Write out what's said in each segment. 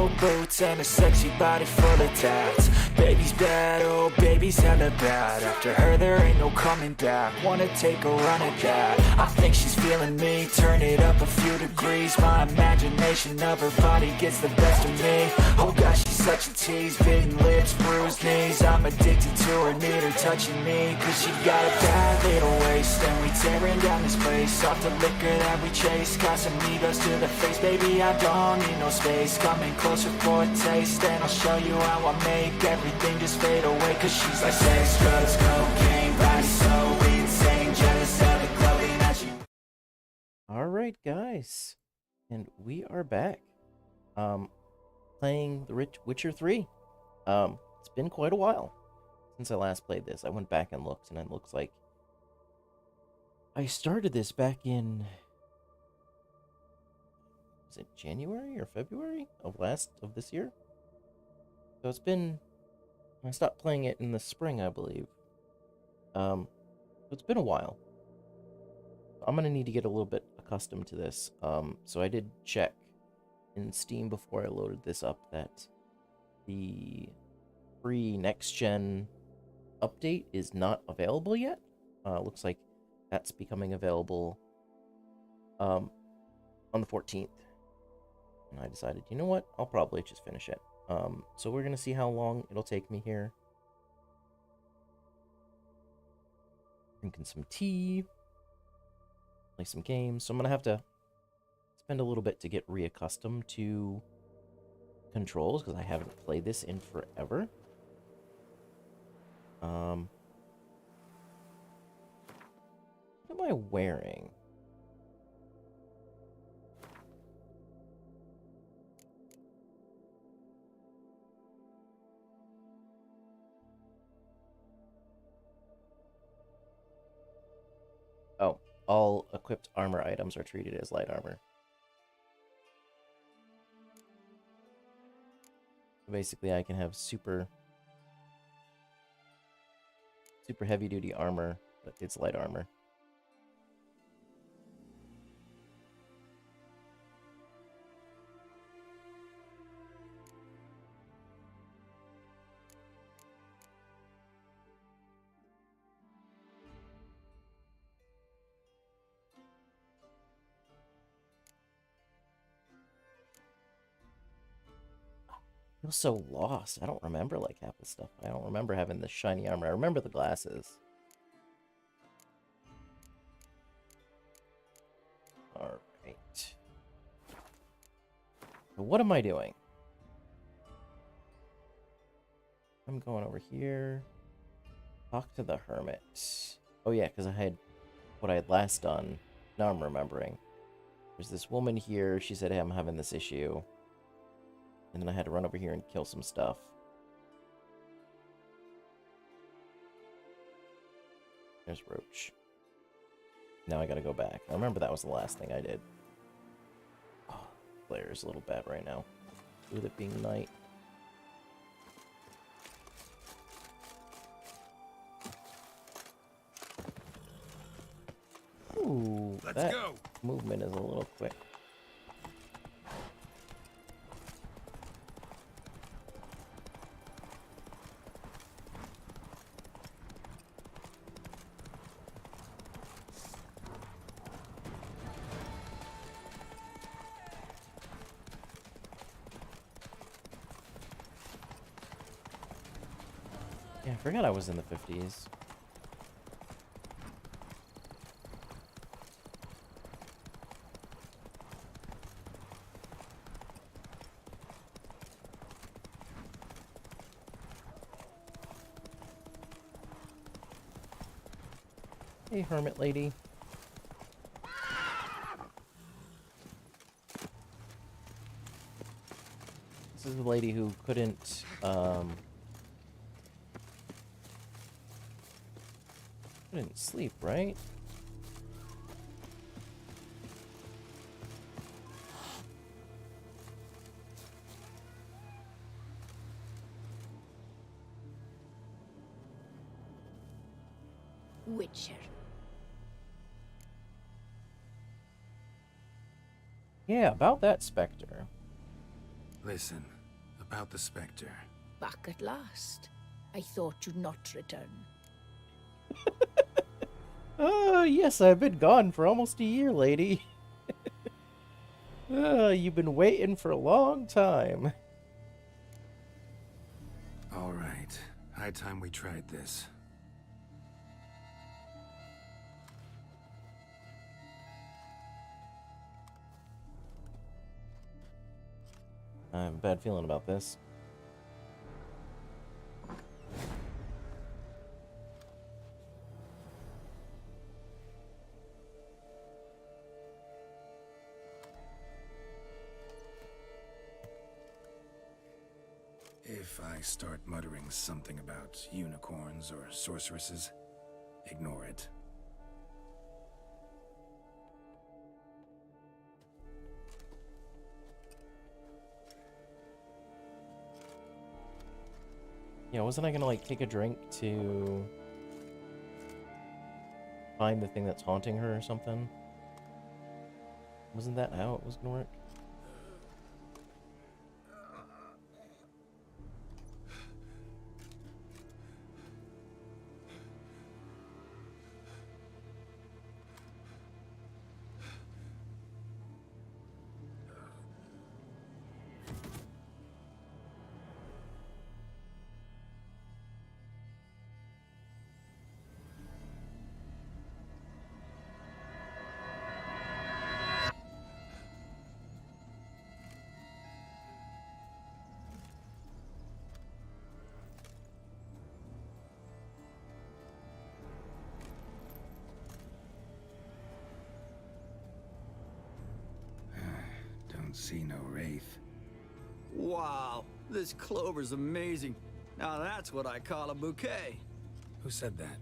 toe boots and a sexy body full of tats. Baby's bad, oh baby's hella bad. After her there ain't no coming back. Wanna take a run at that. I think she's feeling me, turn it up a few degrees. My imagination of her body gets the best of me. Oh gosh, she's such a tease, bitten lips, bruised knees. I'm addicted to her, need her touching me. Cause she got a bad little waist, and we tearing down this place. Off the liquor that we chase, Casamigos to the face. Baby, I don't need no space, coming closer for a taste. And I'll show you how I make everything just fade away. Cause she's like sex, drugs, cocaine, body so insane, jealous of the clothing that she... Alright guys, and we are back, playing The Witcher 3. It's been quite a while since I last played this. I went back and looked, and it looks like I started this back in, was it January or February of this year? So it's been, I stopped playing it in the spring, I believe. So it's been a while. I'm gonna need to get a little bit accustomed to this. So I did check in Steam before I loaded this up that the free next-gen update is not available yet. Looks like that's becoming available on the 14th. And I decided, you know what, I'll probably just finish it. So we're gonna see how long it'll take me here. Drinking some tea. Play some games. So I'm gonna have to spend a little bit to get reaccustomed to controls, because I haven't played this in forever. What am I wearing? Oh, all equipped armor items are treated as light armor. Basically, I can have super heavy-duty armor, but it's light armor. I feel so lost. I don't remember like half the stuff. I don't remember having the shiny armor. I remember the glasses. Alright. So what am I doing? I'm going over here. Talk to the hermit. Oh yeah, because I had what I had last done. Now I'm remembering. There's this woman here. She said, hey, I'm having this issue. And then I had to run over here and kill some stuff. There's Roach. Now I gotta go back. I remember that was the last thing I did. Oh, Blair is a little bad right now. With it being night. Ooh, that movement is a little quick. Yeah, I forgot I was in the 50s. Hey, hermit lady. This is the lady who couldn't sleep, right? Witcher. Yeah, about that specter. Listen, about the Spectre. Back at last. I thought you'd not return. Oh, yes, I've been gone for almost a year, lady. You've been waiting for a long time. All right. High time we tried this. I have a bad feeling about this. If I start muttering something about unicorns or sorceresses, ignore it. Yeah, wasn't I gonna, like, take a drink to find the thing that's haunting her or something? Wasn't that how it was gonna work? Don't see no wraith. Wow, this clover's amazing. Now that's what I call a bouquet. Who said that?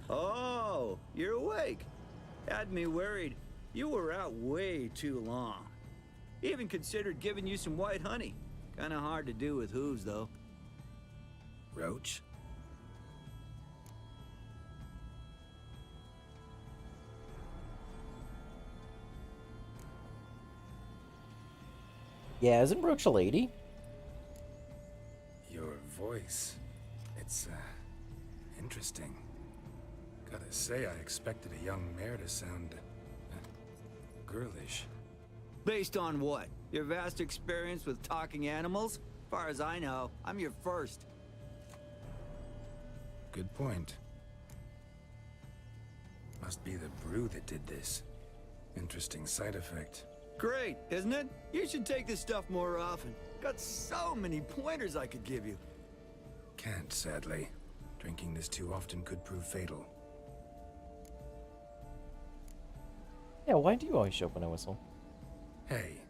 Oh, you're awake. Had me worried. You were out way too long. Even considered giving you some white honey. Kinda hard to do with hooves, though. Roach? Yeah, isn't Roach a lady? Your voice. It's, interesting. Gotta say, I expected a young mare to sound, girlish. Based on what? Your vast experience with talking animals? Far as I know, I'm your first. Good point. Must be the brew that did this. Interesting side effect. Great, isn't it? You should take this stuff more often. Got so many pointers I could give you. Can't, sadly. Drinking this too often could prove fatal. Yeah, why do you always show up when I whistle? Hey,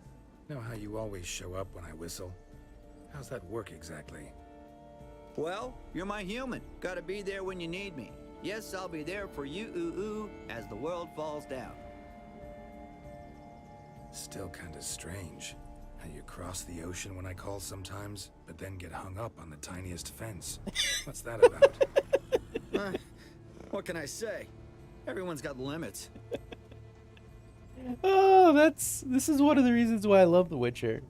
know how you always show up when I whistle? How's that work exactly? Well, you're my human. Gotta be there when you need me. Yes, I'll be there for you as the world falls down. Still kinda strange. How you cross the ocean when I call sometimes, but then get hung up on the tiniest fence. What's that about? What can I say? Everyone's got limits. Oh, this is one of the reasons why I love The Witcher.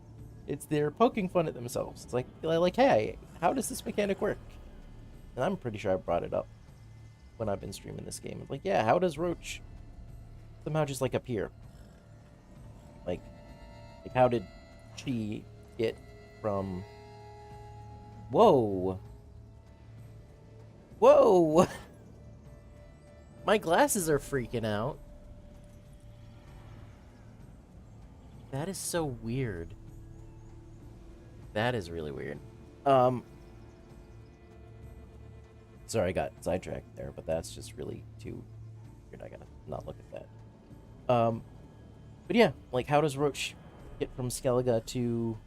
It's they're poking fun at themselves. It's like, hey, how does this mechanic work? And I'm pretty sure I brought it up when I've been streaming this game. Like, yeah, how does Roach somehow just, like, appear? Like how did she get from... Whoa! Whoa! My glasses are freaking out. That is so weird. That is really weird. Sorry, I got sidetracked there, but that's just really too weird. I gotta not look at that. But yeah, like, how does Roach get from Skellige to...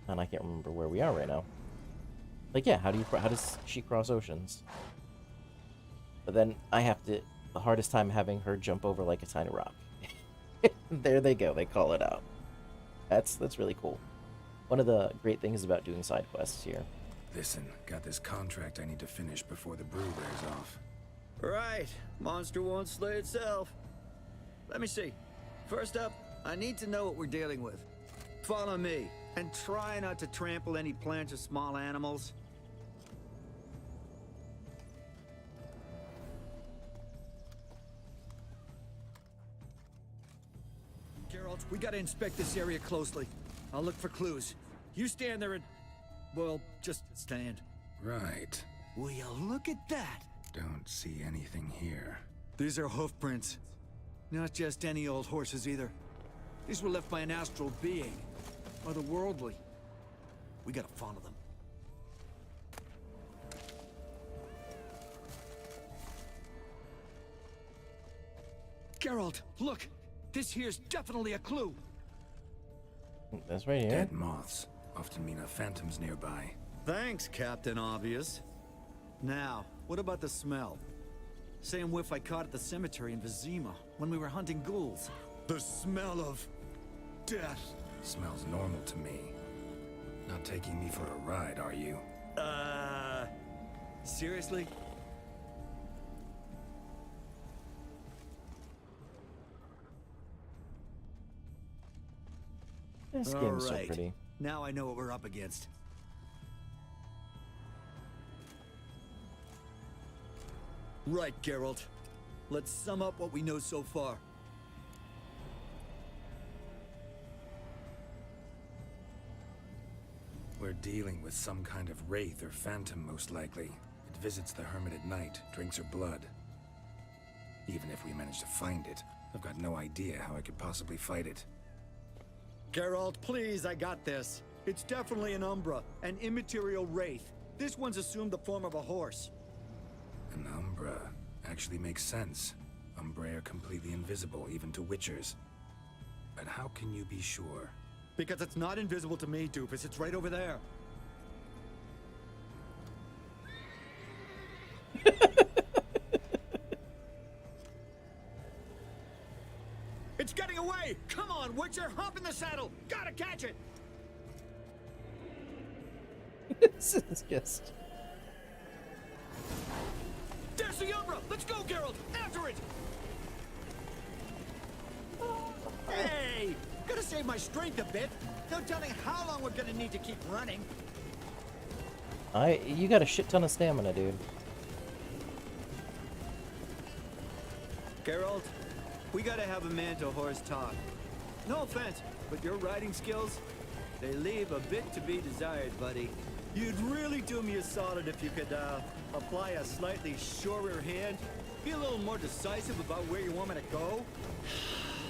And I can't remember where we are right now. Like, yeah, how does she cross oceans? But then I have the hardest time having her jump over, like, a tiny rock. There they go, they call it out. That's really cool. One of the great things about doing side quests here. Listen, got this contract I need to finish before the brew wears off. Right. Monster won't slay itself. Let me see. First up, I need to know what we're dealing with. Follow me, and try not to trample any plants or small animals. Geralt, we gotta inspect this area closely. I'll look for clues. You stand there and... well, just stand. Right. Will you look at that? Don't see anything here. These are hoof prints. Not just any old horses either. These were left by an astral being. Otherworldly. We gotta follow them. Geralt, look! This here's definitely a clue! That's right here. Dead moths often mean a phantom's nearby. Thanks, Captain Obvious. Now, what about the smell? Same whiff I caught at the cemetery in Vizima when we were hunting ghouls. The smell of... death. Smells normal to me. Not taking me for a ride, are you? Seriously? This game's so Alright. pretty. Now I know what we're up against. Right, Geralt. Let's sum up what we know so far. We're dealing with some kind of wraith or phantom, most likely. It visits the hermit at night, drinks her blood. Even if we manage to find it, I've got no idea how I could possibly fight it. Geralt, please, I got this. It's definitely an Umbra, an immaterial wraith. This one's assumed the form of a horse. An Umbra actually makes sense. Umbrae are completely invisible, even to Witchers. But how can you be sure? Because it's not invisible to me, Doofus. It's right over there. It's getting away! Come on, Witcher! Hop in the saddle! Gotta catch it! This is just... There's the Umbra! Let's go, Geralt! After it! Hey! Gotta save my strength a bit. No telling how long we're gonna need to keep running. You got a shit ton of stamina, dude. Geralt, we gotta have a man-to-horse talk. No offense, but your riding skills, they leave a bit to be desired, buddy. You'd really do me a solid if you could, apply a slightly surer hand. Be a little more decisive about where you want me to go.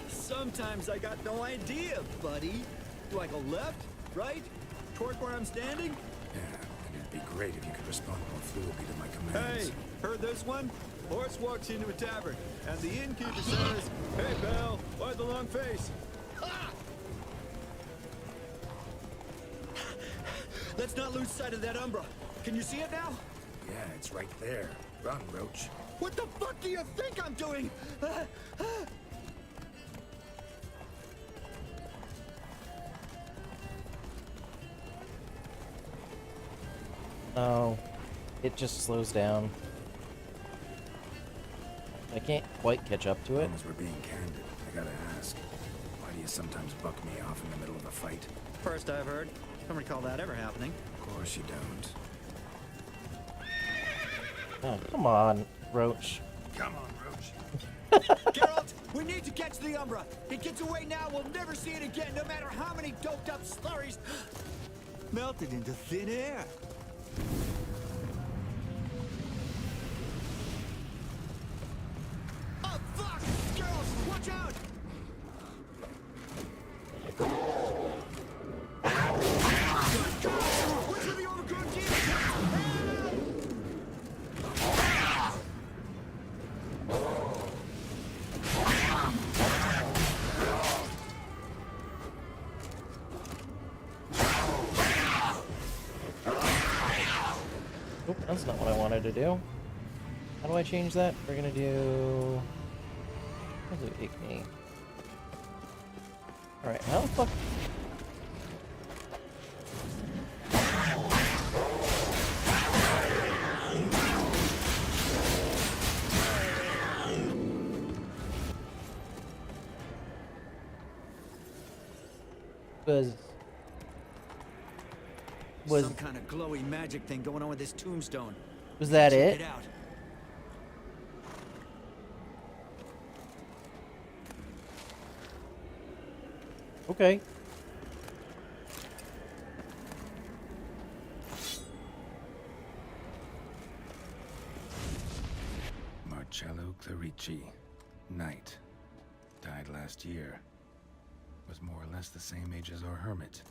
Sometimes I got no idea, buddy. Do I go left, right, toward where I'm standing? Yeah, and it'd be great if you could respond more fluidly to my commands. Hey, heard this one? Horse walks into a tavern, and the innkeeper says, "Hey, pal, why the long face?" Ah! Let's not lose sight of that Umbra. Can you see it now? Yeah, it's right there. Run, Roach. What the fuck do you think I'm doing? Oh, it just slows down. I can't quite catch up to it. As we're being candid, I gotta ask, why do you sometimes buck me off in the middle of a fight? First I've heard. Don't recall that ever happening. Of course you don't. Oh, come on, Roach. Come on, Roach. Geralt, we need to catch the Umbra. It gets away now, we'll never see it again, no matter how many doped up slurries melted into thin air. Oh, fuck! Geralt, watch out! Which of the overgrown demons? Oop, that's not what I wanted to do. How do I change that? We're gonna do... I'll do Igni. Alright, how the fuck... Was Some kind of glowy magic thing going on with this tombstone. was that Check it? it out. Okay. Marcello Clarici, knight. Died last year. Was more or less the same age as our hermit.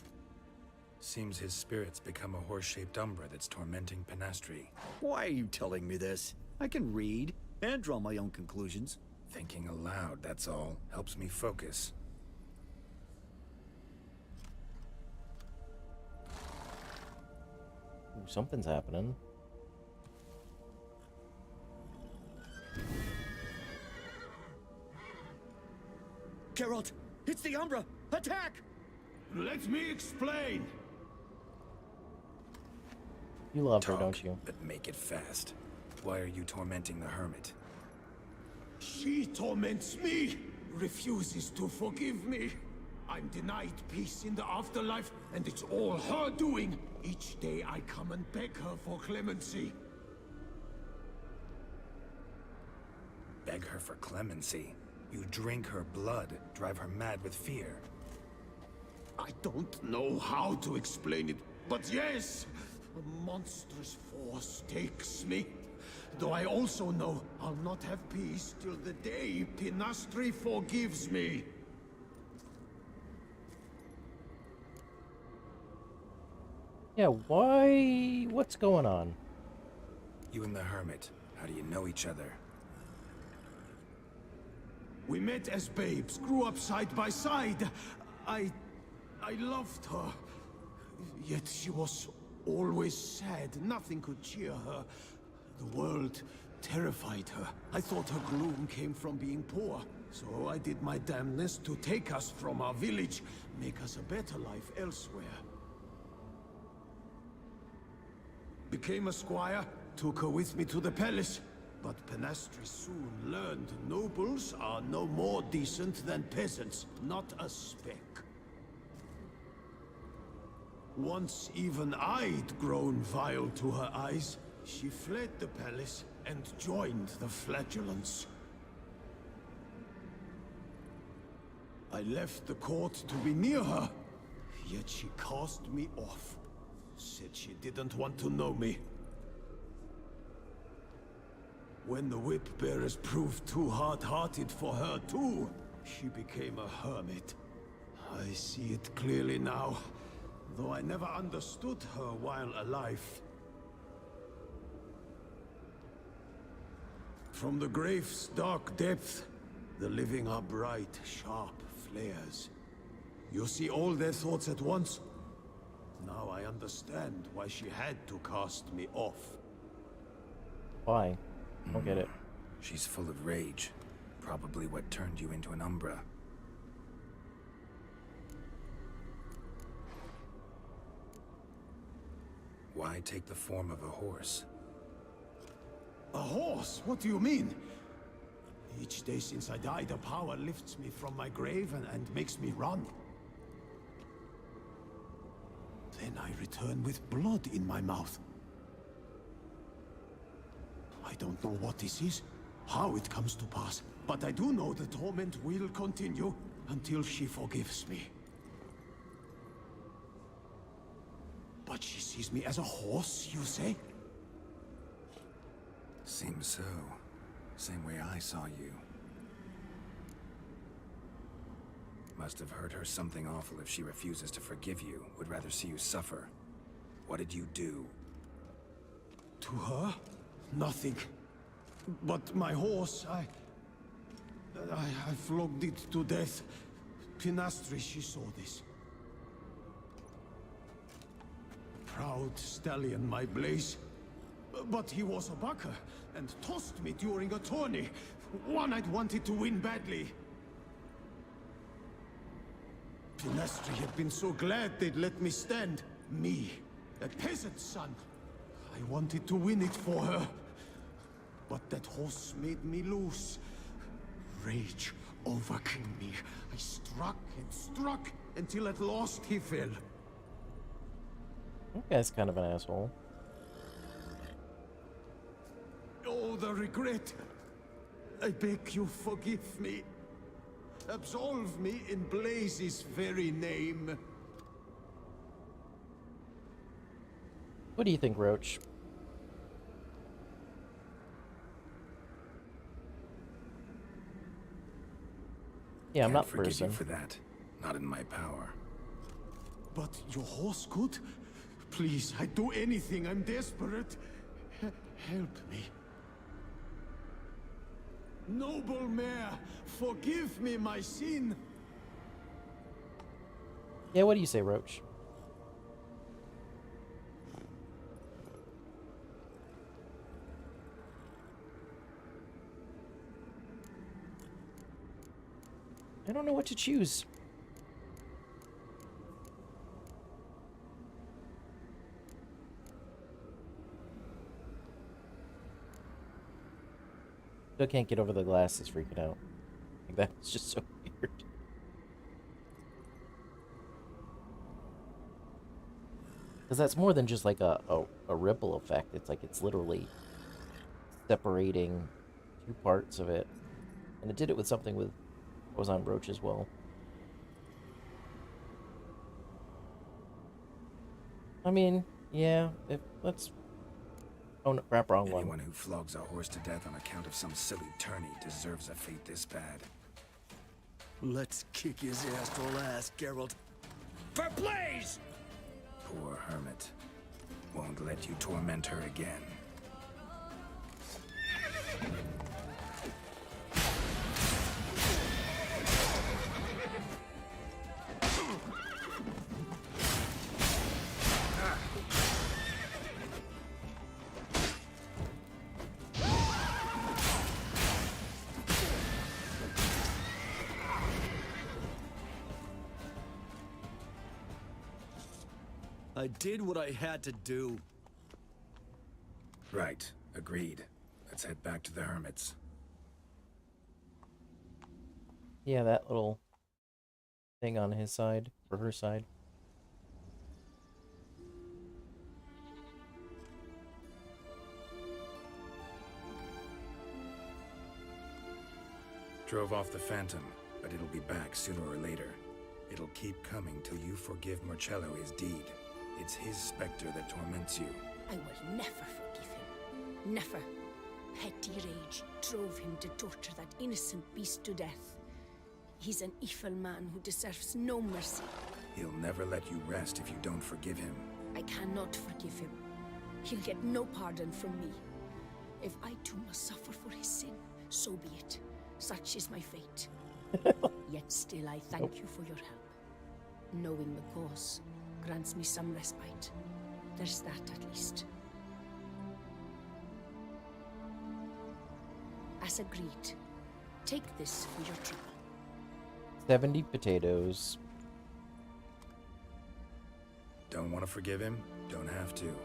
Seems his spirit's become a horse-shaped umbra that's tormenting Penastri. Why are you telling me this? I can read and draw my own conclusions. Thinking aloud, that's all. Helps me focus. Ooh, something's happening. Geralt, it's the Umbra! Attack! Let me explain. You love her, Talk, don't you? but make it fast. Why are you tormenting the hermit? She torments me, refuses to forgive me. I'm denied peace in the afterlife, and it's all her doing. Each day I come and beg her for clemency. Beg her for clemency. You drink her blood, drive her mad with fear. I don't know how to explain it, but yes, a monstrous force takes me. Though I also know I'll not have peace till the day Penastri forgives me. Yeah, why? What's going on? You and the hermit, how do you know each other? We met as babes, grew up side by side. I loved her. Yet she was always sad. Nothing could cheer her. The world terrified her. I thought her gloom came from being poor. So I did my damnedest to take us from our village, make us a better life elsewhere. Became a squire, took her with me to the palace. But Penastri soon learned nobles are no more decent than peasants, not a speck. Once even I'd grown vile to her eyes, she fled the palace and joined the flagellants. I left the court to be near her, yet she cast me off. Said she didn't want to know me. When the whip-bearers proved too hard-hearted for her too, she became a hermit. I see it clearly now, though I never understood her while alive. From the grave's dark depth, the living are bright, sharp flares. You see all their thoughts at once? Now I understand why she had to cast me off. Why? I don't get it. She's full of rage. Probably what turned you into an umbra. Why take the form of a horse? A horse? What do you mean? Each day since I died, a power lifts me from my grave and makes me run. Then I return with blood in my mouth. I don't know what this is, how it comes to pass, but I do know the torment will continue until she forgives me. But she sees me as a horse, you say? Seems so. Same way I saw you. Must have hurt her something awful if she refuses to forgive you. Would rather see you suffer. What did you do? To her? Nothing. But my horse, I flogged it to death. Penastri, she saw this. Proud stallion, my Blaze. But he was a bucker, and tossed me during a tourney. One I'd wanted to win badly. Penastri had been so glad they'd let me stand. Me, a peasant's son. I wanted to win it for her. But that horse made me lose. Rage overcame me. I struck and struck, until at last he fell. That guy's kind of an asshole. Oh, the regret. I beg you forgive me. Absolve me in Blaze's very name. What do you think, Roach? Yeah, I'm Can't not the forgive person. you for that. Not in my power. But your horse could? Please, I'd do anything. I'm desperate. Help me. Noble mare, forgive me my sin. Yeah, what do you say, Roach? I don't know what to choose. Still can't get over the glasses freaking out. Like, that's just so weird. Because that's more than just like a ripple effect. It's like it's literally separating two parts of it. And it did it with something with what was on Roach as well. I mean, yeah, let's... Oh, no, crap, wrong one. Anyone who flogs a horse to death on account of some silly tourney deserves a fate this bad. Let's kick his ass, Geralt. For Blaze! Poor hermit. Won't let you torment her again. I did what I had to do. Right. Agreed. Let's head back to the hermits. Yeah, that little thing on his side, or her side. Drove off the Phantom, but it'll be back sooner or later. It'll keep coming till you forgive Marcello his deed. It's his specter that torments you. I will never forgive him. Never. Petty rage drove him to torture that innocent beast to death. He's an evil man who deserves no mercy. He'll never let you rest if you don't forgive him. I cannot forgive him. He'll get no pardon from me. If I too must suffer for his sin, so be it. Such is my fate. Yet still I thank you for your help. Knowing the cause grants me some respite. There's that at least. As agreed, take this for your trouble. 70 potatoes. Don't want to forgive him? Don't have to.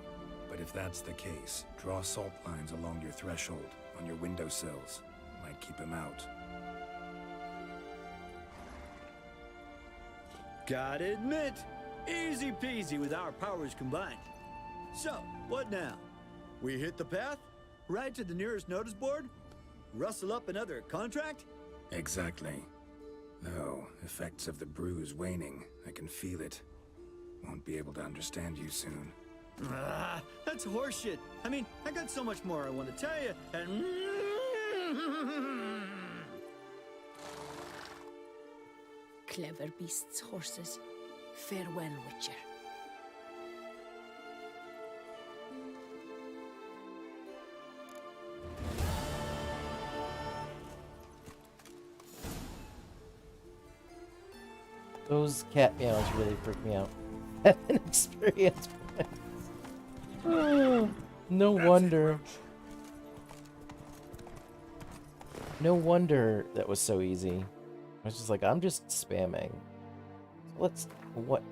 But if that's the case, draw salt lines along your threshold, on your windowsills. Might keep him out. Gotta admit, easy peasy with our powers combined. So, what now? We hit the path? Ride to the nearest notice board? Rustle up another contract? Exactly. Though, effects of the bruise waning. I can feel it. Won't be able to understand you soon. Ah, that's horseshit. I mean, I got so much more I want to tell you, and... Clever beasts, horses. Farewell, Witcher. Those cat meows really freak me out. Have an experience point. Oh, no wonder. No wonder that was so easy. I was just like, I'm just spamming. So let's... What?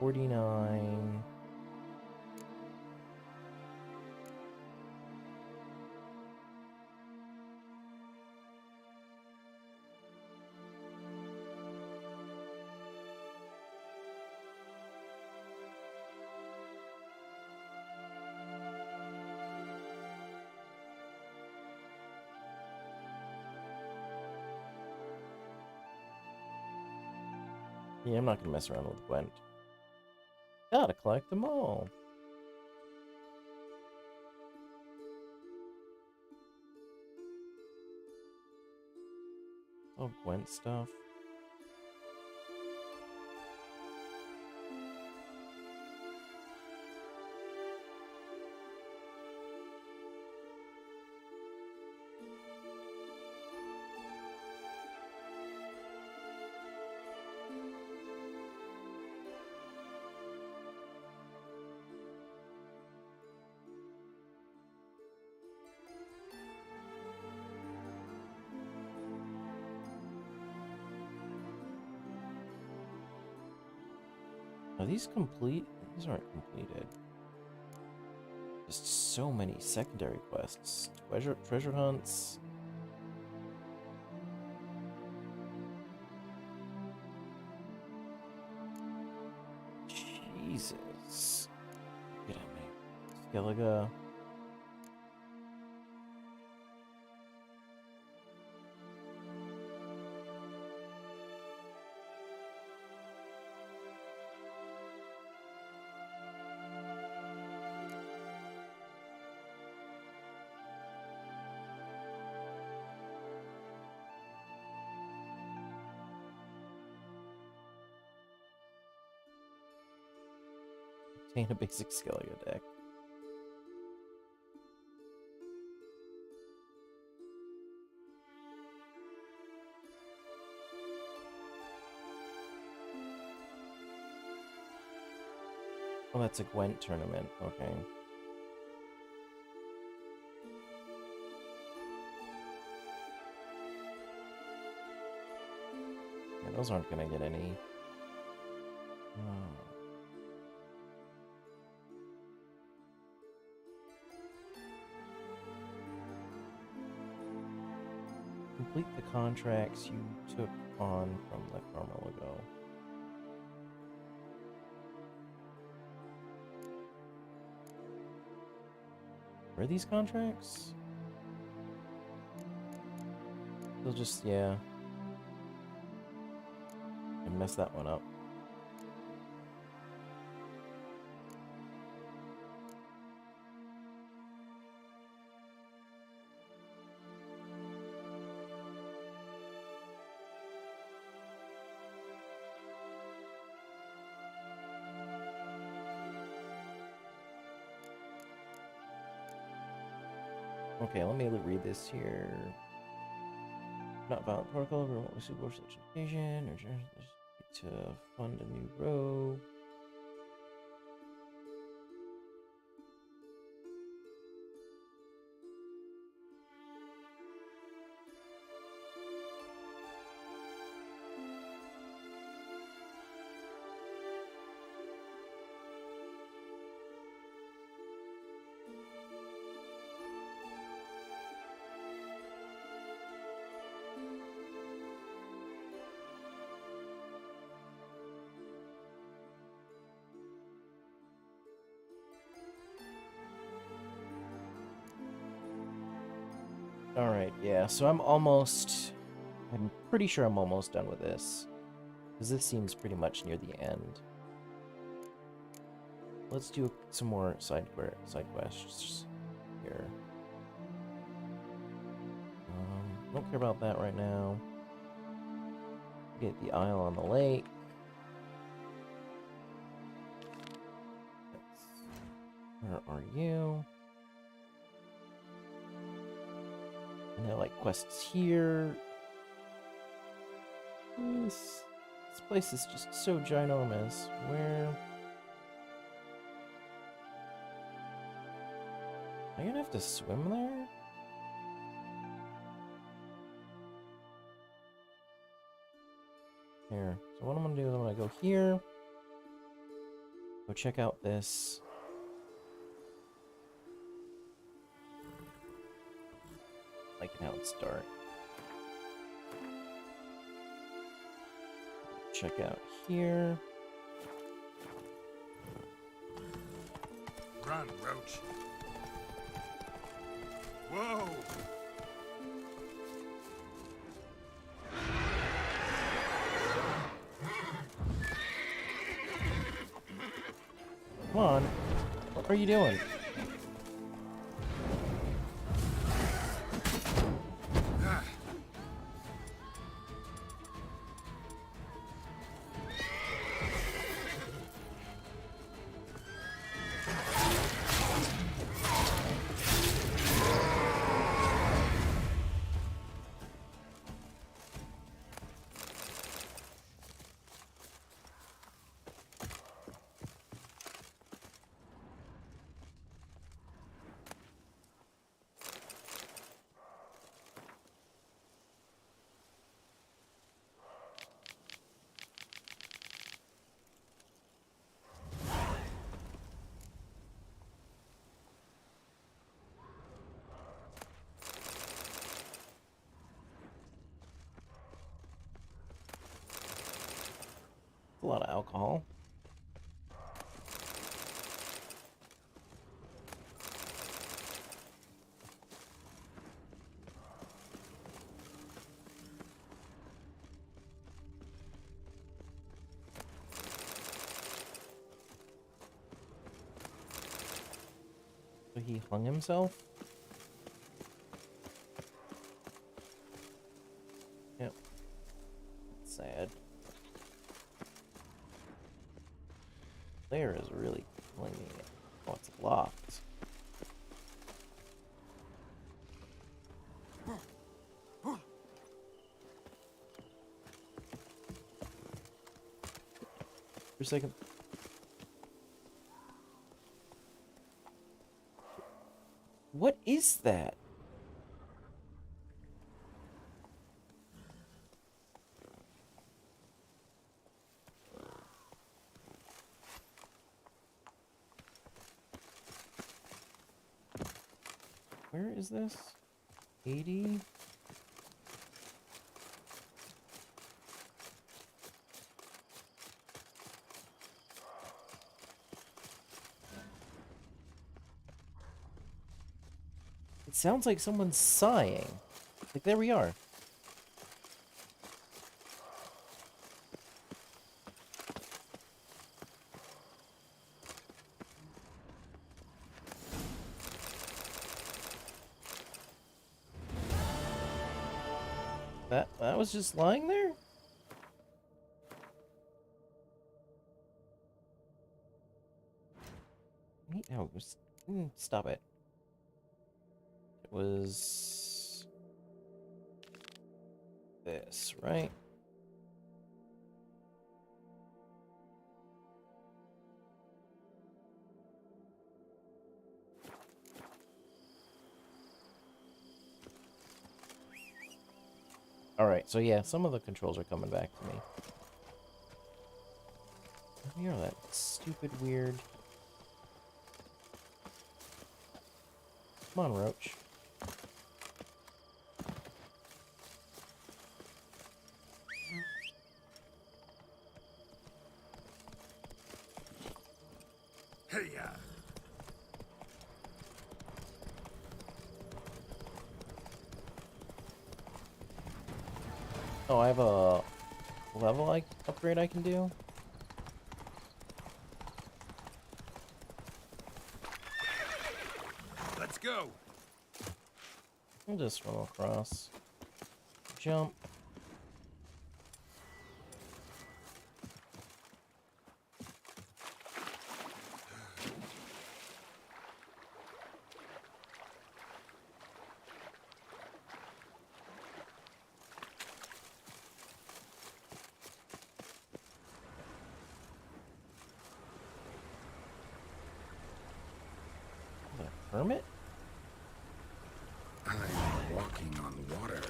49... Yeah, I'm not gonna mess around with Gwent. Gotta collect them all. Oh, Gwent stuff. Are these complete? These aren't completed. Just so many secondary quests. Treasure hunts. Jesus. Get at me. Skellige. Obtain a basic Skellige deck. Oh, that's a Gwent tournament. Okay. Yeah, those aren't gonna get any. Oh. Complete the contracts you took on from the Carmelago. Were these contracts? They'll just, yeah. And mess that one up. Okay, let me read this here. Not violent protocol, remotely suitable for such an occasion, or to fund a new rogue. Alright, yeah, so I'm pretty sure I'm almost done with this. Because this seems pretty much near the end. Let's do some more side quests here. Don't care about that right now. Get the Isle on the Lake. Where are you? And I like quests here. This place is just so ginormous. Where? Am I gonna have to swim there? Here. So what I'm gonna do is I'm gonna go here. Go check out this. Like how it's dark. Check out here. Run, Roach. Whoa! Come on. What are you doing? A lot of alcohol. So he hung himself? Yep. Sad. There is really clinging it. Oh, it's locked. For a second. What is that? Where is this? 80? It sounds like someone's sighing. Like, there we are. That was just lying there? No, stop it. It was this, right? Alright, so yeah, some of the controls are coming back to me. You know that stupid, weird... Come on, Roach. Hey, ya! Oh, I have a level upgrade I can do? Let's go! I'll just swim across. Jump. Hermit? I'm walking on water.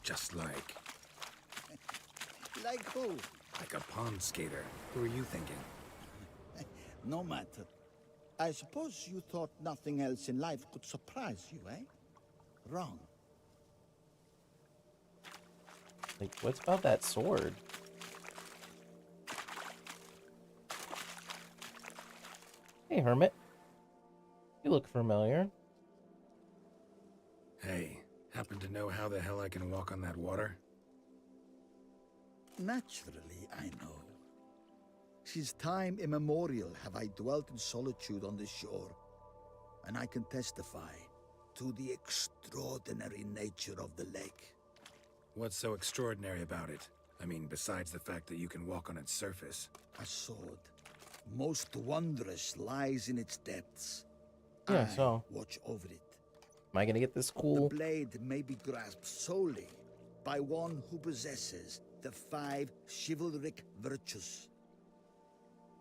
Just like Like who? a pond skater. Who are you thinking? No matter. I suppose you thought nothing else in life could surprise you, eh? Wrong. Like, what's about that sword? Hey, Hermit. You look familiar. Hey, happen to know how the hell I can walk on that water? Naturally, I know. Since time immemorial have I dwelt in solitude on this shore, and I can testify to the extraordinary nature of the lake. What's so extraordinary about it? I mean, besides the fact that you can walk on its surface. A sword, most wondrous, lies in its depths. Yeah, I so watch over it. am I gonna get this The cool? blade may be grasped solely by one who possesses the 5 chivalric virtues.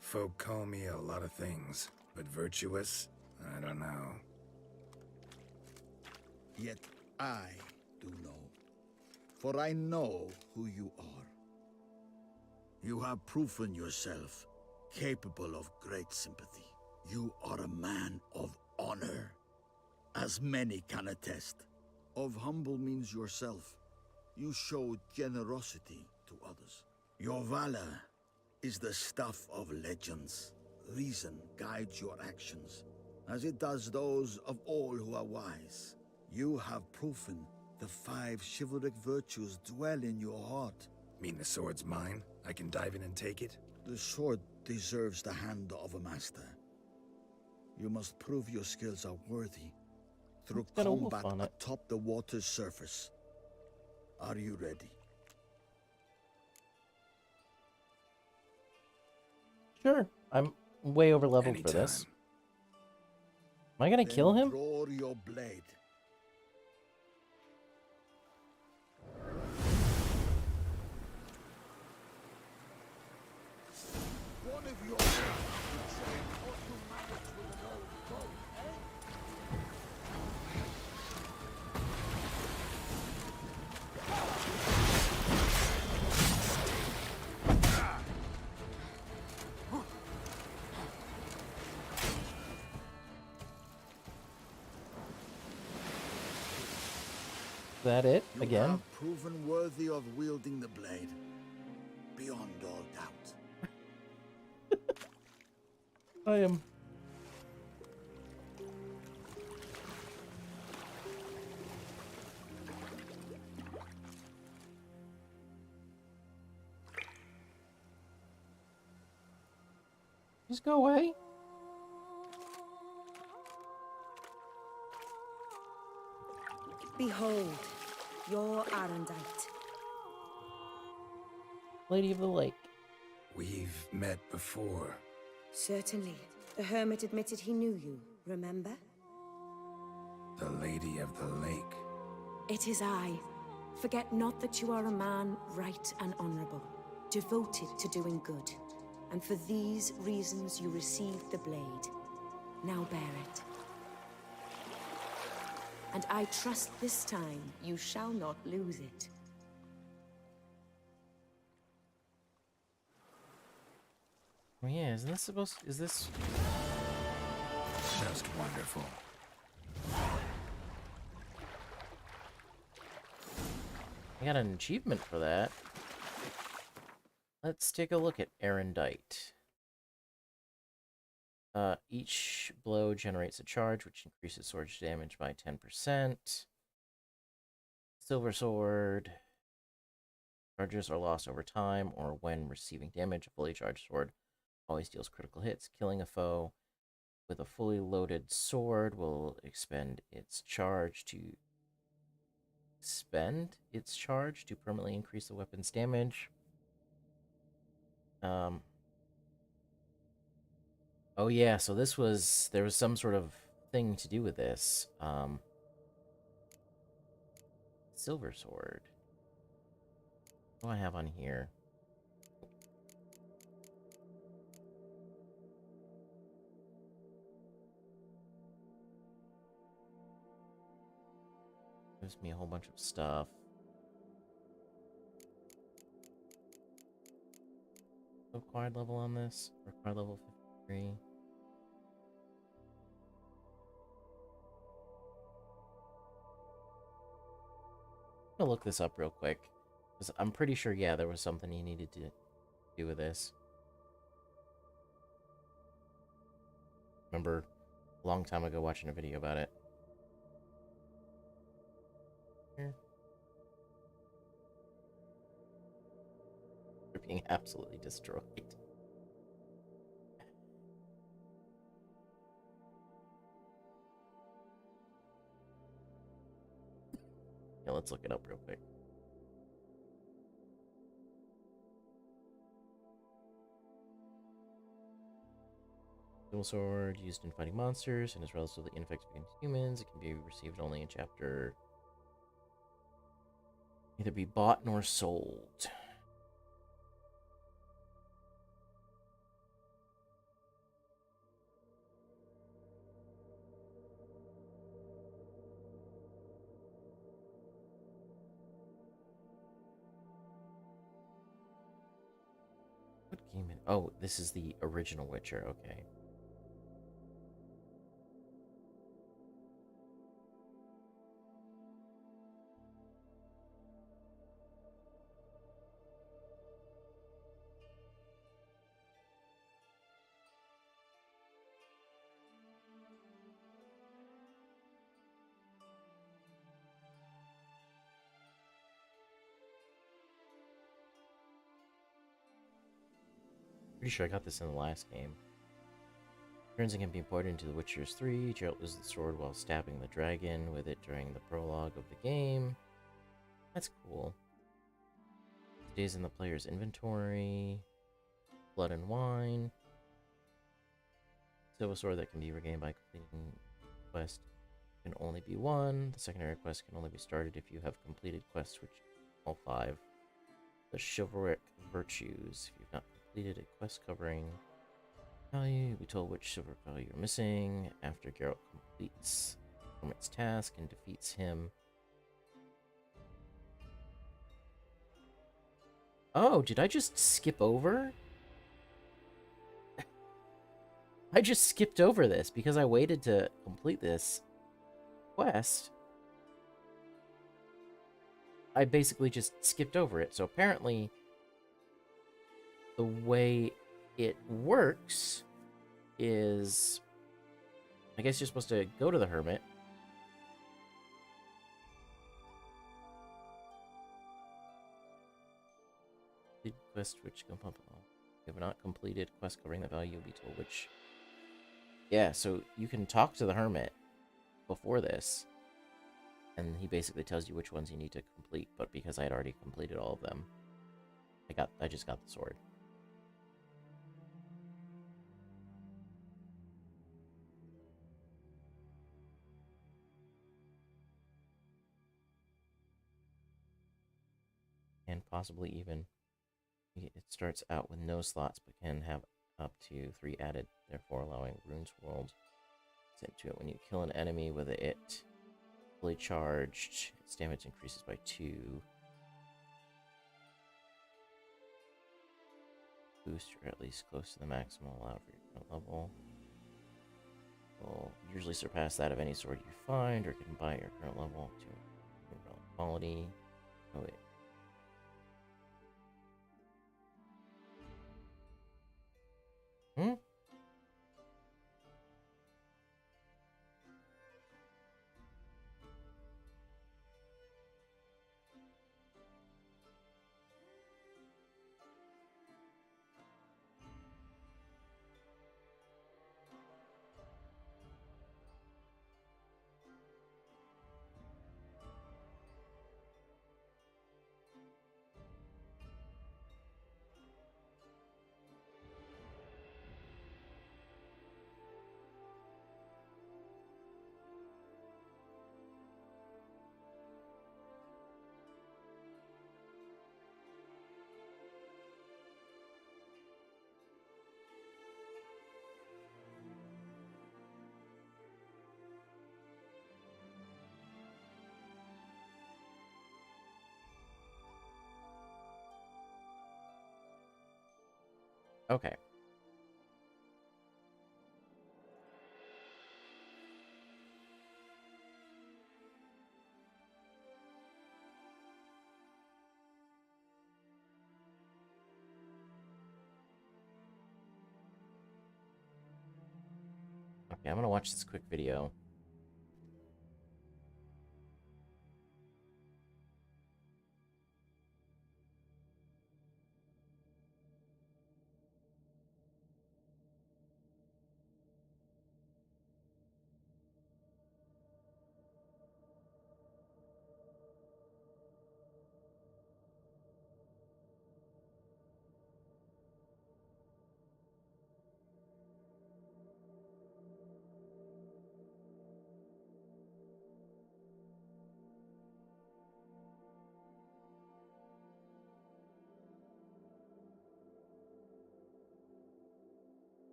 Folk call me a lot of things, but virtuous? I don't know. Yet I do know, for I know who you are. You have proven yourself capable of great sympathy. You are a man of honor, as many can attest. Of humble means yourself. You showed generosity to others. Your valor is the stuff of legends. Reason guides your actions, as it does those of all who are wise. You have proven the 5 chivalric virtues dwell in your heart. Mean the sword's mine? I can dive in and take it? The sword deserves the hand of a master. You must prove your skills are worthy through It's got a wolf combat on it. atop the water's surface. Are you ready? Sure. I'm way over leveled for this. Anytime. Am I gonna Then kill him? draw your blade. One of your Is that it? You Again? have proven worthy of wielding the blade, beyond all doubt. I am. Just go away. Behold, your Arendite. Lady of the Lake. We've met before. Certainly. The hermit admitted he knew you, remember? The Lady of the Lake. It is I. Forget not that you are a man right and honorable, devoted to doing good. And for these reasons you received the blade. Now bear it. And I trust this time you shall not lose it. Oh yeah, isn't this supposed... Is this... Just wonderful. I got an achievement for that. Let's take a look at Erendite. Each blow generates a charge, which increases sword damage by 10%. Silver Sword. Charges are lost over time or when receiving damage. A fully charged sword always deals critical hits. Killing a foe with a fully loaded sword will expend its charge to permanently increase the weapon's damage. Oh yeah, so there was some sort of thing to do with this. Silver Sword. What do I have on here? Gives me a whole bunch of stuff. Required level on this? Required level 53. I'm gonna look this up real quick. Because I'm pretty sure, yeah, there was something you needed to do with this. Remember a long time ago watching a video about it. Here. They're being absolutely destroyed. let's look it up real quick. Dual sword used in fighting monsters and is relatively ineffective against humans. It can be received only in chapter. Either be bought nor sold. What game? Oh, this is the original Witcher. Okay. Pretty sure I got this in the last game. Turns can be imported into The Witcher's 3. Geralt loses the sword while stabbing the dragon with it during the prologue of the game. That's cool. Stays in the player's inventory. Blood and wine. Silver sword that can be regained by completing quest can only be one. The secondary quest can only be started if you have completed quests, which all 5. The chivalric virtues. If you've not completed a quest covering value, you'll be told which chivalric value you're missing. After Geralt completes Hermit's task and defeats him. Oh, did I just skip over? I just skipped over this because I waited to complete this quest. I basically just skipped over it. So apparently, the way it works is, I guess you're supposed to go to the hermit. Quest which you have not completed quest covering the value, you'll be told which. Yeah, so you can talk to the hermit before this, and he basically tells you which ones you need to complete. But because I had already completed all of them, I just got the sword. And possibly even, it starts out with no slots, but can have up to 3 added, therefore allowing Runes World sent to it. When you kill an enemy with it fully charged, its damage increases by 2. Boost, or at least close to the maximum allowed for your current level. Will usually surpass that of any sword you find, or can buy your current level to relevant quality. Oh, wait. Hmm? Okay. Okay, I'm gonna watch this quick video.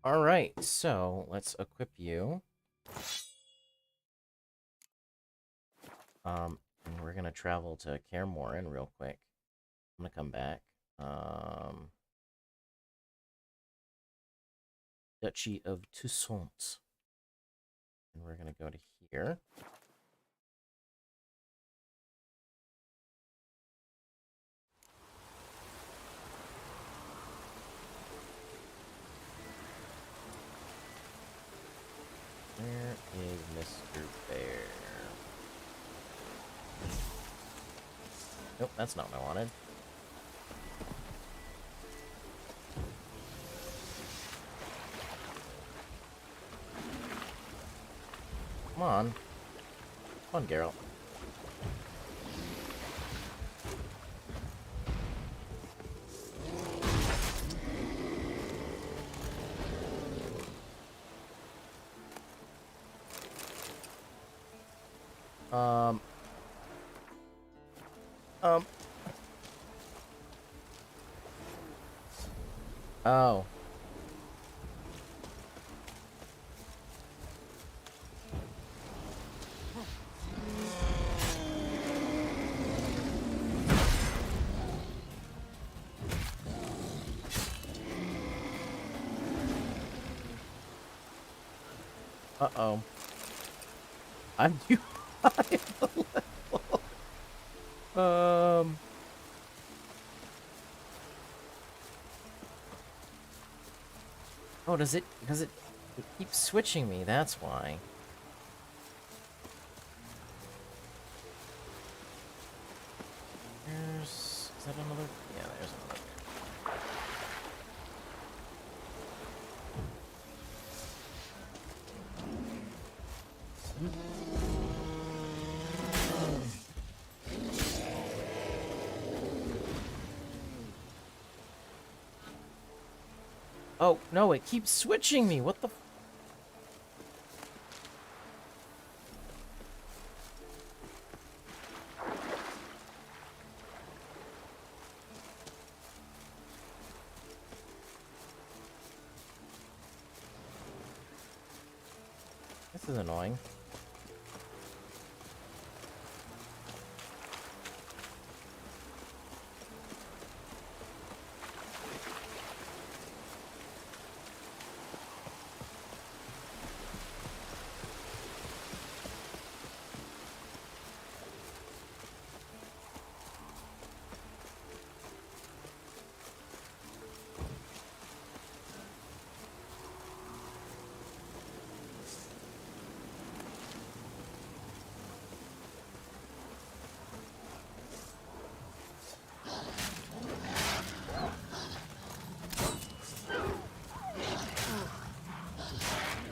Alright, so let's equip you. And we're gonna travel to Kaer real quick. I'm gonna come back. Duchy of Toussaint. And we're gonna go to here. Where is Mr. Bear? Nope, that's not what I wanted. Come on. Come on, Geralt. Um. Oh. Uh-oh. I'm too high of a level. Oh, does it... Because it keeps switching me, that's why. There's... Is that another... Yeah, there's another. Oh, no, it keeps switching me. What the... This is annoying.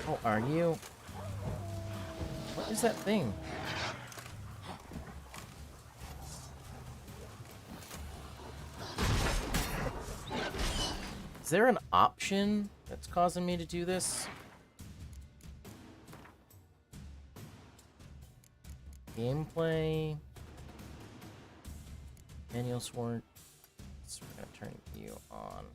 Oh, are you? What is that thing? Is there an option that's causing me to do this? Gameplay. Manual sworn. So we're gonna turn you on.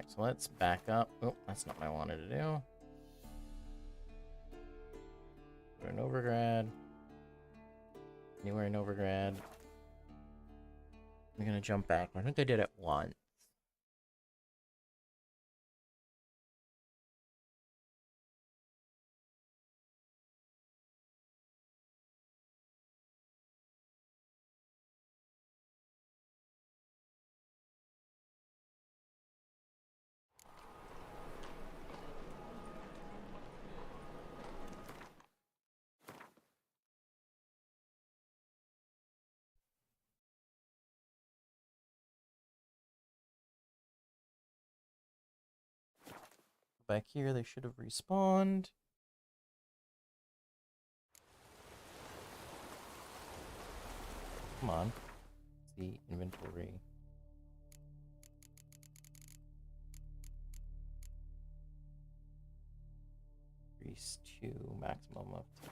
Alright, so let's back up. Oh, that's not what I wanted to do. We're in Overgrad. Anywhere in Overgrad. I'm gonna jump back. I think I did it once. Back here, they should have respawned. Come on. See inventory. Increase to maximum of 2.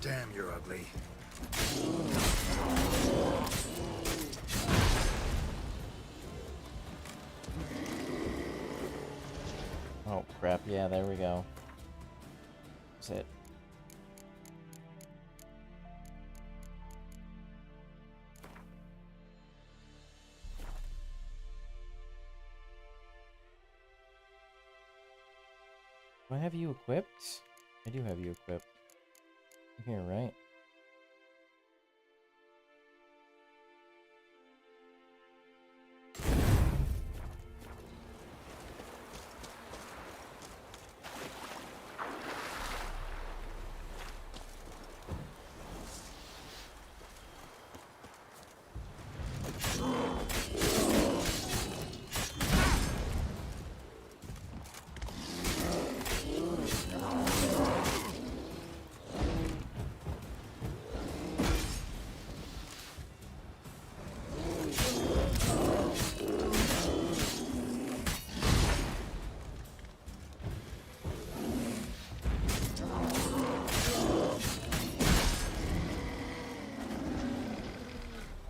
Damn, you're ugly. Oh crap, yeah, there we go. That's it. Do I have you equipped? I do have you equipped. Here, right?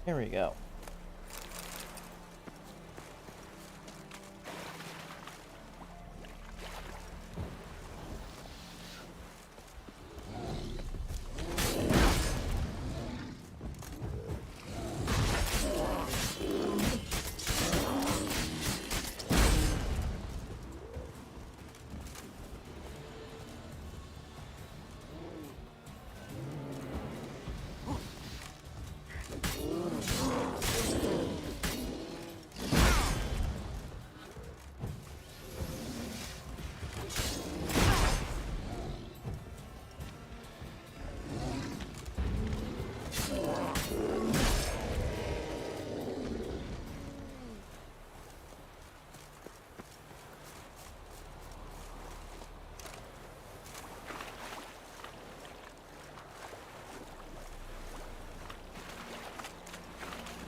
Here we go.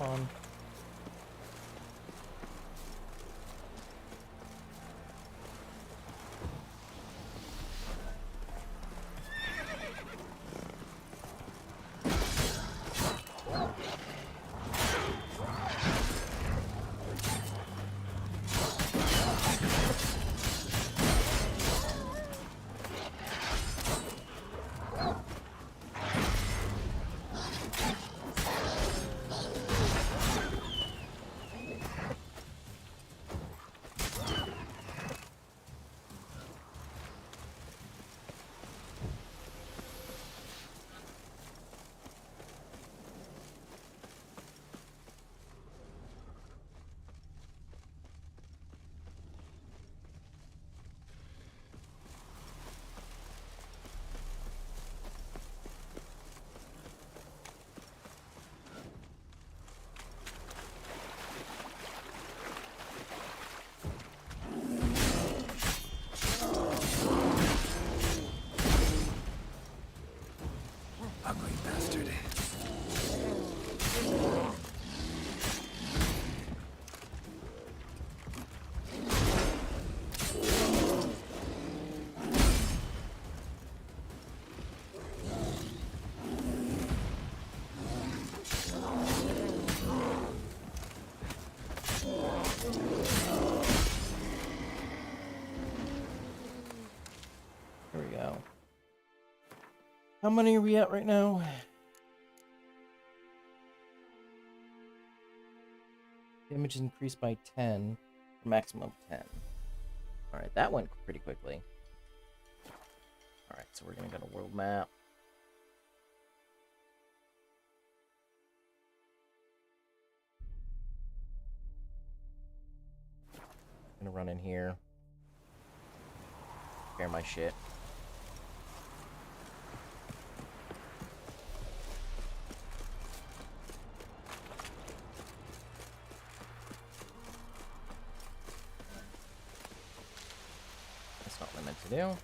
On. How many are we at right now? Damage is increased by 10, for maximum of 10. Alright, that went pretty quickly. Alright, so we're gonna go to world map. Gonna run in here. Prepare my shit. That's not what I meant to do.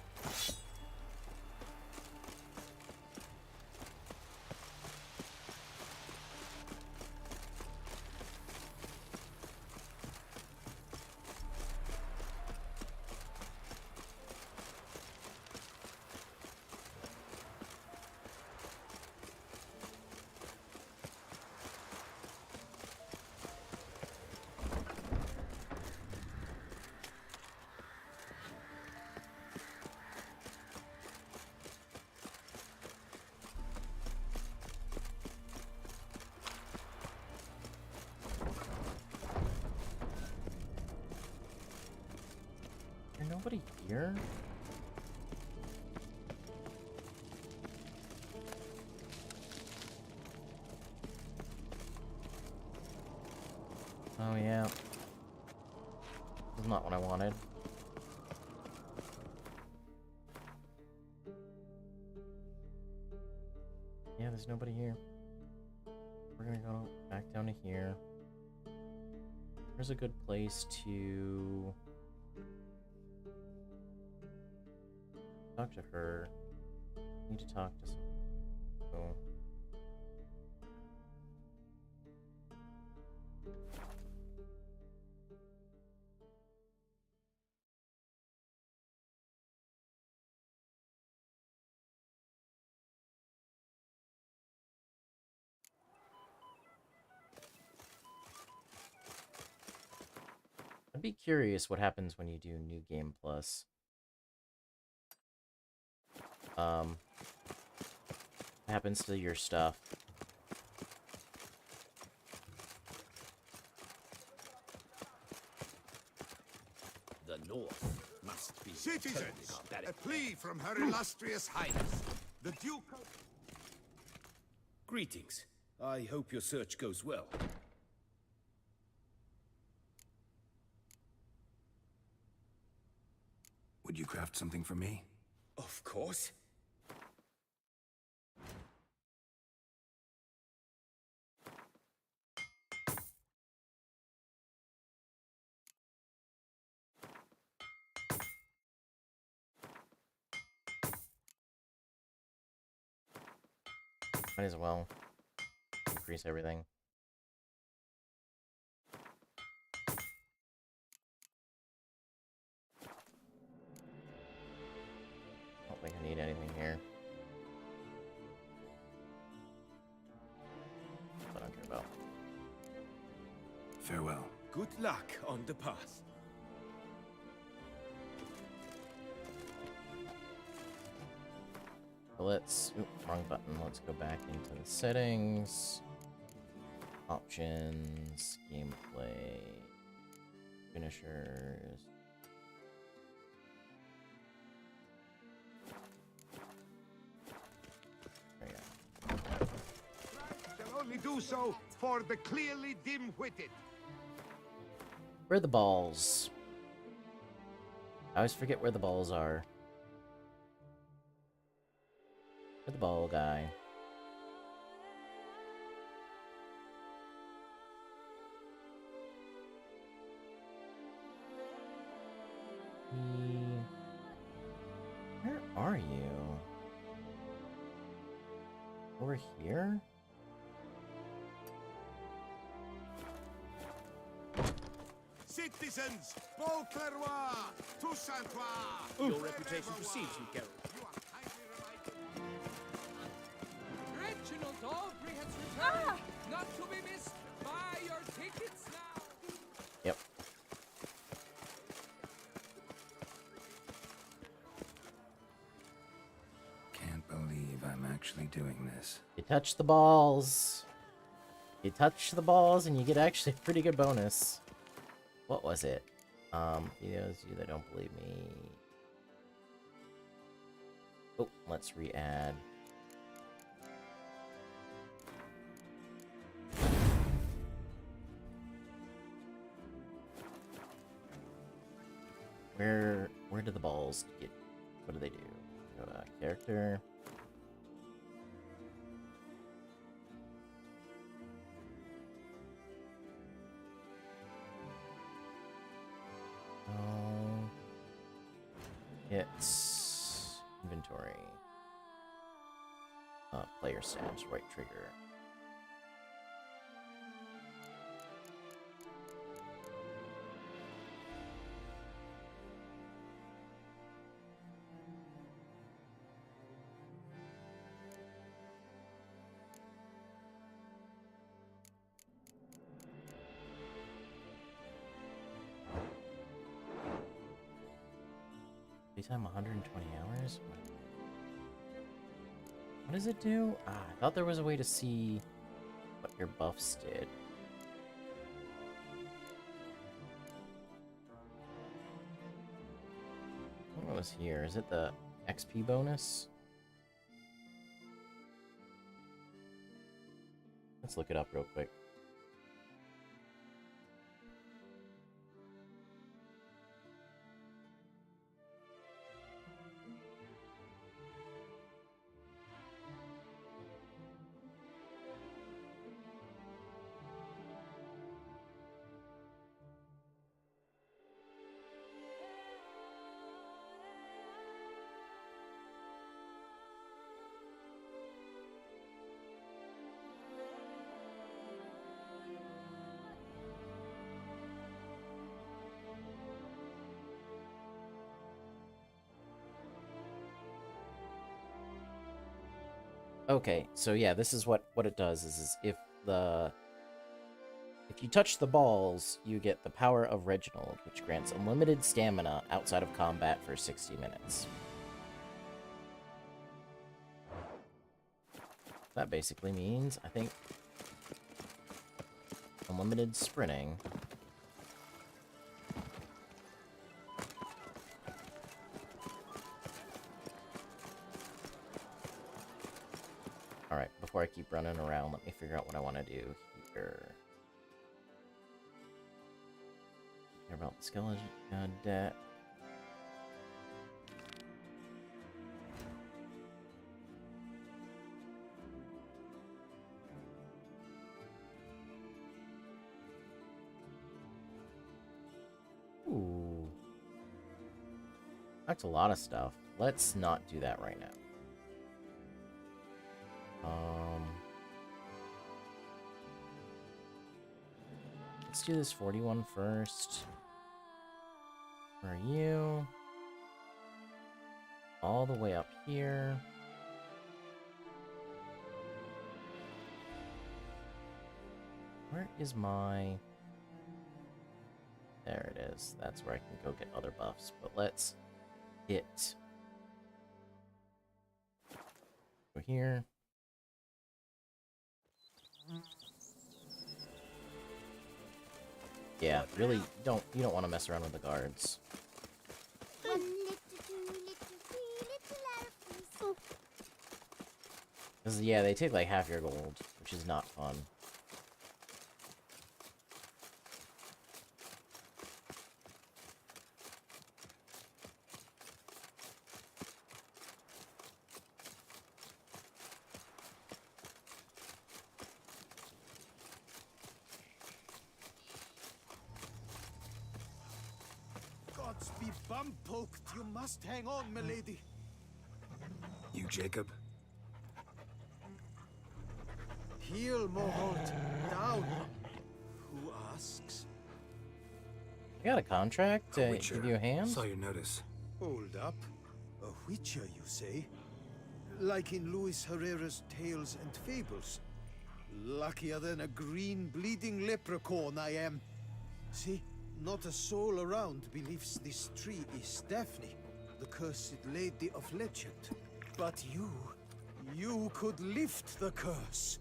There's nobody here? Oh yeah. This is not what I wanted. Yeah, there's nobody here. We're gonna go back down to here. There's a good place to talk to her. Need to talk to someone. Oh. I'd be curious what happens when you do New Game Plus. What happens to your stuff. The North must be Citizens, terribly a plea from Her Illustrious Highness, the Duke of... Greetings. I hope your search goes well. Would you craft something for me? Of course. Might as well increase everything. I don't think I need anything here. I don't care about. Farewell. Good luck on the path. So let's... Oop, wrong button. Let's go back into the settings. Options. Gameplay. Finishers. There you go. shall only do so for the clearly dim-witted. Where are the balls? I always forget where the balls are. Where's the ball guy? Where are you? Over here? Citizens, Beauclervois, Toussaint. Your reputation precedes you, Geralt. You are kindly reminded. Reginald Aubrey has returned, not to be missed. Buy your tickets now. Yep. Can't believe I'm doing this? You touch the balls. You touch the balls and you get actually a pretty good bonus. What was it? For those of you that don't believe me. Oh, let's re-add. Where do the balls get? What do they do? Go to character. It's inventory. Player stats, right trigger. Time 120 hours? What does it do? I thought there was a way to see what your buffs did. What was here? Is it the XP bonus? Let's look it up real quick. Okay, so yeah, this is what it does is if you touch the balls, you get the power of Reginald, which grants unlimited stamina outside of combat for 60 minutes. That basically means, I think, unlimited sprinting. Alright, before I keep running around, let me figure out what I want to do here. Care about the skeleton debt. Ooh. That's a lot of stuff. Let's not do that right now. Let's do this 41 first. Where are you? All the way up here. Where is my... There it is. That's where I can go get other buffs. But let's hit... Over here. Yeah, really, you don't want to mess around with the guards. Because, yeah, they take like half your gold, which is not fun. Be bum-poked. You must hang on, milady. You, Jacob? Heel, Moholt. Down. Who asks? I got a contract to give you a hand? Saw your notice. Hold up. A witcher, you say? Like in Luis Herrera's Tales and Fables. Luckier than a green bleeding leprechaun I am. See? Not a soul around believes this tree is Daphne, the cursed lady of legend. But you You could lift the curse.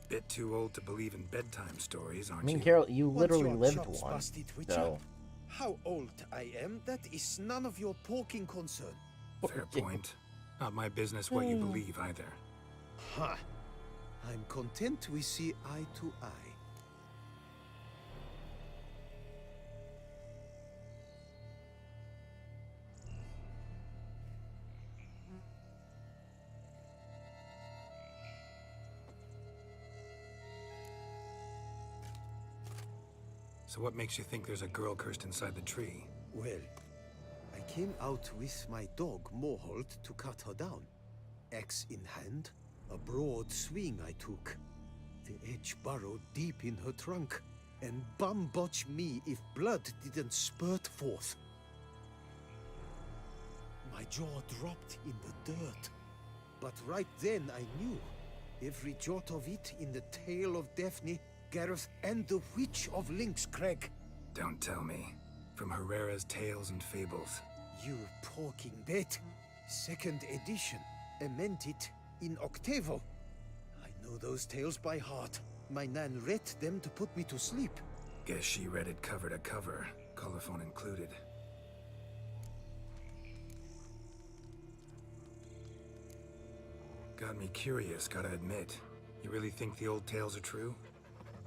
Bit too old to believe in bedtime stories, I aren't mean, you? Geralt, you What's literally your lived chops one, busted, Witcher? so... How old I am, that is none of your poking concern. Fair point. Not my business what you believe either. Ha! I'm content we see eye to eye. So what makes you think there's a girl cursed inside the tree? Well, I came out with my dog, Moholt, to cut her down. Axe in hand, a broad swing I took. The edge burrowed deep in her trunk, and bum botch me if blood didn't spurt forth. My jaw dropped in the dirt. But right then I knew. Every jot of it in the tale of Daphne, Gareth, and the Witch of Lynx Crag. Don't tell me. From Herrera's Tales and Fables. You porking bet. Second edition. Ementit in octavo. I know those tales by heart. My nan read them to put me to sleep. Guess she read it cover to cover, colophon included. Got me curious, gotta admit. You really think the old tales are true?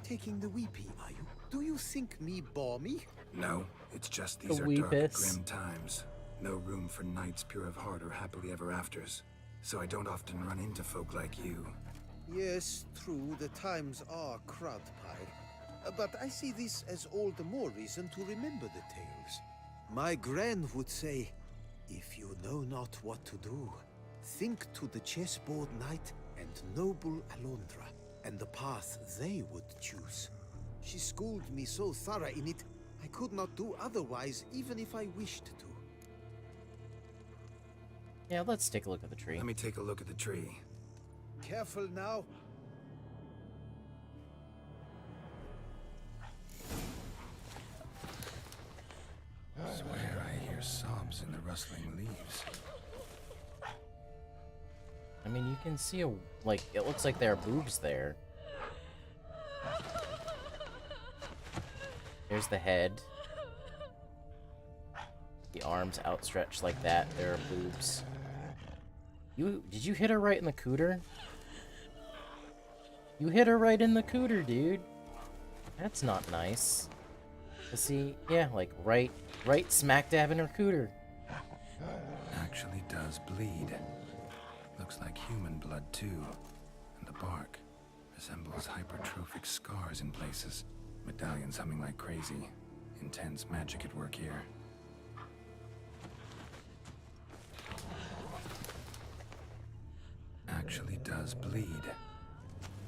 Taking the weepy, are you? Do you think me balmy? No, it's just these The are dark, weepus. grim times. No room for knights pure of heart or happily ever afters. So I don't often run into folk like you. Yes, true, the times are crud pie. But I see this as all the more reason to remember the tales. My gran would say, if you know not what to do, think to the chessboard knight and noble Alondra, and the path they would choose. She schooled me so thorough in it, I could not do otherwise, even if I wished to. Yeah, let's take a look at the tree. Let me take a look at the tree. Careful now. I swear I hear sobs in the rustling leaves. I mean, you can see like, it looks like there are boobs there. Here's the head. The arms outstretched like that. There are boobs. Did you hit her right in the cooter? You hit her right in the cooter, dude. That's not nice. See, yeah, like right smack dab in her cooter. Actually does bleed. Looks like human blood too. And the bark resembles hypertrophic scars in places. Medallions humming like crazy. Intense magic at work here. Actually does bleed.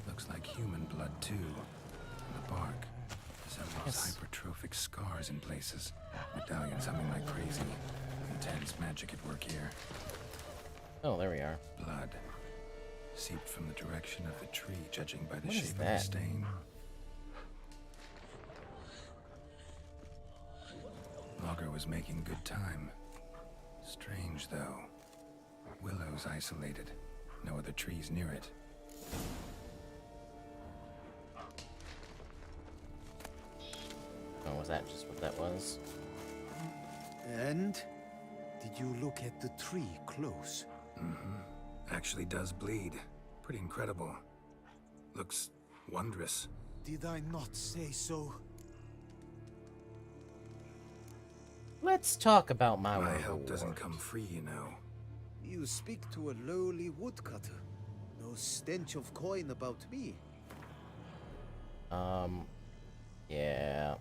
Looks like human blood too. And the bark resembles hypertrophic scars in places. Medallions humming like crazy. Intense magic at work here. Oh, there we are. Blood. Seeped from the direction of the tree, judging by the What is shape of the that? stain. Logger was making good time. Strange, though. Willow's isolated. No other trees near it. Oh, was that just what that was? And did you look at the tree close? Actually does bleed. Pretty incredible. Looks wondrous. Did I not say so? Let's talk about my My reward. help doesn't come free, you know. You speak to a lowly woodcutter. No stench of coin about me. Yeah.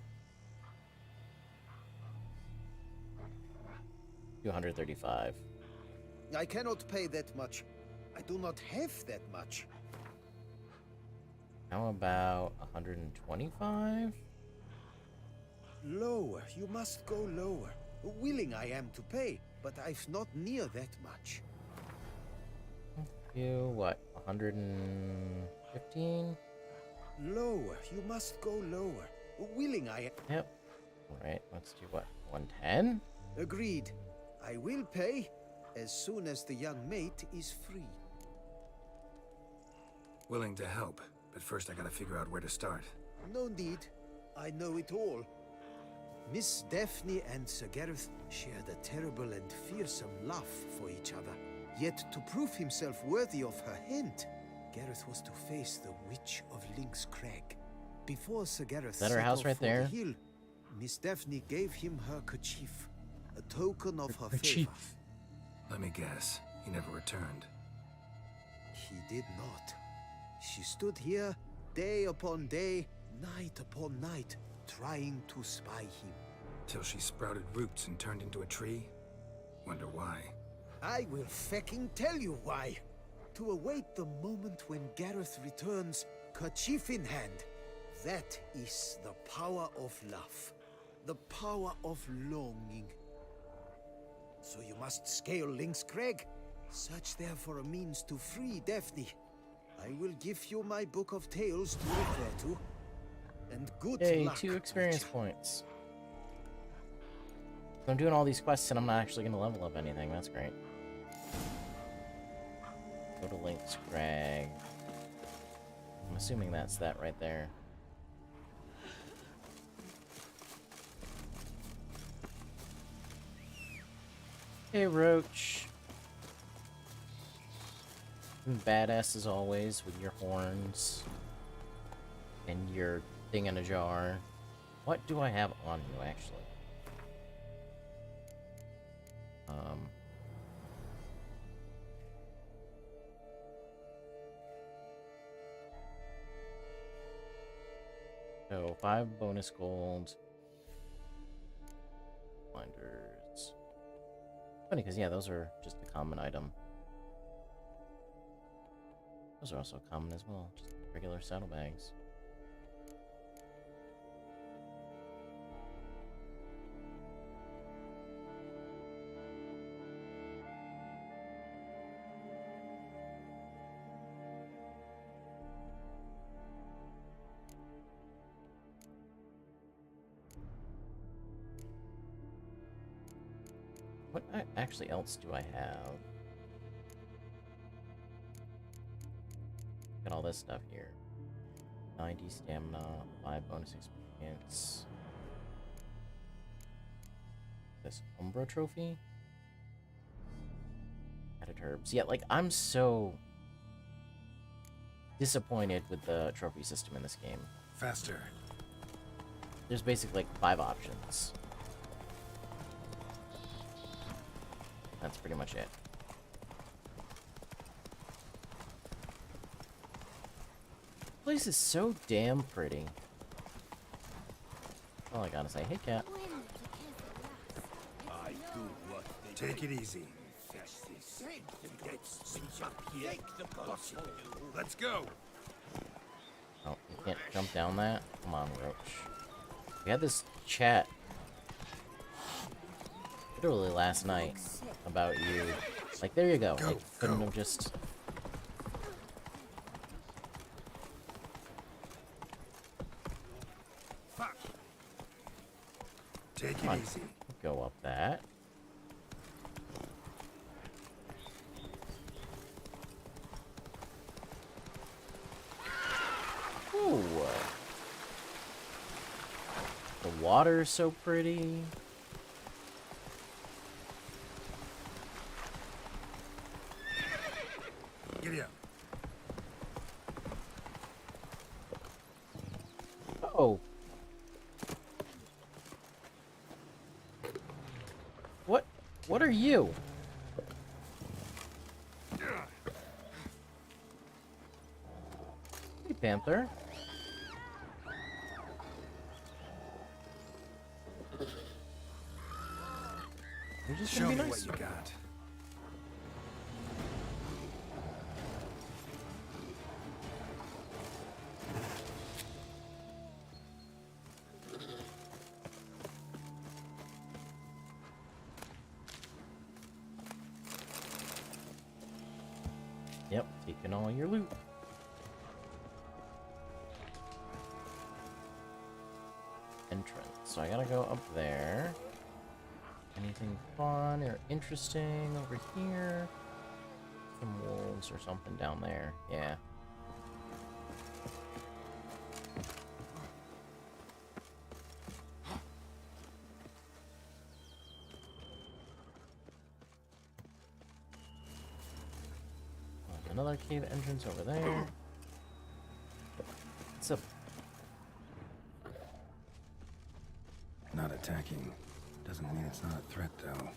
235. I cannot pay that much. I do not have that much. How about 125? Lower. You must go lower. Willing I am to pay, but I've not near that much. You, what, 115? Lower. You must go lower. Willing I am. Yep. Alright, let's do what, 110? Agreed. I will pay as soon as the young mate is free. Willing to help, but first I gotta figure out where to start. No need. I know it all. Miss Daphne and Sir Gareth shared a terrible and fearsome love for each other. Yet to prove himself worthy of her hand, Gareth was to face the Witch of Lynx Crag. Before Sir Gareth that her set house off right for there? the hill, Miss Daphne gave him her kerchief, a token of her Kerchief. favor. Let me guess, he never returned. He did not. She stood here day upon day, night upon night, trying to spy him. Till she sprouted roots and turned into a tree? Wonder why. I will fecking tell you why. To await the moment when Gareth returns, kerchief in hand. That is the power of love. The power of longing. So you must scale Lynx Crag. Search there for a means to free Daphne. I will give you my book of tales to refer to. And good Yay, luck. 2 experience Witcher. points. So I'm doing all these quests and I'm not actually going to level up anything. That's great. Go to Lynx Crag. I'm assuming that's that right there. Hey, Roach. Badass as always with your horns and your thing in a jar. What do I have on you, actually? So 5 bonus gold. Blinders. Funny, because yeah, those are just a common item. Those are also common as well, just regular saddlebags. What actually else do I have? Got all this stuff here. 90 stamina, 5 bonus experience. This Umbra trophy? Added herbs. Yeah, like, I'm so disappointed with the trophy system in this game. Faster. There's basically like 5 options. That's pretty much it. This place is so damn pretty. All I gotta say, hey cat. Take it easy. Let's go. Oh, you can't jump down that? Come on, Roach. We had this chat literally last night about you. Like, there you go. Like, couldn't have just... Fuck. Take Come it on. easy. Go up that. Ooh. The water is so pretty. Giddy up. Oh. What are you? Hey, Panther. You're just Show gonna me be what nice. you got. Yep, taking all your loot. Entrance. So I gotta go up there. Anything fun or interesting over here? Some wolves or something down there. Yeah. Another cave entrance over there. What's up? Not attacking. Doesn't mean it's not a threat, though.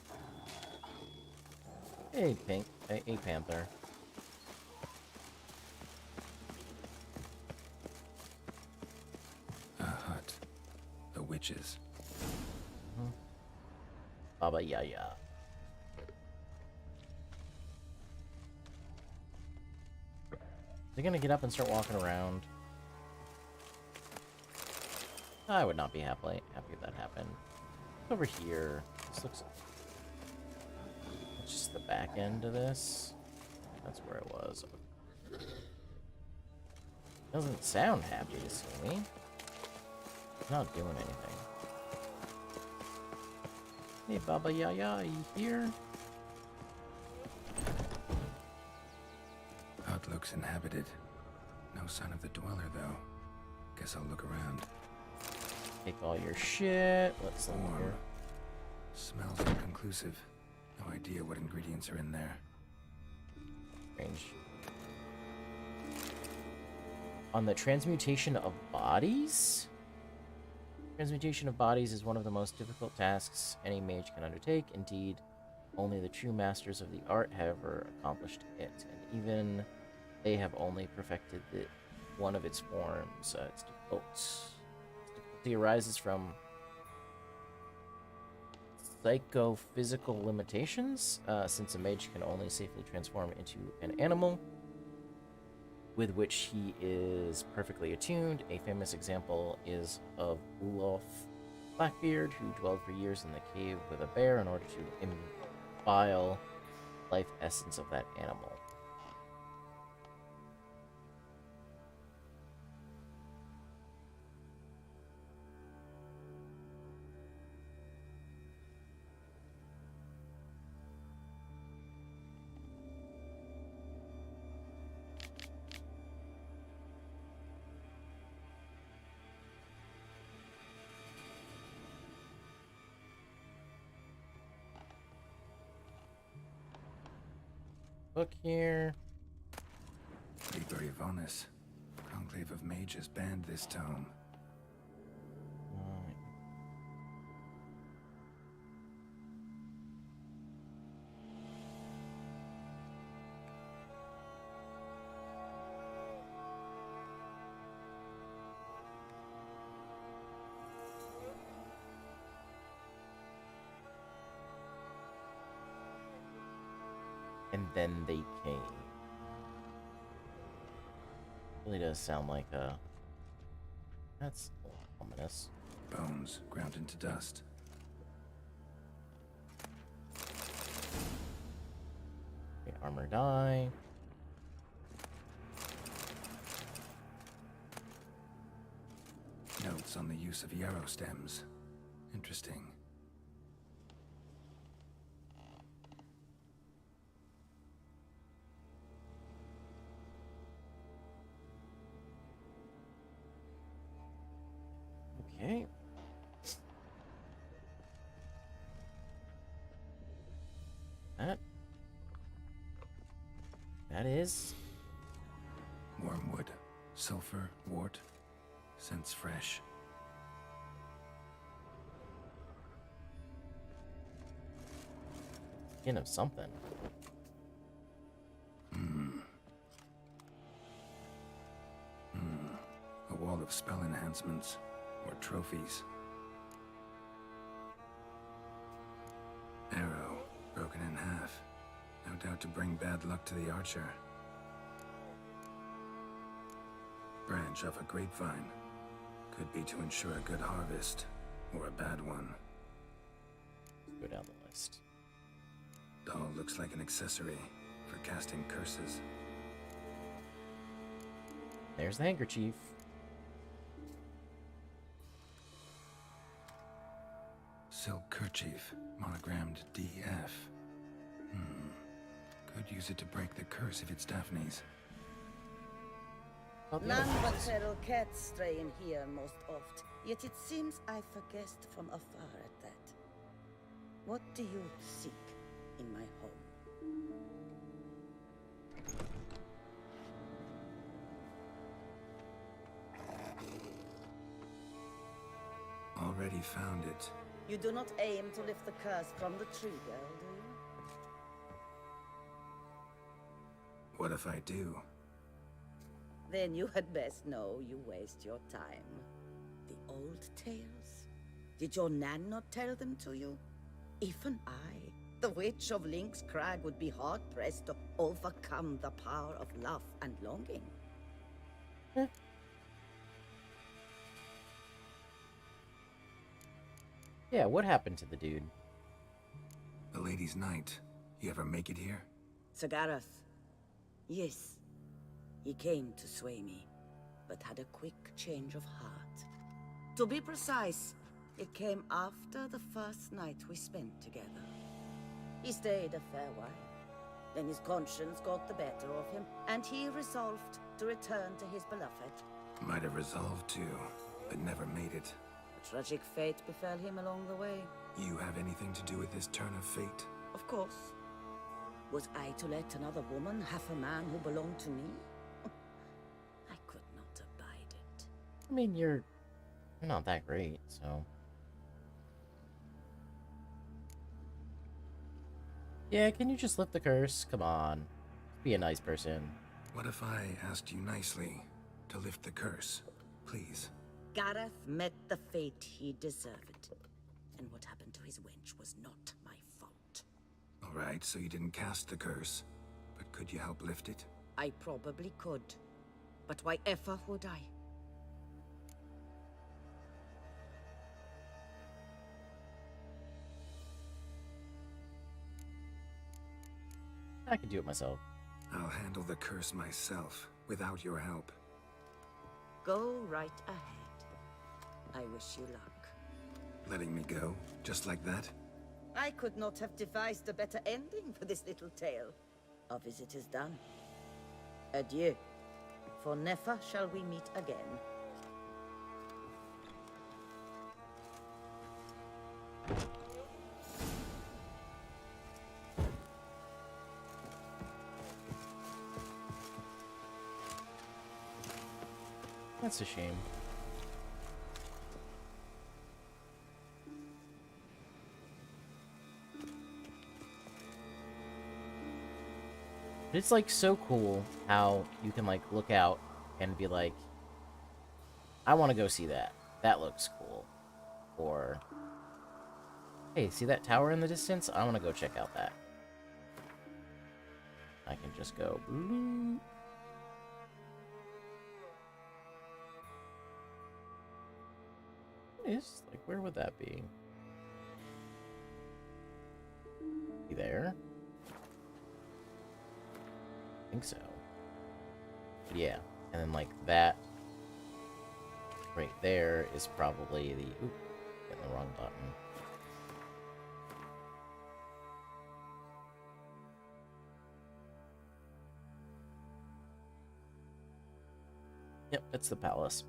Hey, pink. Hey, panther. A hut. The witches. Baba Yaga. They're gonna get up and start walking around. I would not be happy if that happened. Over here. This looks... It's just the back end of this. That's where it was. Doesn't sound happy to see me. It's not doing anything. Hey, Baba Yaga, are you here? Hut looks inhabited. No sign of the dweller, though. Guess I'll look around. Take all your shit. Let's look Warm. here. Smells inconclusive. No idea what ingredients are in there. Range. On the transmutation of bodies? Transmutation of bodies is one of the most difficult tasks any mage can undertake. Indeed, only the true masters of the art have ever accomplished it, and even they have only perfected one of its forms. It's difficult. Its difficulty arises from psychophysical limitations, since a mage can only safely transform into an animal with which he is perfectly attuned. A famous example is of Ulf Blackbeard, who dwelled for years in the cave with a bear in order to imbue life essence of that animal. Book here. Liber Ivonis. Conclave of Mages banned this tome. And then they came. Really does sound like a... That's a little ominous. Bones ground into dust. Okay, armor die. Notes on the use of yarrow stems. Interesting. Okay. That is Wormwood. Sulfur. Wart. Scents fresh. skin of something. A wall of spell enhancements. Or trophies. Arrow, broken in half. No doubt to bring bad luck to the archer. Branch of a grapevine. Could be to ensure a good harvest, or a bad one. Go down the list. Doll looks like an accessory for casting curses. There's the handkerchief. Silk kerchief, monogrammed DF. Could use it to break the curse if it's Daphne's. None but feral cats stray in here most oft, yet it seems I forguessed from afar at that. What do you seek in my home? Already found it. You do not aim to lift the curse from the tree, girl, do you? What if I do? Then you had best know you waste your time. The old tales? Did your Nan not tell them to you? Even I, the Witch of Link's Crag, would be hard-pressed to overcome the power of love and longing. Yeah, what happened to the dude? The Lady's Knight. You ever make it here? Sir Gareth. Yes. He came to sway me, but had a quick change of heart. To be precise, it came after the first night we spent together. He stayed a fair while. Then his conscience got the better of him, and he resolved to return to his beloved. Might have resolved to, but never made it. A tragic fate befell him along the way. You have anything to do with this turn of fate? Of course. Was I to let another woman have a man who belonged to me? I could not abide it. I mean, you're not that great, so... Yeah, can you just lift the curse? Come on. Be a nice person. What if I asked you nicely to lift the curse? Please. Gareth met the fate he deserved. And what happened to his wench was not my fault. Alright, so you didn't cast the curse. But could you help lift it? I probably could. But why ever would I? I can do it myself. I'll handle the curse myself, without your help. Go right ahead. I wish you luck. Letting me go, just like that? I could not have devised a better ending for this little tale. Our visit is done. Adieu. For never shall we meet again. That's a shame. It's like so cool how you can like look out and be like, I want to go see that. That looks cool. Or, hey, see that tower in the distance? I want to go check out that. I can just go, bloop. Is like, where would that be? Be there? I think so. Yeah, and then like that right there is probably the oop, getting the wrong button. Yep, it's the palace.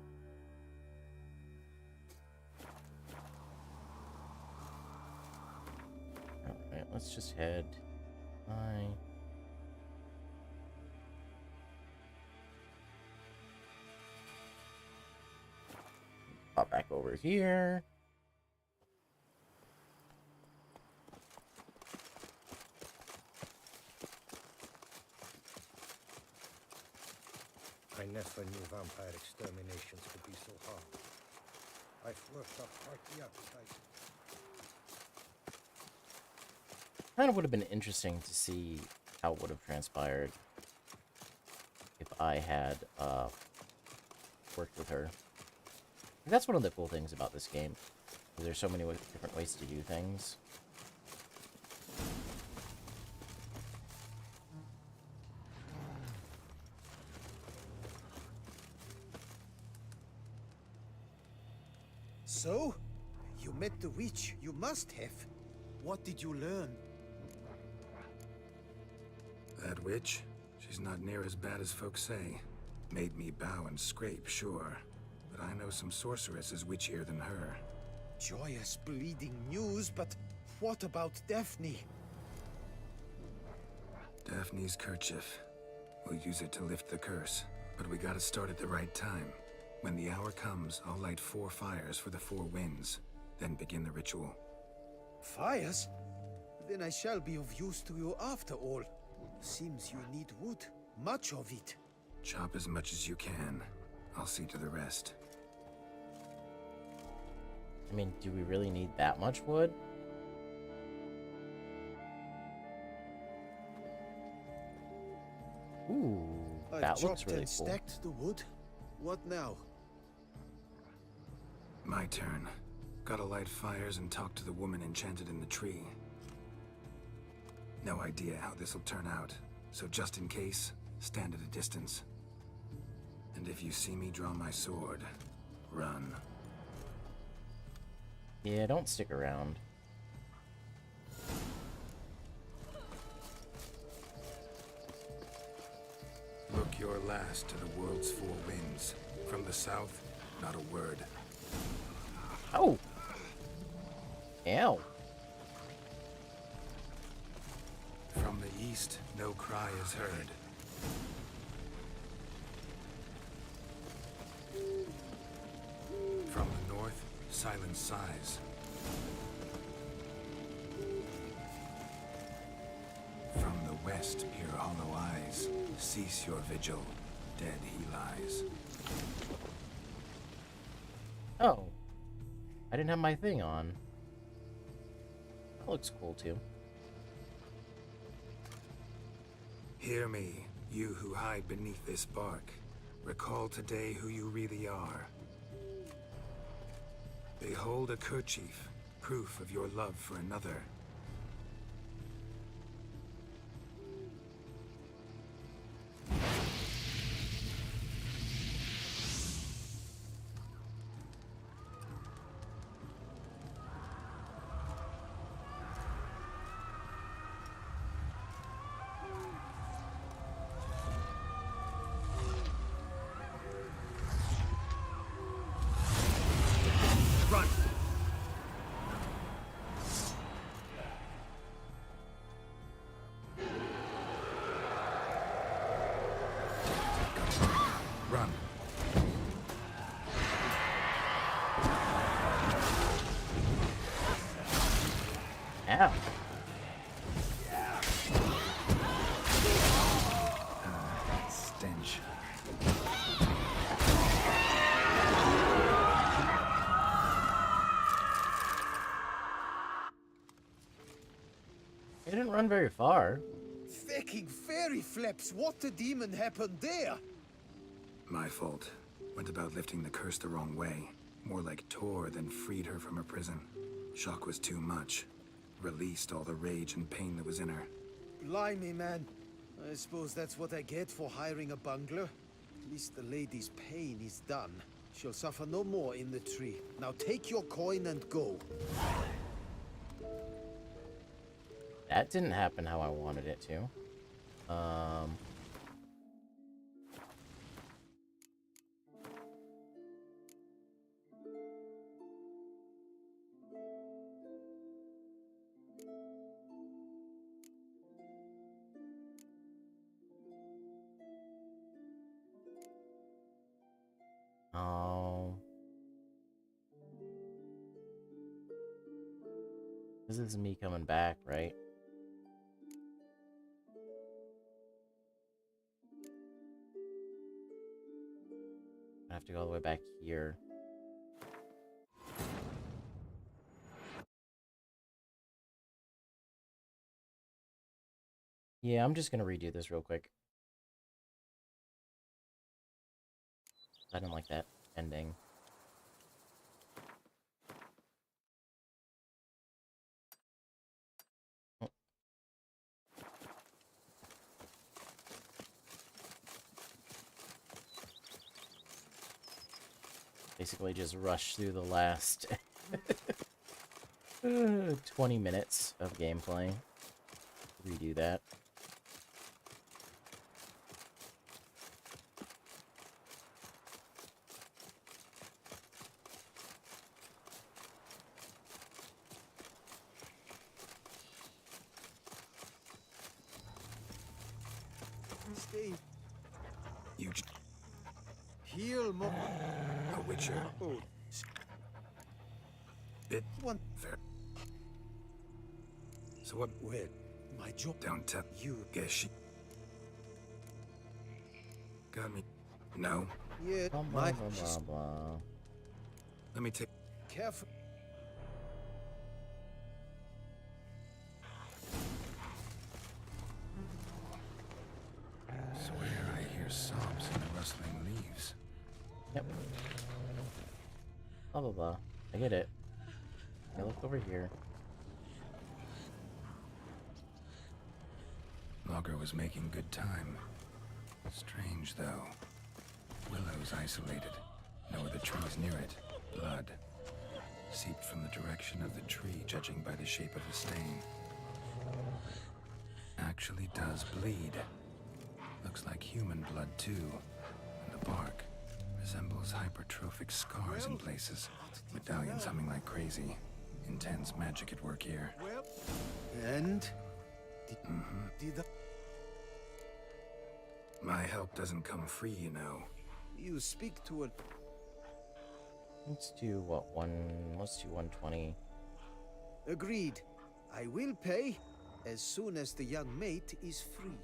Alright, let's just head. Pop back over here. I never knew vampire exterminations could be so hard. I've worked up quite the appetite. Kind of would have been interesting to see how it would have transpired if I had worked with her. That's one of the cool things about this game. There's so many different ways to do things. So, You met the witch. You must have. What did you learn? That witch? She's not near as bad as folks say. Made me bow and scrape, sure. But I know some sorceresses witchier than her. Joyous bleeding news, but what about Daphne? Daphne's kerchief. We'll use it to lift the curse. But we gotta start at the right time. When the hour comes, I'll light 4 fires for the 4 winds. Then begin the ritual. Fires? Then I shall be of use to you after all. Seems you need wood. Much of it. Chop as much as you can. I'll see to the rest. I mean, do we really need that much wood? Ooh, that looks really cool. Stacked the wood. What now? My turn. Gotta light fires and talk to the woman enchanted in the tree. No idea how this'll turn out, so just in case, stand at a distance. And if you see me draw my sword, run. Yeah, don't stick around. Look your last to the world's 4 winds. From the south, not a word. Oh! Ow. From the east, no cry is heard. From the north, silence sighs. From the west, peer hollow eyes. Cease your vigil. Dead he lies. Oh. I didn't have my thing on. That looks cool, too. Hear me, you who hide beneath this bark. Recall today who you really are. Behold a kerchief, proof of your love for another. Run. Ow. Stench. It didn't run very far. Fucking fairy flaps! What the demon happened there? My fault. Went about lifting the curse the wrong way. More like tore than freed her from her prison. Shock was too much. Released all the rage and pain that was in her. Blimey, man. I suppose that's what I get for hiring a bungler. At least the lady's pain is done. She'll suffer no more in the tree. Now take your coin and go. That didn't happen how I wanted it to. Oh. This is me coming back, right? I have to go all the way back here. Yeah, I'm just gonna redo this real quick. I didn't like that ending. Oh. Basically just rush through the last 20 minutes of gameplay. Redo that. Stay. You Heal more. a witcher. Oh, Bit one. fair. So what? Well, my job. Don't tell You. Guess she got me. No. Yeah, Blah, my. blah, blah, blah, blah. Let me take. Careful. Swear I hear sobs in the rustling leaves. Yep. Blah, blah, blah. I get it. Okay, look over here. Logger was making good time. Strange, though. Willow's isolated. No other trees near it. Blood. Seeped from the direction of the tree, judging by the shape of the stain. Actually does bleed. Looks like human blood, too. And the bark resembles hypertrophic scars in places. Medallions humming like crazy. Intense magic at work here. Well, and did My help doesn't come free, you know. you speak to a? Let's do what, let's do 120. Agreed. I will pay as soon as the young mate is free.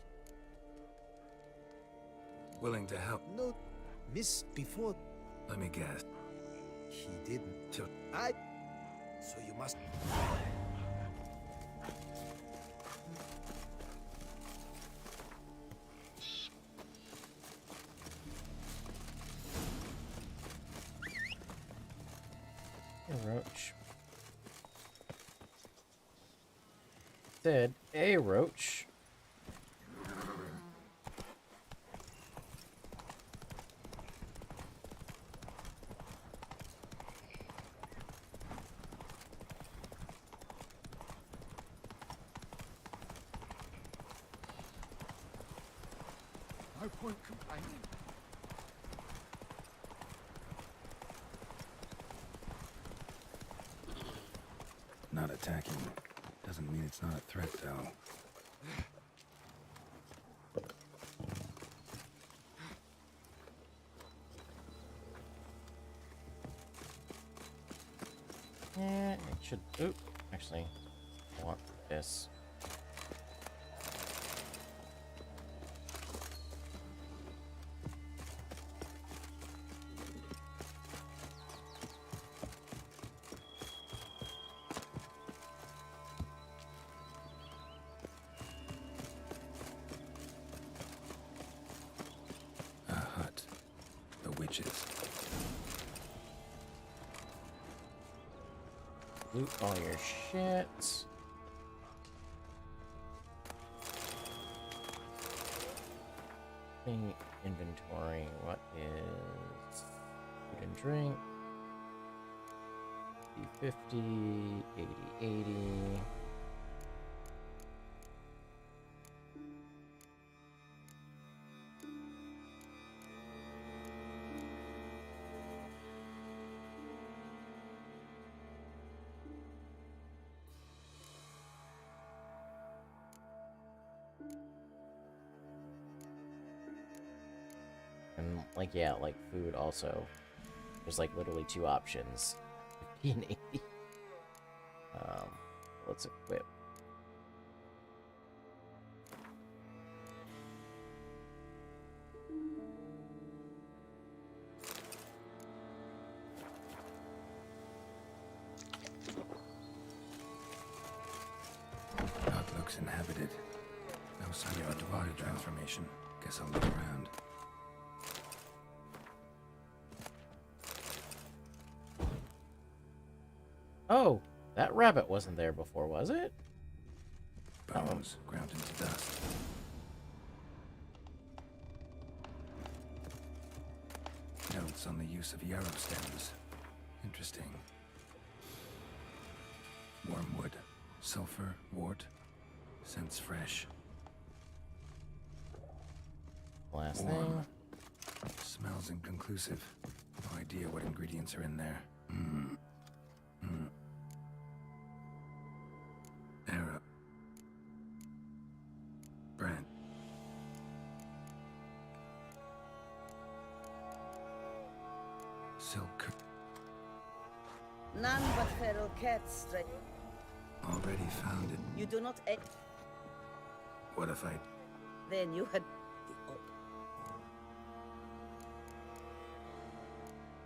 Willing to help. No, miss before Let me guess. he didn't. To So you must. Hey, roach. Said, hey, roach. No point complaining. not attacking. Doesn't mean it's not a threat, though. Yeah, it should. Oop. Actually, I want this. A hut. The witches. Loot all your shit. Inventory. What is food and drink? 50, 80, 80. And, like, yeah, like, food also. There's, like, literally two options. 50 and 80. Let's equip. Hut looks inhabited. No sign of a body transformation. Guess I'll look around. Oh, that rabbit wasn't there before, was it? Bones ground into dust. Notes on the use of yarrow stems. Interesting. Wormwood, sulfur, wart, scents fresh. Last Warm. thing. Smells inconclusive. No idea what ingredients are in there. Arrow. Brand. Silk. None but feral cats, Already found it. You do not What if I... Then you had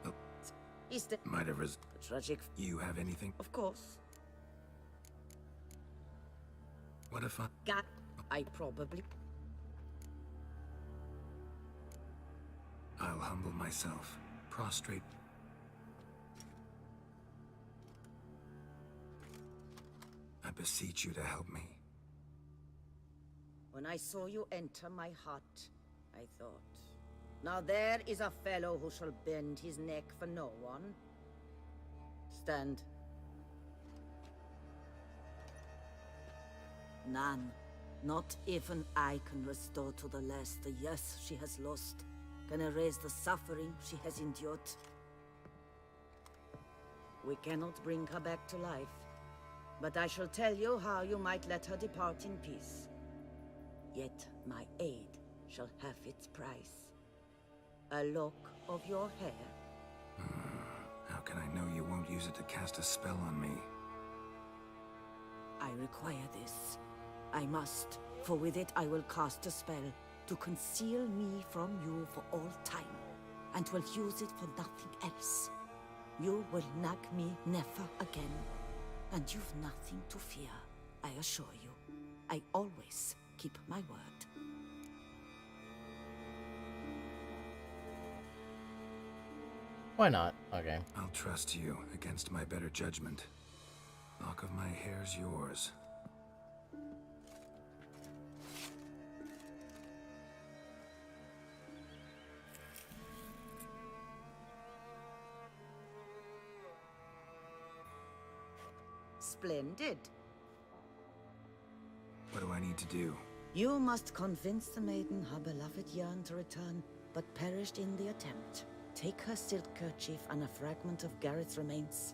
Oh. Is the Might have tragic. You have anything? Of course. What if I... God, I probably. I'll humble myself. Prostrate. I beseech you to help me. When I saw you enter my hut, I thought, now there is a fellow who shall bend his neck for no one. Stand. None. Not even I can restore to the lass the years she has lost, can erase the suffering she has endured. We cannot bring her back to life, but I shall tell you how you might let her depart in peace. Yet my aid shall have its price. A lock of your hair. How can I know you won't use it to cast a spell on me? I require this. I must, for with it I will cast a spell to conceal me from you for all time, and will use it for nothing else. You will nag me never again, and you've nothing to fear, I assure you. I always keep my word. Why not? Okay. I'll trust you against my better judgment. Lock of my hair's yours. Splendid. What do I need to do? You must convince the maiden her beloved yearned to return, but perished in the attempt. Take her silk kerchief and a fragment of Gareth's remains.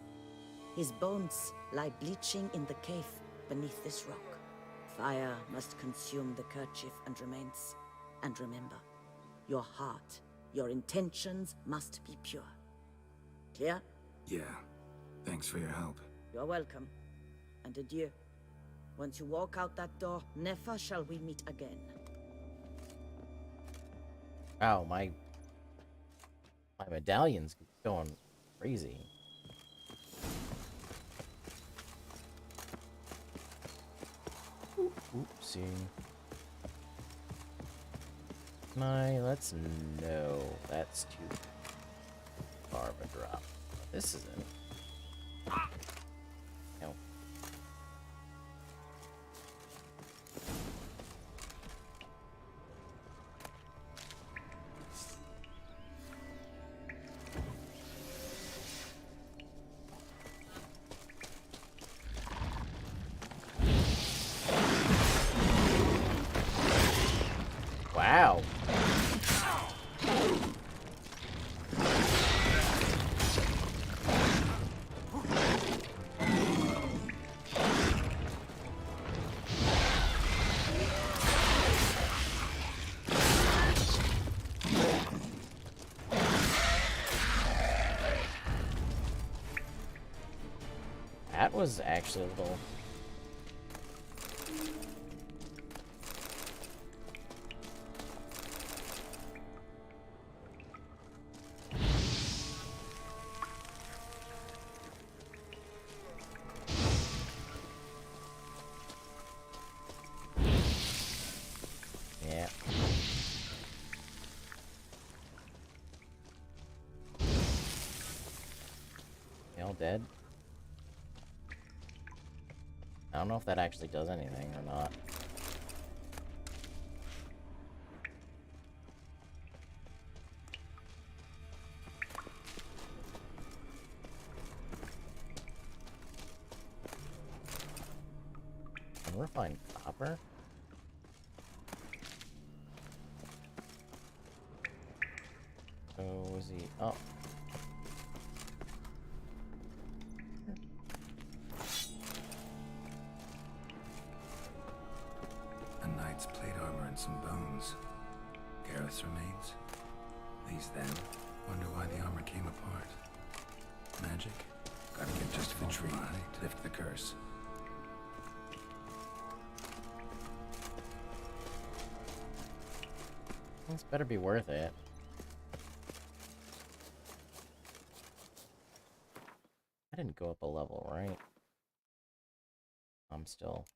His bones lie bleaching in the cave beneath this rock. Fire must consume the kerchief and remains. And remember, your heart, your intentions must be pure. Clear? Yeah. Thanks for your help. You're welcome. And adieu. Once you walk out that door, never shall we meet again. Wow, my medallion's going crazy. Oopsie. Let's no, that's too far of a drop. This isn't. No. Wow. That was actually a little... Yeah. They all dead? I don't know if that actually does anything or not. Unrefined copper? So was he... Oh. A knight's plate armor and some bones. Gareth's remains. These then. Wonder why the armor came apart. Magic? Gotta get just to the tree to lift the curse. This better be worth it. I didn't go up a level, right? I'm still...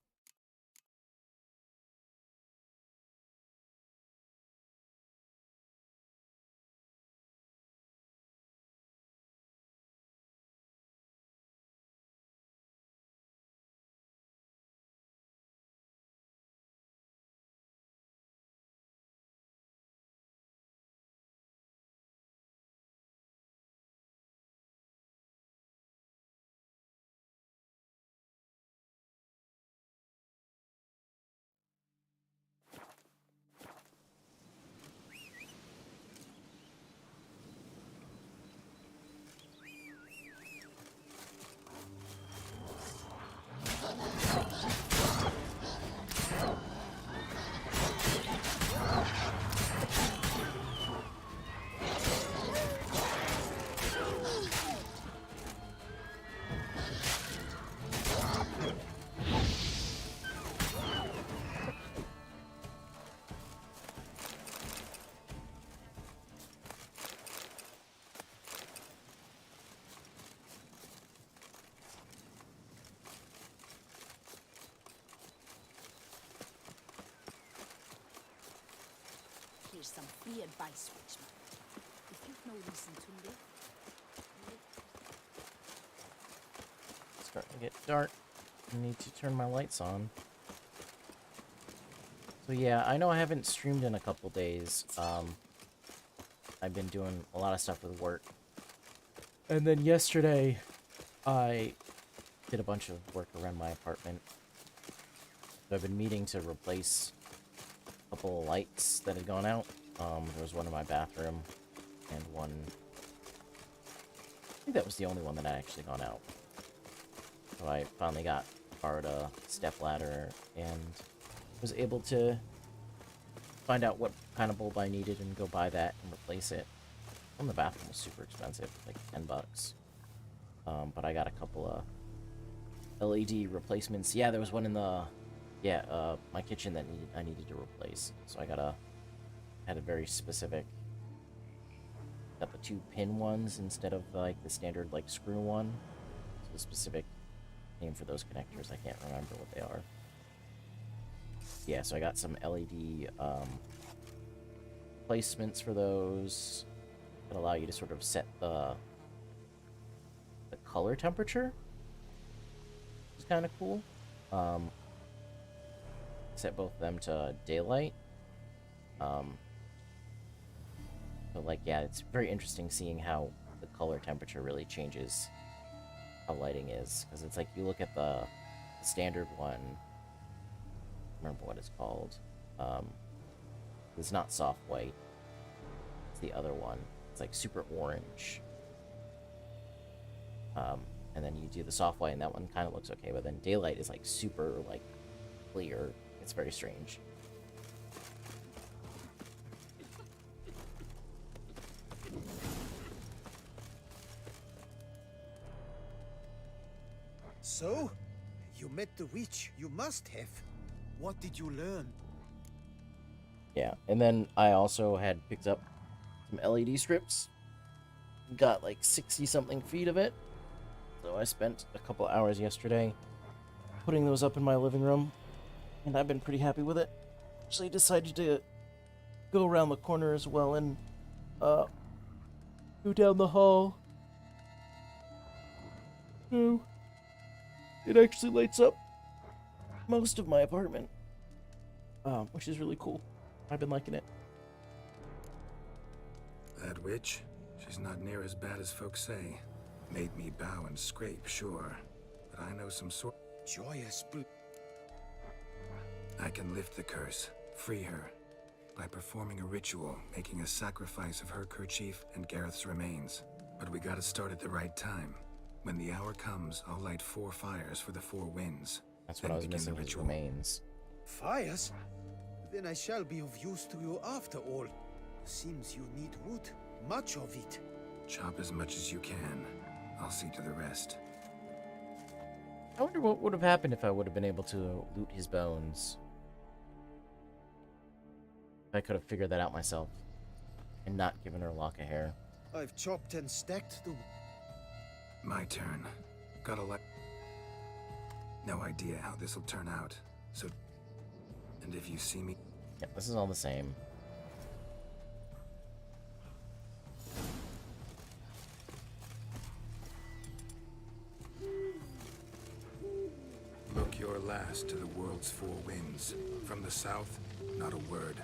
Here's some free advice, Richmond. If you've no reason to live, It's starting to get dark. I need to turn my lights on. So yeah, I know I haven't streamed in a couple days. I've been doing a lot of stuff with work. And then yesterday, I did a bunch of work around my apartment. So I've been meaning to replace a couple of lights that had gone out. There was one in my bathroom, and one... I think that was the only one that had actually gone out. So I finally borrowed a stepladder, and was able to find out what kind of bulb I needed and go buy that and replace it. One in the bathroom was super expensive, like $10. But I got a couple of LED replacements. Yeah, there was one in the my kitchen that I needed to replace. So I had a very specific, got the 2-pin ones instead of like the standard like screw one. So a specific name for those connectors, I can't remember what they are. Yeah, so I got some LED placements for those that allow you to sort of set the color temperature. It's kind of cool. Set both of them to daylight. But like, yeah, it's very interesting seeing how the color temperature really changes how lighting is. Because it's like, you look at the standard one, I remember what it's called. It's not soft white. It's the other one. It's like super orange. And then you do the soft white and that one kind of looks okay, but then daylight is like super like clear. It's very strange. So, you met the witch. You must have. What did you learn? Yeah, and then I also had picked up some LED strips. Got like 60-something feet of it. So I spent a couple hours yesterday putting those up in my living room, and I've been pretty happy with it. Actually decided to go around the corner as well and go down the hall. So it actually lights up most of my apartment, which is really cool. I've been liking it. That witch, she's not near as bad as folks say. Made me bow and scrape, sure. But I know some sort... Joyous blue. I can lift the curse, free her, by performing a ritual, making a sacrifice of her kerchief and Gareth's remains. But we gotta start at the right time. When the hour comes, I'll light 4 fires for the 4 winds. That's what I was missing, his remains. Fires? Then I shall be of use to you after all. Seems you need wood. Much of it. Chop as much as you can. I'll see to the rest. I wonder what would have happened if I would have been able to loot his bones. If I could have figured that out myself. And not given her a lock of hair. I've chopped and stacked them. My turn. Gotta let... No idea how this'll turn out. So... And if you see me... Yep, this is all the same. Look your last to the world's 4 winds. From the south, not a word.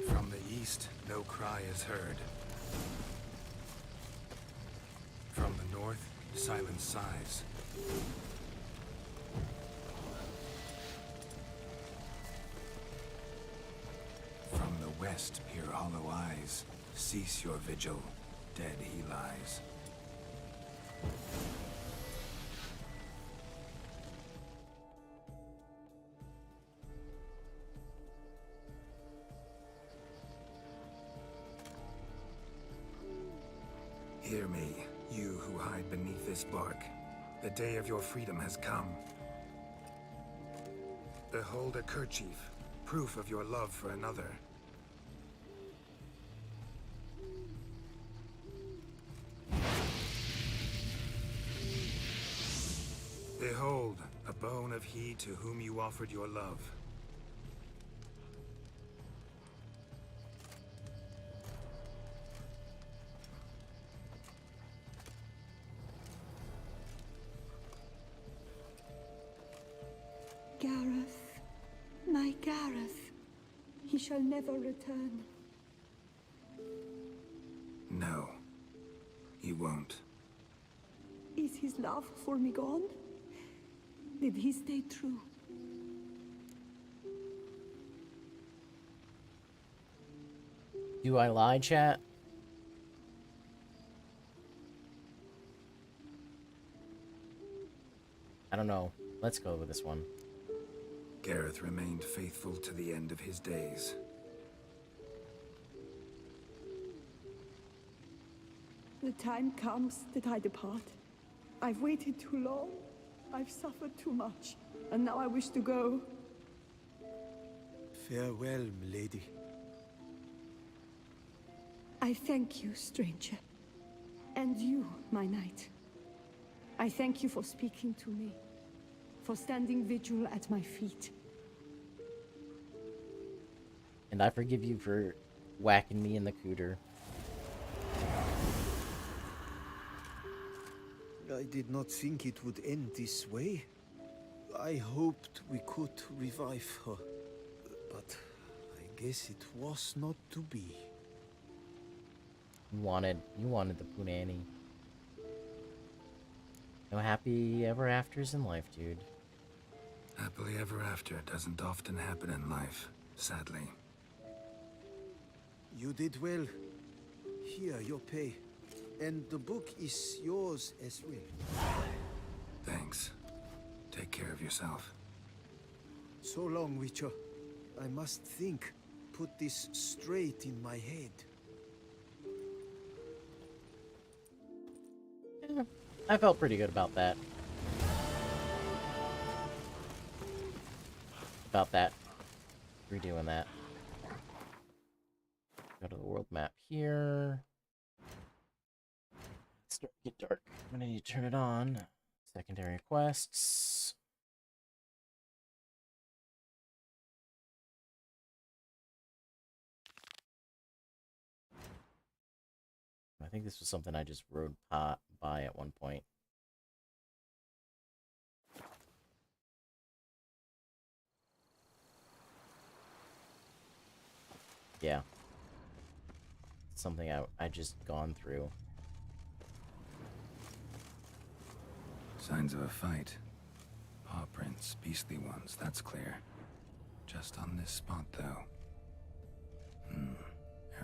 From the east, no cry is heard. From the north, silent sighs. From the west, hear hollow eyes. Cease your vigil, dead he lies. Hear me, you who hide beneath this bark. The day of your freedom has come. Behold a kerchief, proof of your love for another. Behold, a bone of he to whom you offered your love. Gareth, my Gareth, he shall never return. No, he won't. Is his love for me gone? Did he stay true? Do I lie, chat? I don't know. Let's go with this one. Gareth remained faithful to the end of his days. The time comes that I depart. I've waited too long. I've suffered too much. And now I wish to go. Farewell, milady. I thank you, stranger. And you, my knight. I thank you for speaking to me. For standing vigil at my feet. And I forgive you for whacking me in the cooter. I did not think it would end this way. I hoped we could revive her. But I guess it was not to be. You wanted the punani. No happy ever afters in life, dude. Happily ever after doesn't often happen in life, sadly. You did well. Here, your pay. And the book is yours as well. Thanks. Take care of yourself. So long, Witcher. I must think. Put this straight in my head. Yeah, I felt pretty good about that. Redoing that. Go to the world map here. It's starting to get dark. I'm gonna need to turn it on. Secondary quests. I think this was something I just rode by at one point. Yeah. Something I just gone through. Signs of a fight. Paw prints, beastly ones, that's clear. Just on this spot, though.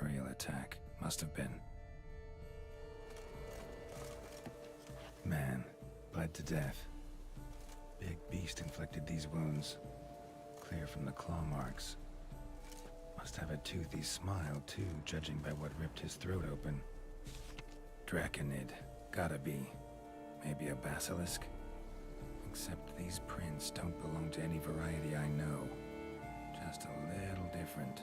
Aerial attack. Must have been. Man, bled to death. Big beast inflicted these wounds. Clear from the claw marks. Must have a toothy smile, too, judging by what ripped his throat open. Draconid. Gotta be. Maybe a basilisk? Except these prints don't belong to any variety I know. Just a little different.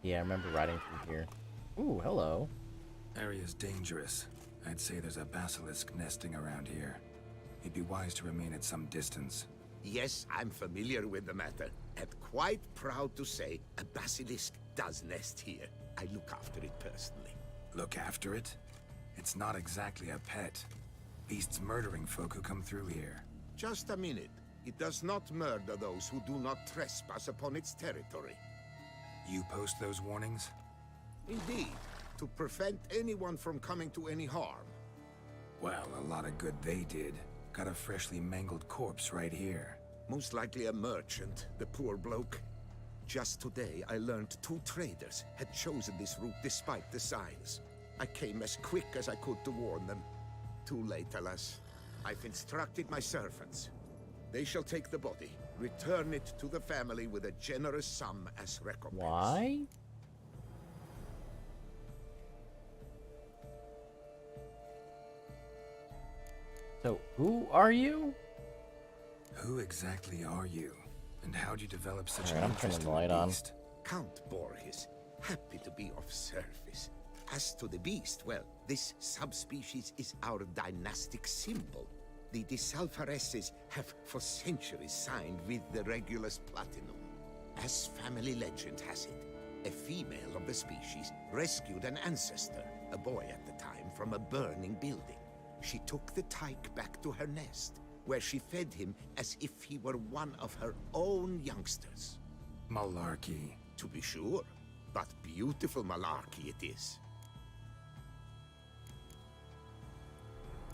Yeah, I remember riding from here. Ooh, hello. Area's dangerous. I'd say there's a basilisk nesting around here. It'd be wise to remain at some distance. Yes, I'm familiar with the matter, and quite proud to say a basilisk does nest here. I look after it personally. Look after it? It's not exactly a pet. Beasts murdering folk who come through here. Just a minute. It does not murder those who do not trespass upon its territory. You post those warnings? Indeed, to prevent anyone from coming to any harm. Well, a lot of good they did. Got a freshly mangled corpse right here. Most likely a merchant, the poor bloke. Just today, I learned 2 traders had chosen this route despite the signs. I came as quick as I could to warn them. Too late, alas. I've instructed my servants. They shall take the body, return it to the family with a generous sum as recompense. Why? So, who are you? Who exactly are you? And how'd you develop such an I'm interest turning in the light the on. beast? Count Borges, happy to be of service. As to the beast, well, this subspecies is our dynastic symbol. The Desalfareses have for centuries signed with the Regulus Platinum. As family legend has it, a female of the species rescued an ancestor, a boy at the time, from a burning building. She took the tyke back to her nest, where she fed him as if he were one of her own youngsters. Malarkey. To be sure, but beautiful malarkey it is.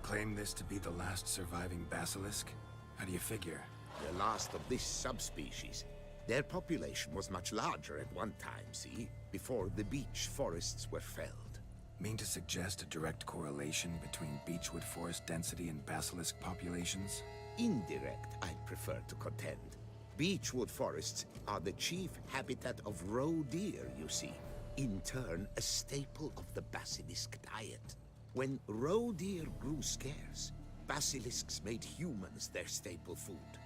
Claim this to be the last surviving basilisk? How do you figure? The last of this subspecies. Their population was much larger at one time, see? Before the beech forests were felled. Mean to suggest a direct correlation between beechwood forest density and basilisk populations? Indirect, I'd prefer to contend. Beechwood forests are the chief habitat of roe deer, you see. In turn, a staple of the basilisk diet. When roe deer grew scarce, basilisks made humans their staple food.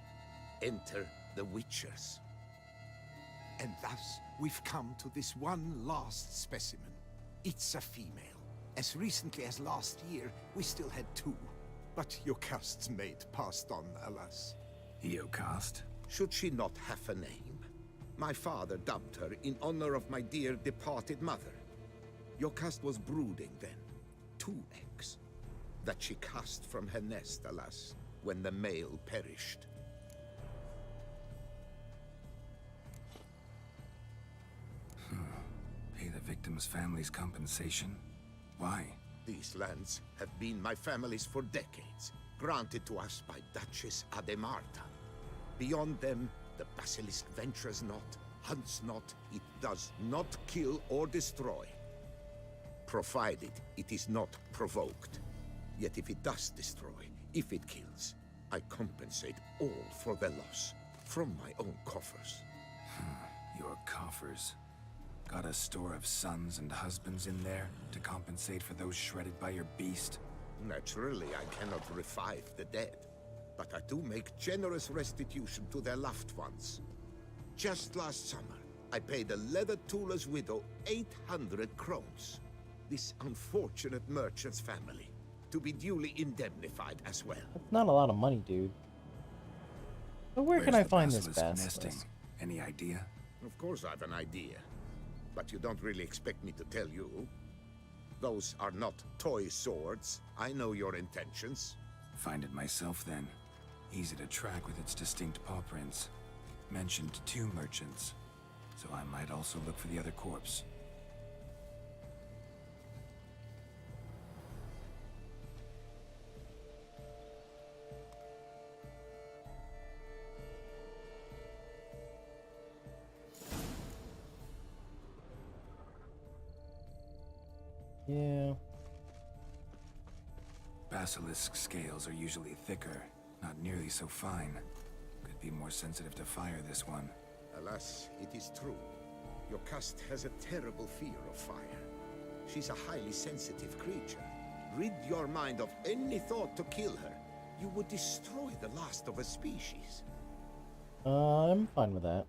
Enter the witchers. And thus, we've come to this one last specimen. It's a female. As recently as last year, we still had 2. But Jocast's mate passed on, alas. Jocast? Should she not have a name? My father dubbed her in honor of my dear departed mother. Jocast was brooding then. 2 eggs. That she cast from her nest, alas, when the male perished. Pay the victim's family's compensation? Why? These lands have been my family's for decades, granted to us by Duchess Ademarta. Beyond them, the basilisk ventures not, hunts not, it does not kill or destroy. Provided it is not provoked. Yet if it does destroy, if it kills, I compensate all for the loss, from my own coffers. Your coffers. Got a store of sons and husbands in there to compensate for those shredded by your beast? Naturally, I cannot revive the dead, but I do make generous restitution to their loved ones. Just last summer, I paid a leather tooler's widow 800 crowns. This unfortunate merchant's family, to be duly indemnified as well. That's not a lot of money, dude. So where can I find this basilisk? Nesting? Any idea? Of course I have an idea, but you don't really expect me to tell you. Those are not toy swords. I know your intentions. Find it myself then. Easy to track with its distinct paw prints. Mentioned 2 merchants, so I might also look for the other corpse. Yeah. Basilisk scales are usually thicker, not nearly so fine. Could be more sensitive to fire, this one. Alas, it is true. Your caste has a terrible fear of fire. She's a highly sensitive creature. Rid your mind of any thought to kill her. You would destroy the last of a species. I'm fine with that.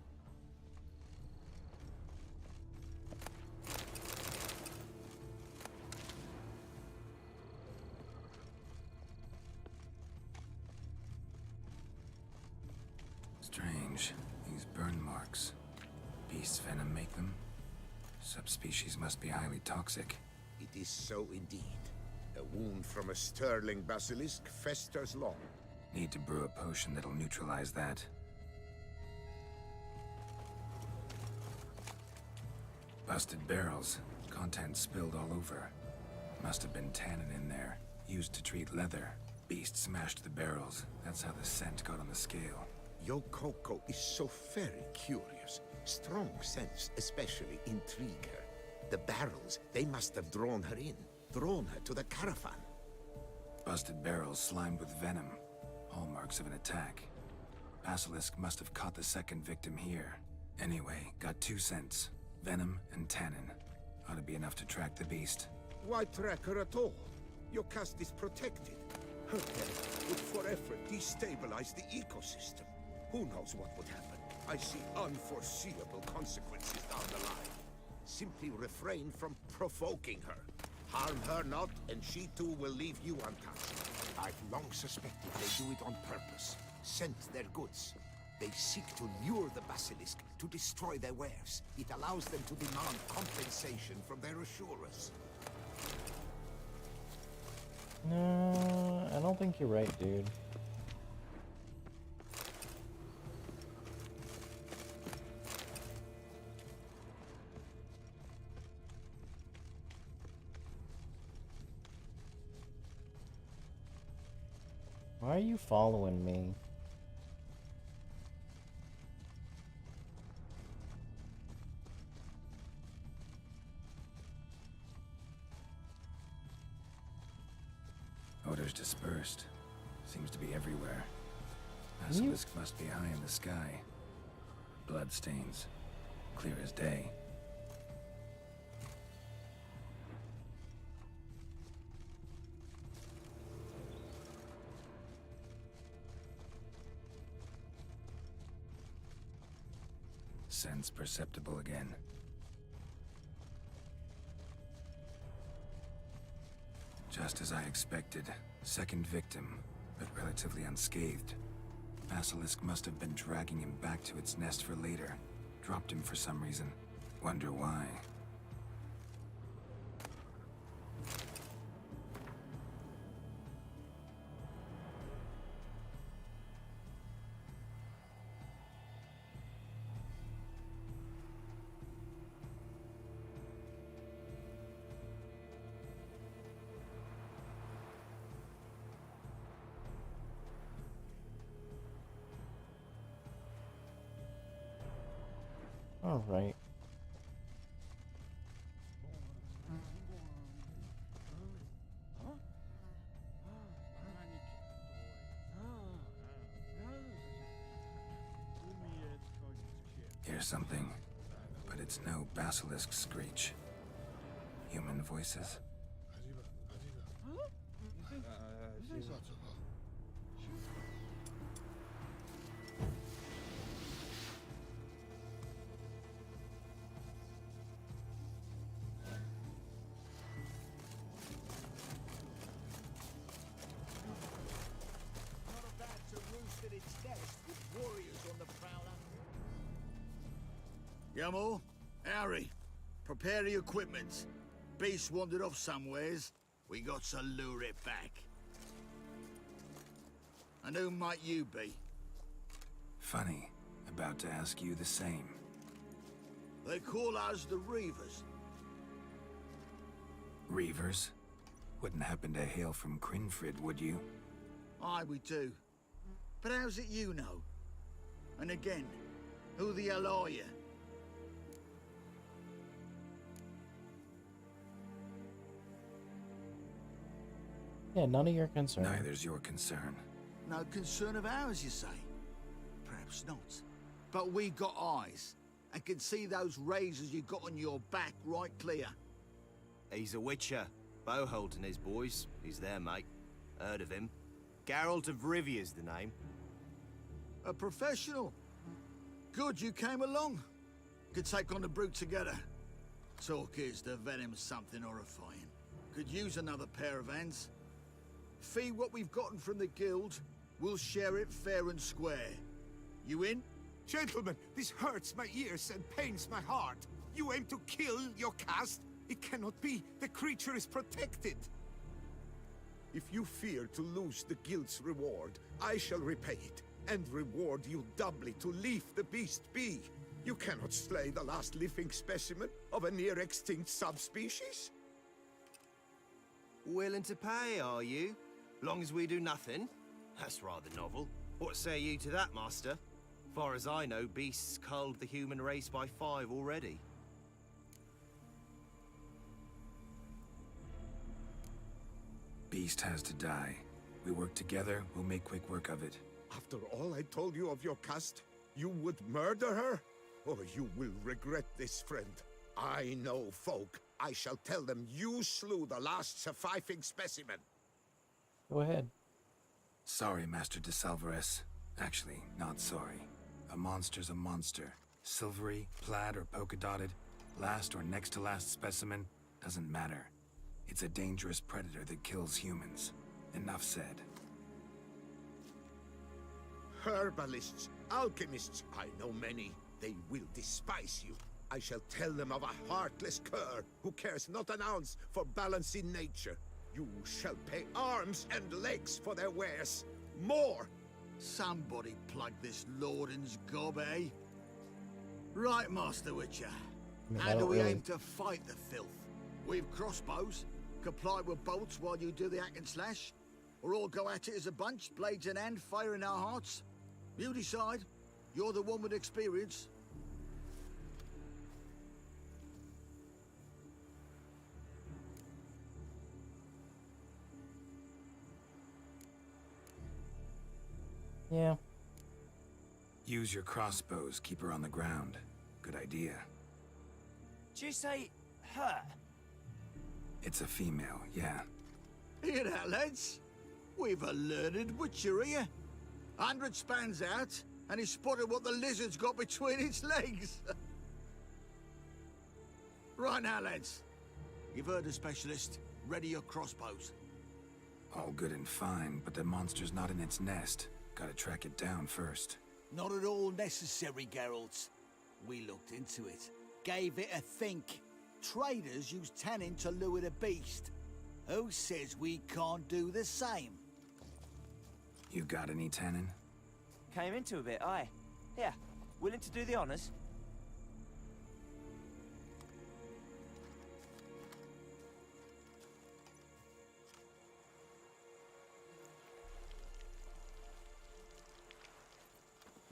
Strange. These burn marks. Beast's venom make them? Subspecies must be highly toxic. It is so indeed. A wound from a sterling basilisk festers long. Need to brew a potion that'll neutralize that. Busted barrels. Contents spilled all over. Must have been tannin in there. Used to treat leather. Beast smashed the barrels. That's how the scent got on the scale. Yokoko is so very curious. Strong scents especially intrigue her. The barrels, they must have drawn her in. Drawn her to the caravan. Busted barrels slimed with venom. Hallmarks of an attack. Basilisk must have caught the second victim here. Anyway, got 2 scents. Venom and tannin. Ought to be enough to track the beast. Why track her at all? Your caste is protected. Her death would forever destabilize the ecosystem. Who knows what would happen? I see unforeseeable consequences down the line. Simply refrain from provoking her. Harm her not, and she too will leave you untouched. I've long suspected they do it on purpose. Scent their goods. They seek to lure the basilisk to destroy their wares. It allows them to demand compensation from their assurers. No, I don't think you're right, dude. Why are you following me? Odors dispersed. Seems to be everywhere. Basilisk must be high in the sky. Blood stains. Clear as day. Sense perceptible again. Just as I expected. Second victim, but relatively unscathed. Basilisk must have been dragging him back to its nest for later. Dropped him for some reason. Wonder why. All right. Here's something, but it's no basilisk screech. Human voices? Yamo, Harry, prepare the equipment. Beast wandered off somewheres. We got to lure it back. And who might you be? Funny. About to ask you the same. They call us the Reavers. Reavers? Wouldn't happen to hail from Crinfrid, would you? Aye, we do. But how's it you know? And again, who the hell are you? Yeah, none of your concern. Neither's your concern. No concern of ours, you say? Perhaps not. But we got eyes, and can see those razors you got on your back right clear. He's a witcher. Bowholt and his boys. He's there, mate. Heard of him. Geralt of Rivia's the name. A professional. Good you came along. Could take on the brute together. Talk is, the venom's something horrifying. Could use another pair of hands. Fee what we've gotten from the guild, we'll share it fair and square. You in? Gentlemen, this hurts my ears and pains my heart. You aim to kill your caste? It cannot be. The creature is protected. If you fear to lose the guild's reward, I shall repay it, and reward you doubly to leave the beast be. You cannot slay the last living specimen of a near-extinct subspecies. Willing to pay, are you? Long as we do nothing? That's rather novel. What say you to that, master? Far as I know, beasts culled the human race by 5 already. Beast has to die. We work together, we'll make quick work of it. After all I told you of your caste, you would murder her? Or you will regret this, friend. I know folk. I shall tell them you slew the last surviving specimen. Go ahead. Sorry, Master de Salvarez. Actually, not sorry. A monster's a monster. Silvery, plaid, or polka-dotted, last or next to last specimen, doesn't matter. It's a dangerous predator that kills humans. Enough said. Herbalists, alchemists, I know many. They will despise you. I shall tell them of a heartless cur who cares not an ounce for balance in nature. You shall pay arms and legs for their wares. More! Somebody plug this Lorden's gob, eh? Right, Master Witcher. How do we aim to fight the filth? We've crossbows, comply with bolts while you do the hack and slash, or all go at it as a bunch, blades in hand, fire in our hearts? You decide. You're the one with experience. Yeah. Use your crossbows, keep her on the ground. Good idea. Did you say her? It's a female, yeah. Hear that, lads? We've a learned witcher here. 100 spans out, and he spotted what the lizard's got between its legs. Right now, lads. You've heard the specialist. Ready your crossbows. All good and fine, but the monster's not in its nest. Gotta track it down first. Not at all necessary, Geralt. We looked into it. Gave it a think. Traders use tannin to lure the beast. Who says we can't do the same? You got any tannin? Came into a bit, aye. Here, willing to do the honors?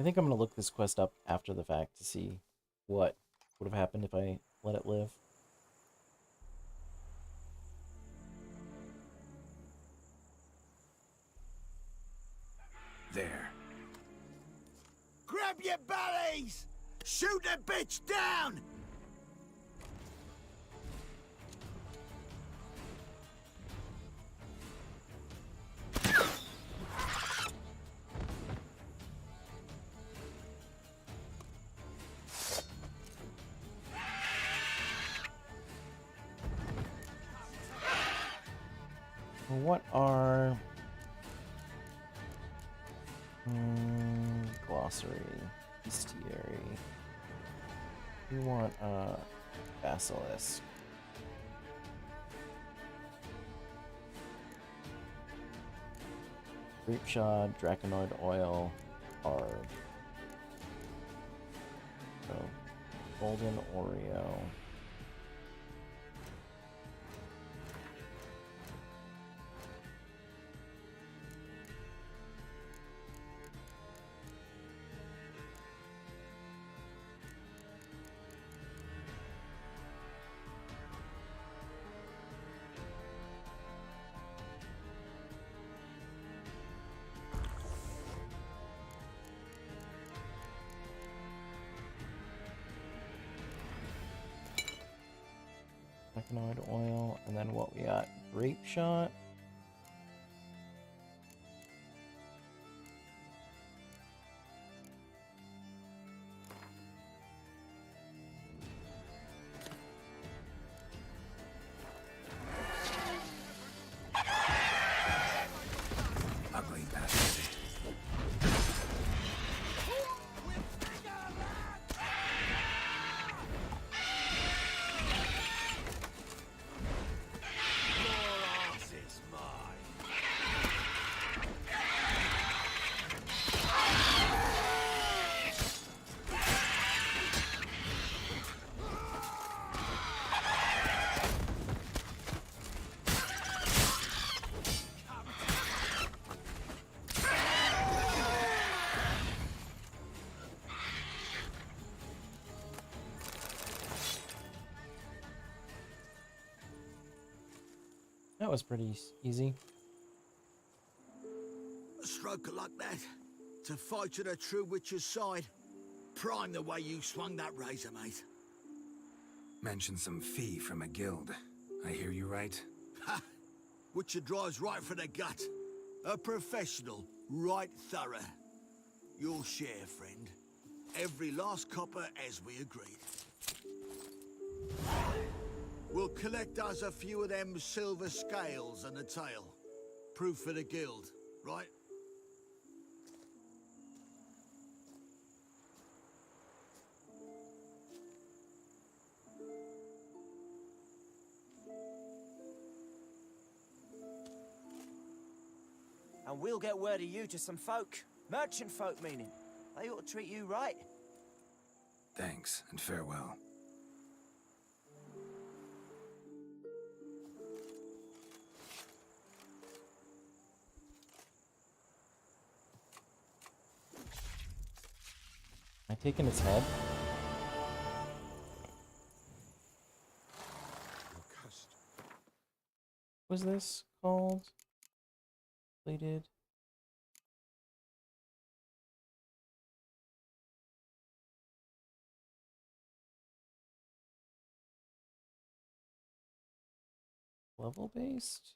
I think I'm going to look this quest up after the fact to see what would have happened if I let it live. There. Grab your bellies! Shoot the bitch down! What are... glossary, bestiary. We want a basilisk. Creepshot, draconoid oil, hard. So, golden Oreo. flavonoid oil, and then what we got? Grape shot. Ugly bastard. That was pretty easy. A stroke of luck, that. To fight at a true witcher's side. Prime the way you swung that razor, mate. Mentioned some fee from a guild. I hear you right? Ha! Witcher drives right for the gut. A professional, right thorough. Your share, friend. Every last copper as we agreed. We'll collect us a few of them silver scales and a tail. Proof for the guild, right? And we'll get word of you to some folk. Merchant folk, meaning. They ought to treat you right. Thanks, and farewell. Am I taking his head? What was this called? Plated. Level based?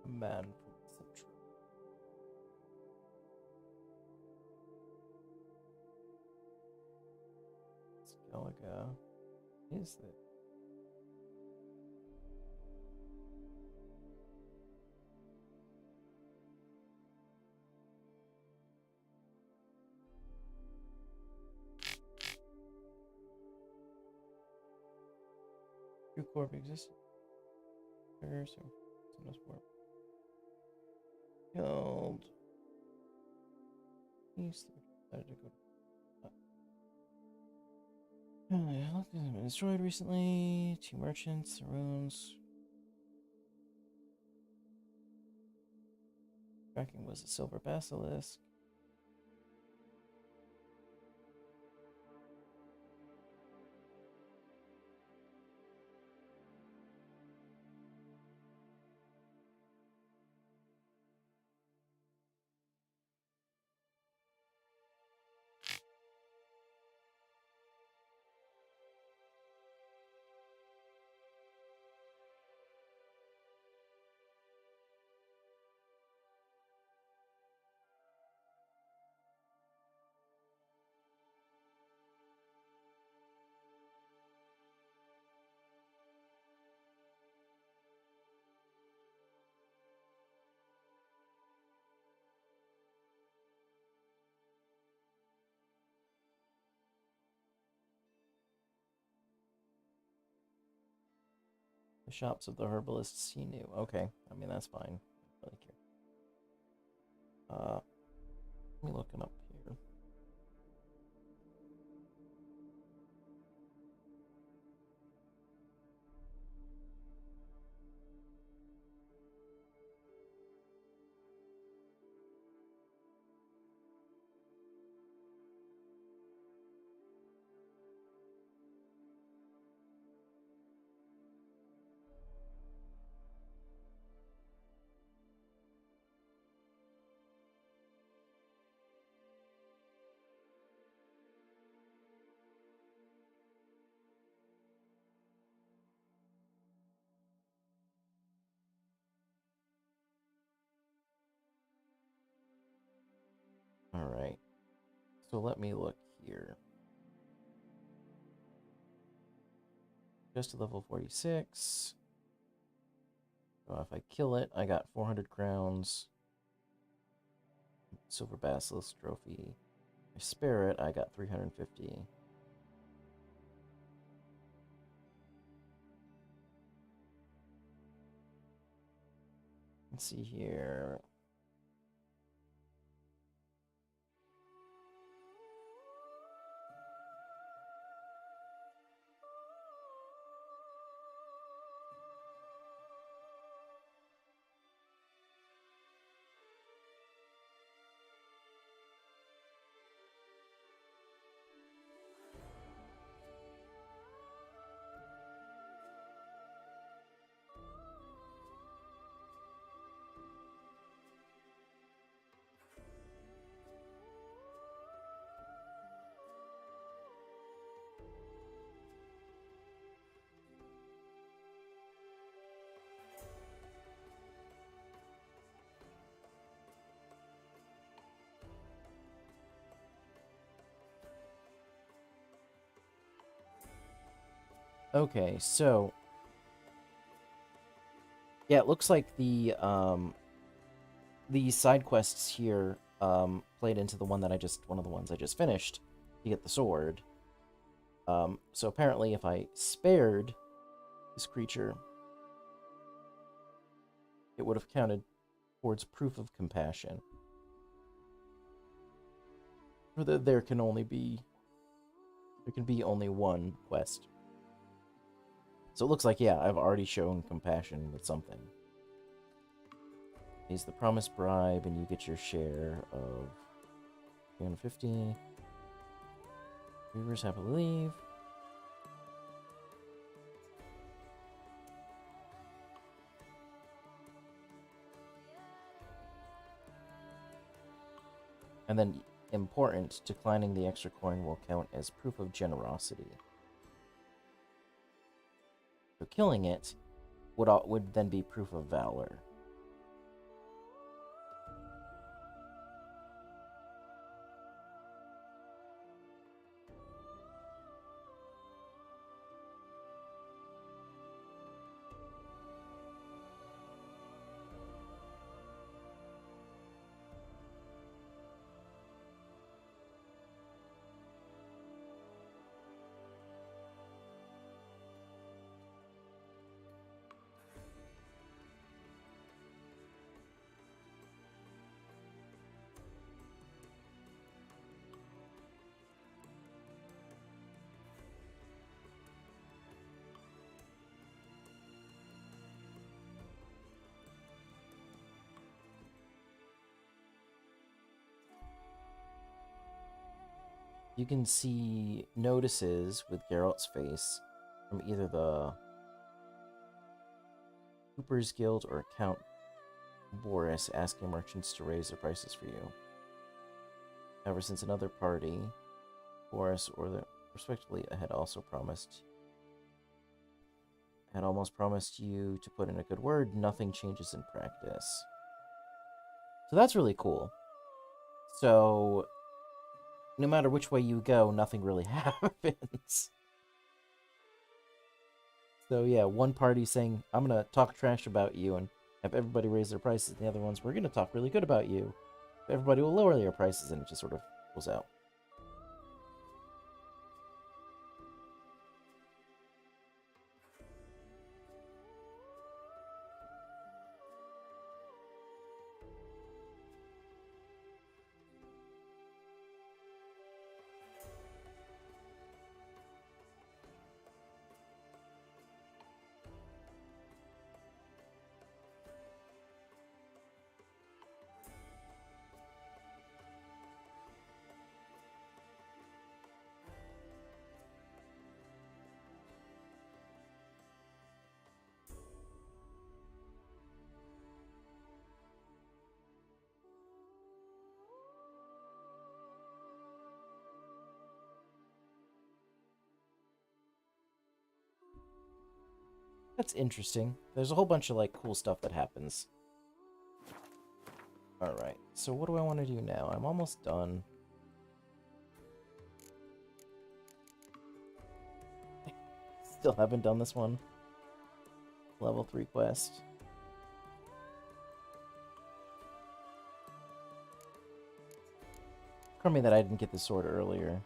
A man from Central. Scalaga. Is it? True core of existence. So no more. Killed. He's decided to go. Been destroyed recently. 2 merchants, the ruins. Tracking was a silver basilisk. The shops of the herbalists he knew. Okay, I mean that's fine. I don't really care. Let me look it up here. Alright. So let me look here. Just to level 46. So if I kill it, I got 400 crowns. Silver Basilisk Trophy. If I spare it, I got 350. Let's see here. Okay, so yeah, it looks like the side quests here played into the one that one of the ones I just finished to get the sword. So apparently if I spared this creature, it would have counted towards proof of compassion. Or that there can be only one quest. So it looks like, yeah, I've already shown compassion with something. He's the promised bribe, and you get your share of 350. Reavers happily leave. And then, important, declining the extra coin will count as proof of generosity. So killing it would then be proof of valor. You can see notices with Geralt's face from either the Cooper's Guild or Count Boris asking merchants to raise their prices for you. However, since another party, Boris or the respectively had almost promised you to put in a good word, nothing changes in practice. So that's really cool. So no matter which way you go, nothing really happens. So yeah, one party saying, I'm going to talk trash about you and have everybody raise their prices, and the other ones, we're going to talk really good about you. Everybody will lower their prices, and it just sort of goes out. That's interesting. There's a whole bunch of, like, cool stuff that happens. Alright. So what do I want to do now? I'm almost done. Still haven't done this one. Level 3 quest. Crummy that I didn't get the sword earlier.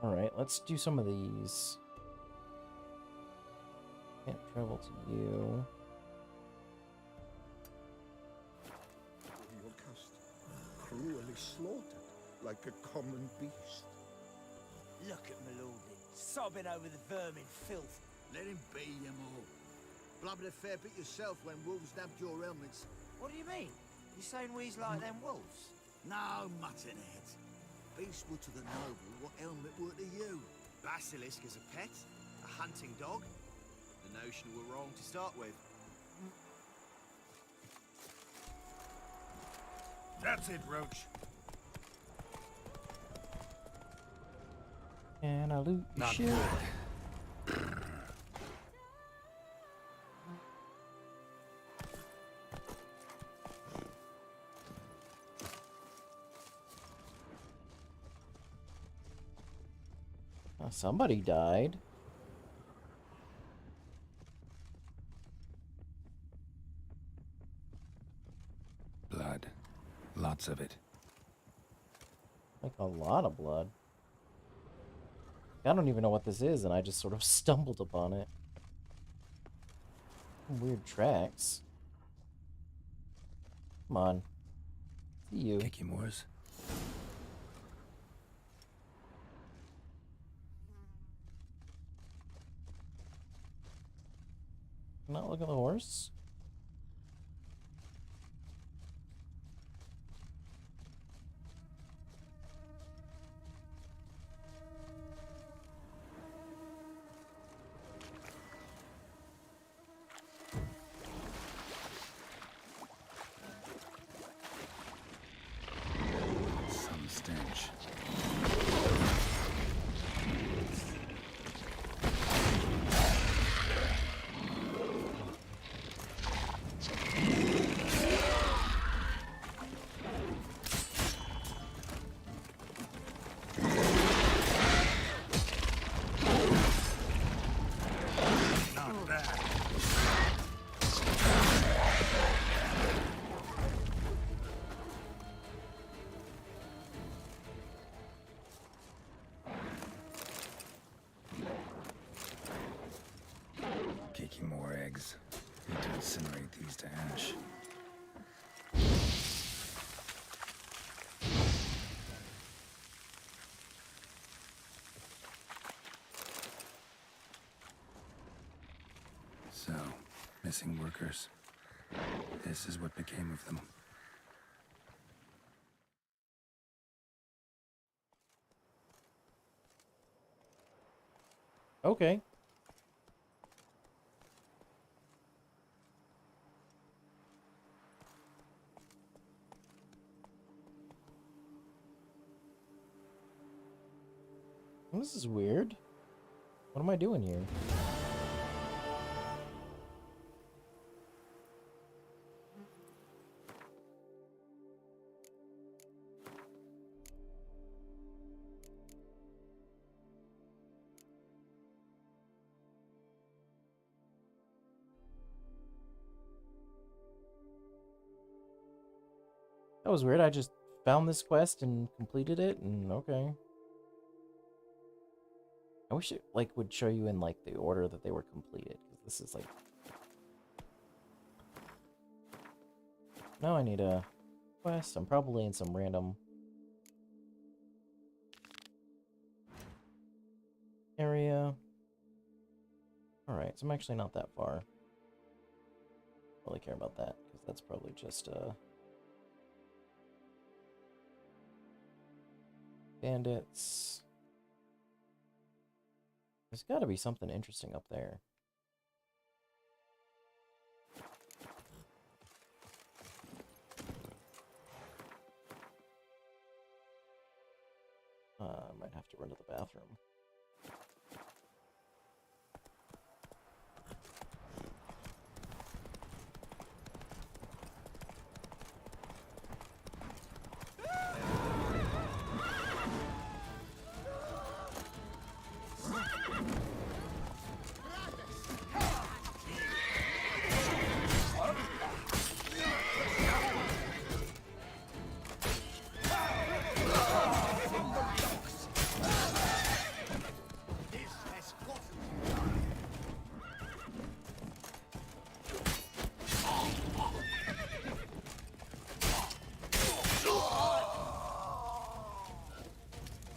Alright, let's do some of these. Can't travel to you. Your cast, cruelly slaughtered, like a common beast. Look at my lording, sobbing over the vermin filth. Let him be, you all. Blubbered a fair bit yourself when wolves nabbed your helmets. What do you mean? You saying we's like them wolves? No, muttonhead. Beasts were to the noble what helmet were to you. Basilisk as a pet? A hunting dog? The notion were wrong to start with. That's it, Roach. And I loot your Not shit. good. Oh, somebody died. Blood. Lots of it. Like a lot of blood. I don't even know what this is, and I just sort of stumbled upon it. Weird tracks. Come on. See you. Kicky Moors. Not look at the horse. Some stench. Not bad. Kicking more eggs. Need to incinerate these to ash. So, missing workers. This is what became of them. Okay. This is weird. What am I doing here? That was weird. I just found this quest and completed it, and okay. I wish it like would show you in like the order that they were completed, because this is like. Now I need a quest. I'm probably in some random area. Alright, so I'm actually not that far. Don't really care about that, because that's probably just bandits. There's got to be something interesting up there. I might have to run to the bathroom.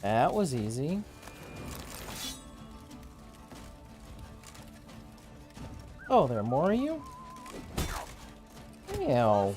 That was easy. Oh, there are more of you? Ew.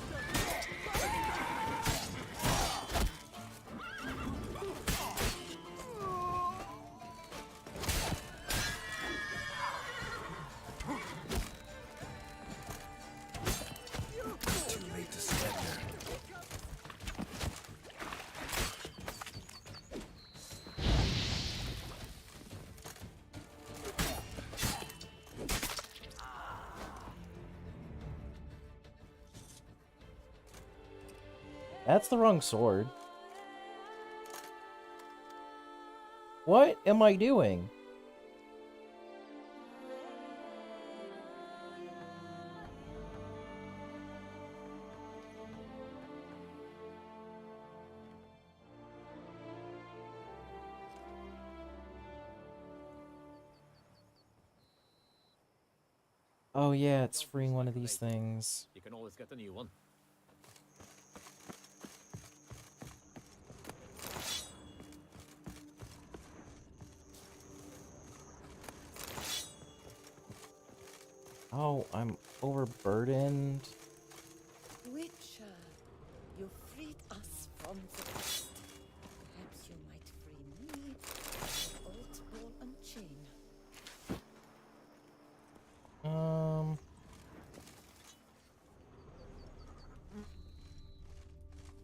That's the wrong sword. What am I doing? Oh yeah, it's freeing one of these things. You can always get a new one. Oh, I'm overburdened. Witcher, you freed us from the beast. Perhaps you might free me from the old ball and chain.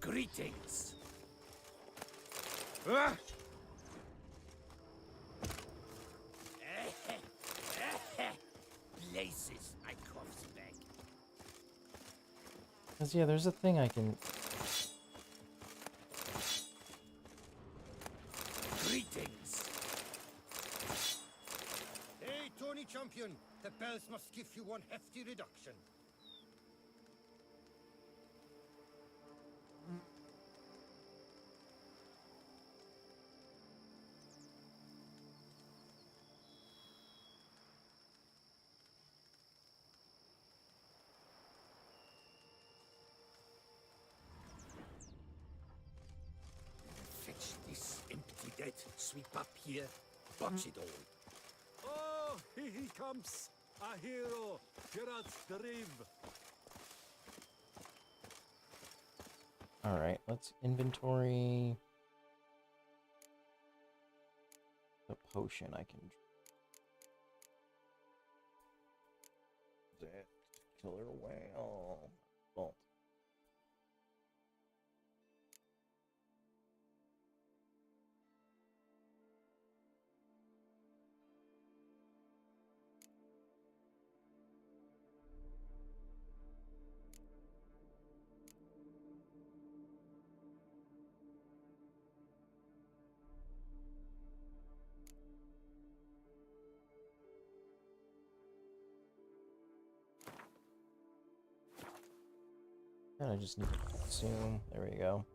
Greetings. Places, I coughs back. Cause yeah, there's a thing I can. Greetings. Hey, Tony Champion, the bells must give you one hefty reduction. Fetch this empty dead, sweep up here, botch it all. Oh, here he comes! A hero, Geralt of Rivia. Alright, let's inventory the potion I can. That killer whale. Bolt. And I just need to consume. There we go.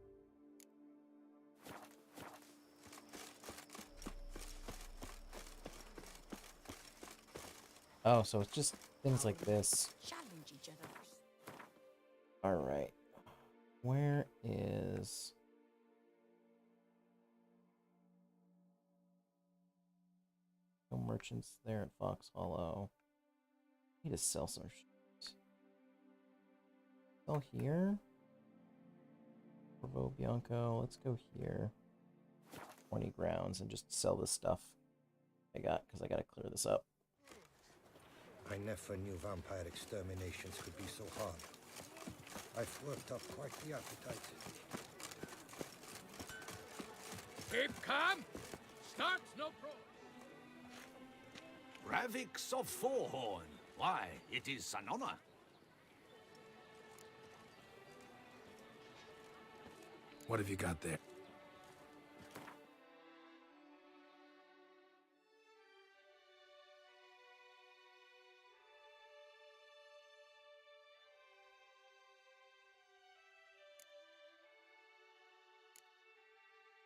Oh, so it's just things like this. Challenge each other. Alright. Where is... No merchants there at Fox Hollow. Need to sell some shit. Sell here? Corvo Bianco. Let's go here. 20 grounds and just sell this stuff. I got, because I gotta clear this up. I never knew vampire exterminations could be so hard. I've worked up quite the appetite. Keep calm. Starts no pro. Ravix of Fourhorn. Why, it is an honor. What have you got there?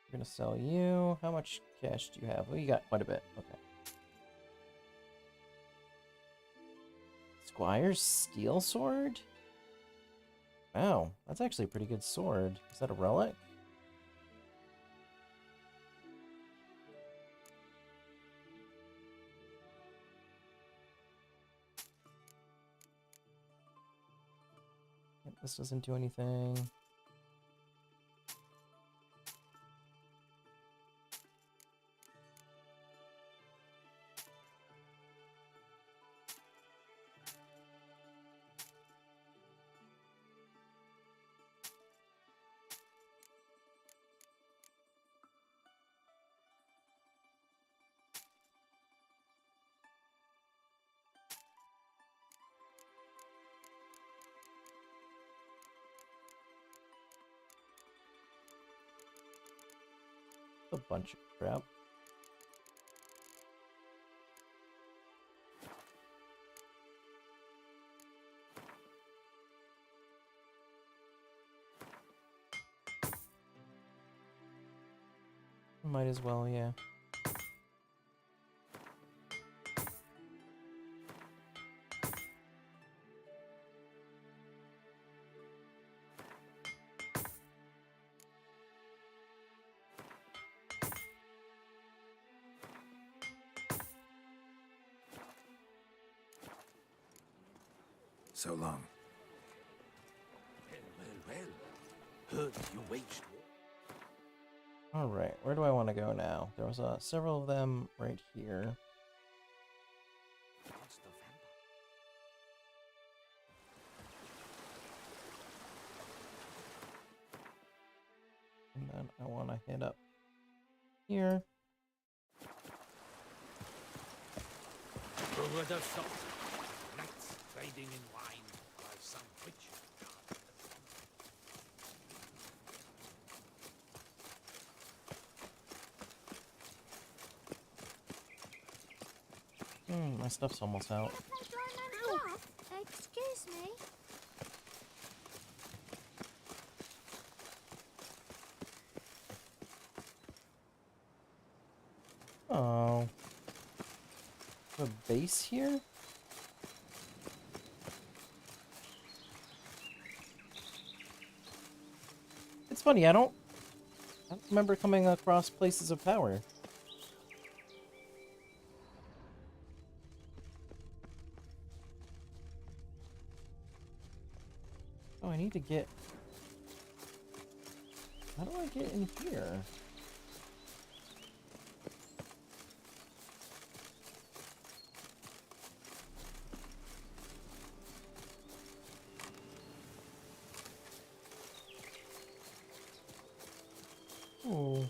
We're gonna sell you. How much cash do you have? Oh, you got quite a bit. Okay. Squire's steel sword? Wow, that's actually a pretty good sword. Is that a relic? Yep, this doesn't do anything. A bunch of crap. Might as well, yeah. So long. Well. Heard you waged war. Alright, where do I want to go now? There was several of them right here. And then I want to hit up here. Over the salt. Knights trading in wine by some witch. My stuff's almost out. Excuse me. Oh. A base here? It's funny, I don't remember coming across places of power. Oh, I need to get... How do I get in here? Oh.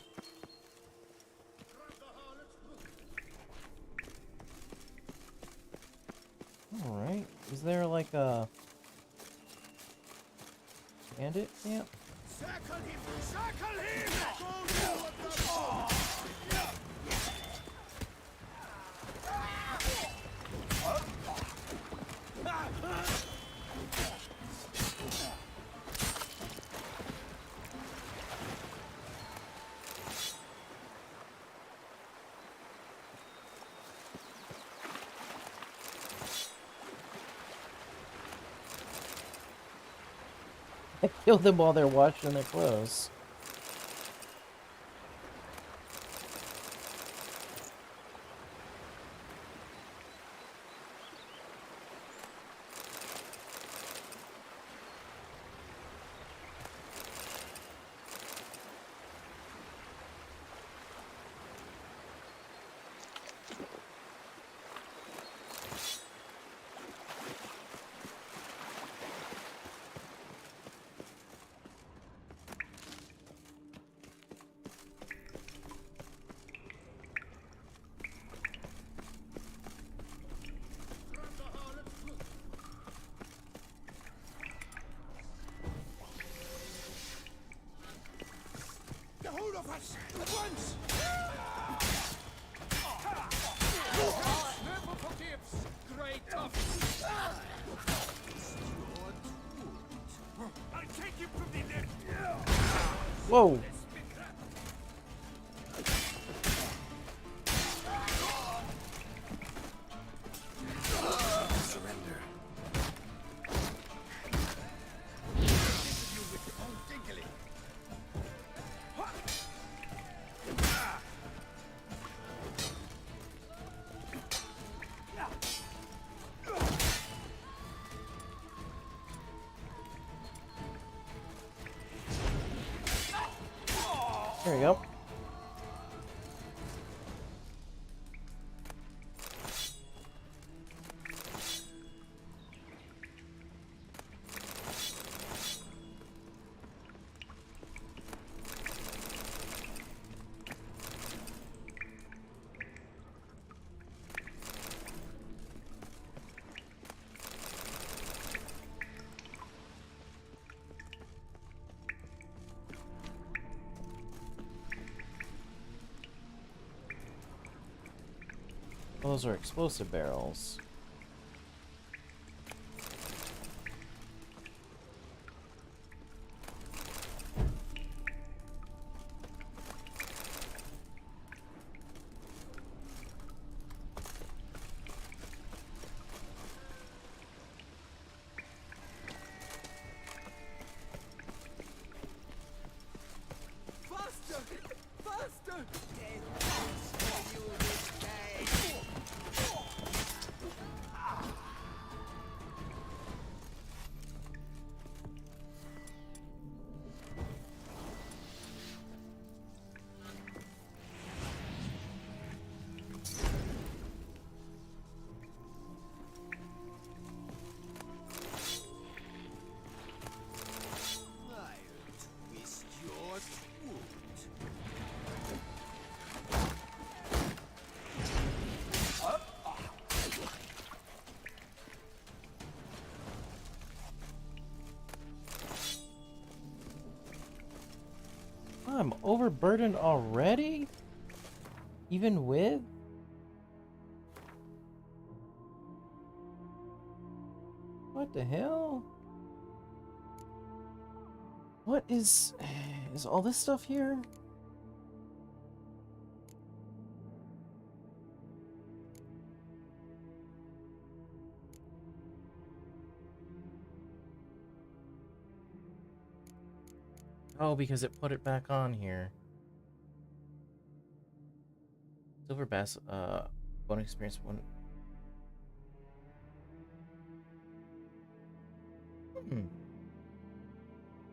Alright. Is there like a bandit camp? Circle him! Circle him! Go with the ball! I kill them while they're washing their clothes. Rush at once! Never forgives, great tough. I'll take you from the net. Whoa! Surrender. There we go. Those are explosive barrels. Faster! Faster! Twist your foot. I'm overburdened already? Even with? What the hell? What is all this stuff here? Oh, because it put it back on here. Silver bass, bonus experience one.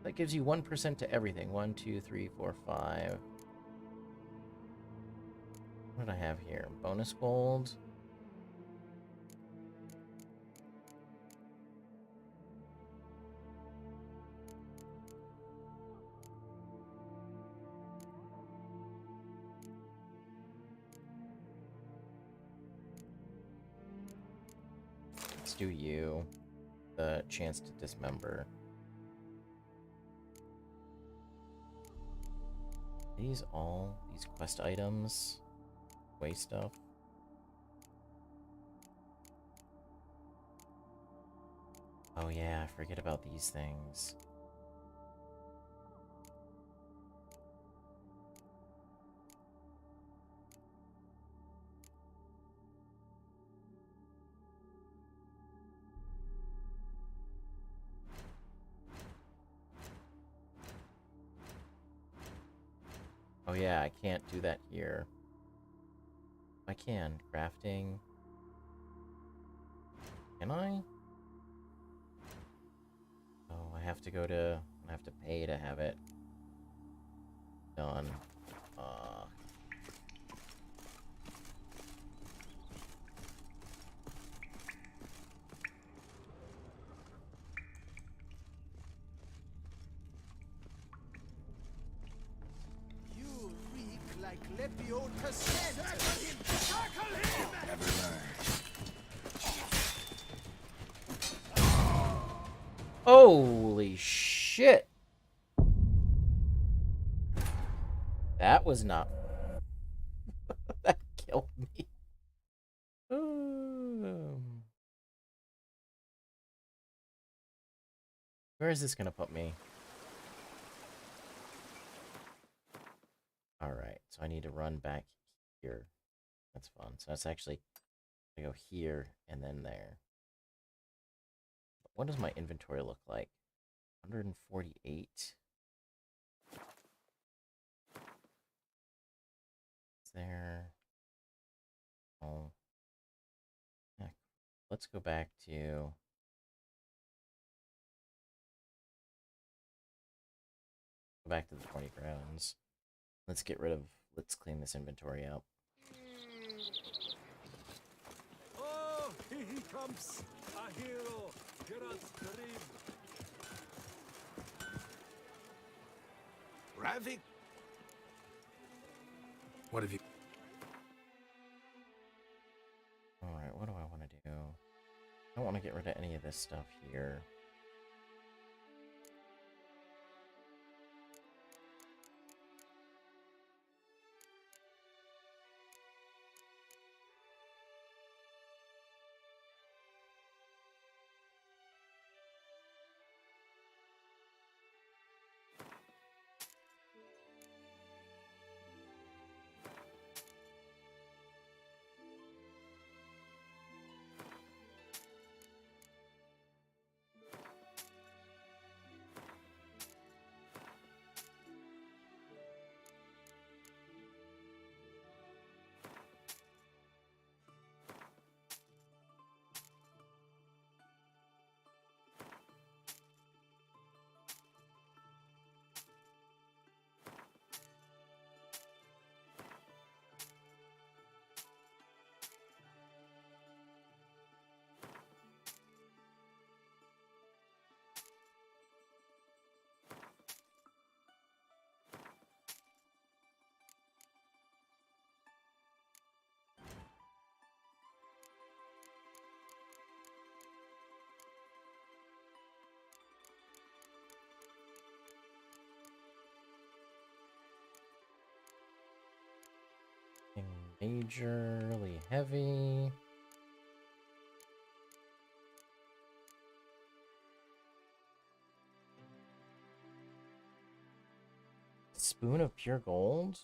That gives you 1% to everything. 1, 2, 3, 4, 5. What did I have here? Bonus gold. Let's do you. The chance to dismember. These quest items, way stuff. Oh yeah, I forget about these things. Oh yeah, I can't do that here. I can. Crafting. Can I? Oh, I have to go to... I have to pay to have it done. You reek like Lepio Toussaint. Circle him! Never learn. Holy shit! That was not... that killed me. Where is this gonna put me? Alright, so I need to run back here. That's fun. So that's actually... I go here and then there. What does my inventory look like? 148. Is there... Oh. Heck. Let's go back to... Go back to the 20 crowns. Let's get rid of... Let's clean this inventory out. Oh, here he comes! A hero! Geralt of Rivia! Ravik? What have you... Alright, what do I want to do? I don't want to get rid of any of this stuff here. Majorly heavy. Spoon of pure gold?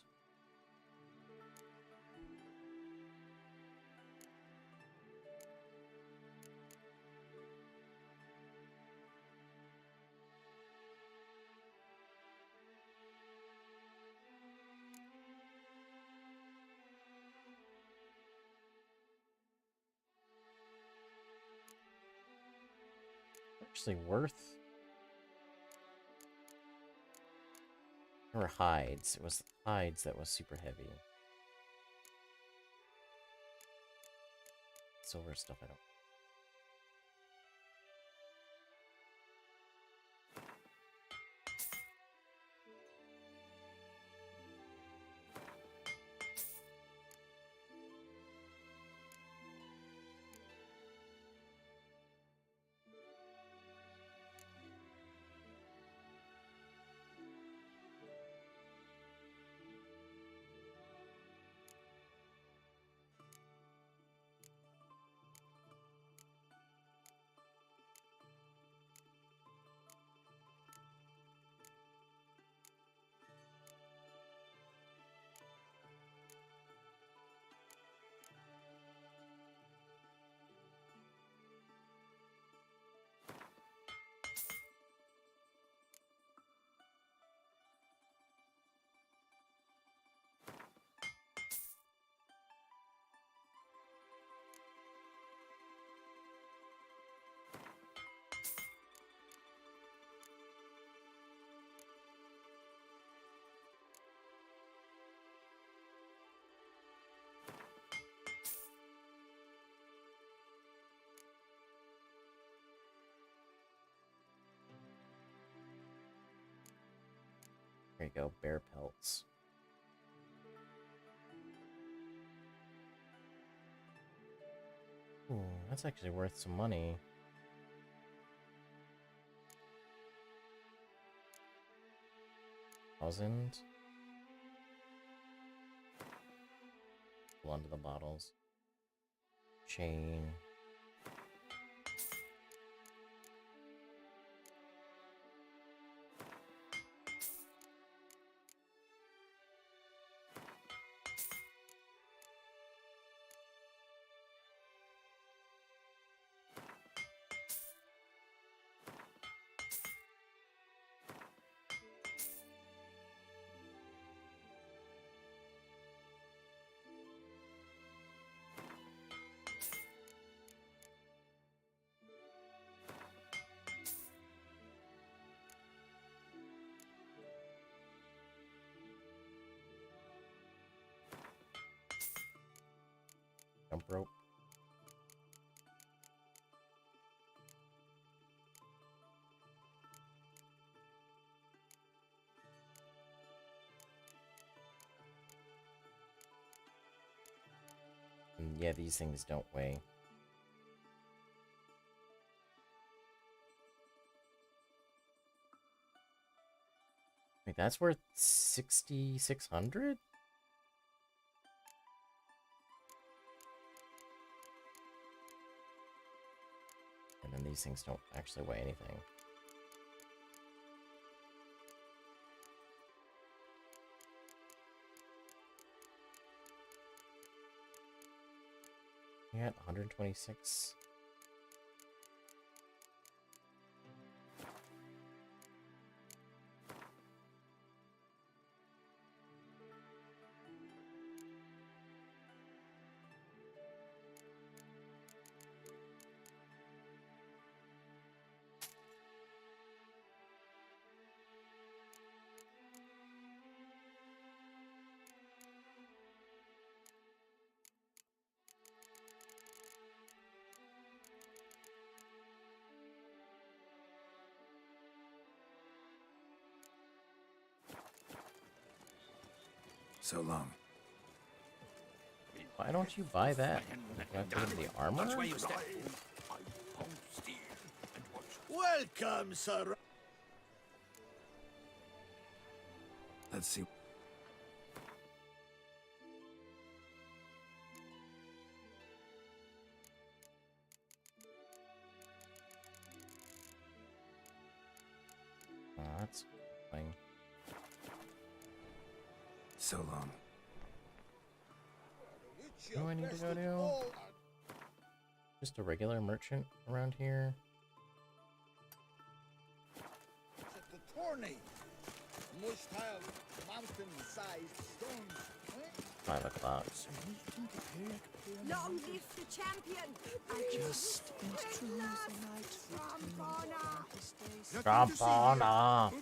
Actually worth... Or hides. It was hides that was super heavy. Silver stuff I don't... There you go, bear pelts. Ooh, that's actually worth some money. $1,000. Onto the bottles. Chain. Jump rope. And yeah, these things don't weigh. Wait, that's worth 6,600? And then these things don't actually weigh anything. Yeah, 126. So long. Why don't you buy that? Do I put in the armor? Watch where you step. Welcome, sir. Let's see. Oh, that's fine. So long. Where do I need to go to? Just a regular merchant around here. The tourney must have mountain-sized stones. 5 o'clock. Long live the champion! Just Strampana!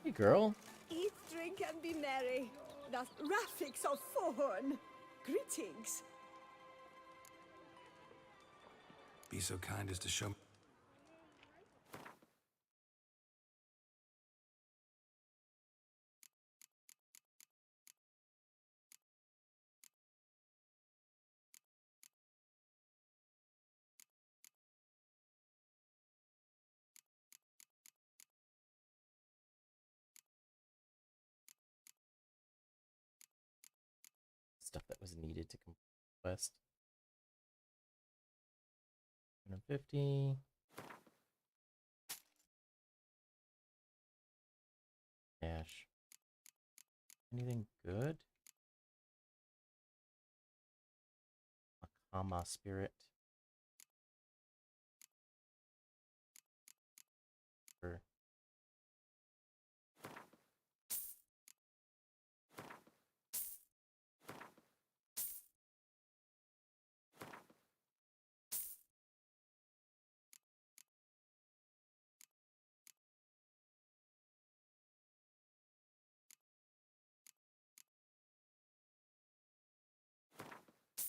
Hey, girl. Eat, drink, and be merry. The Raffics of Thorn. Greetings. Be so kind as to show me. Stuff that was needed to complete the quest. 150. Dash. Anything good? Akama spirit. Sure.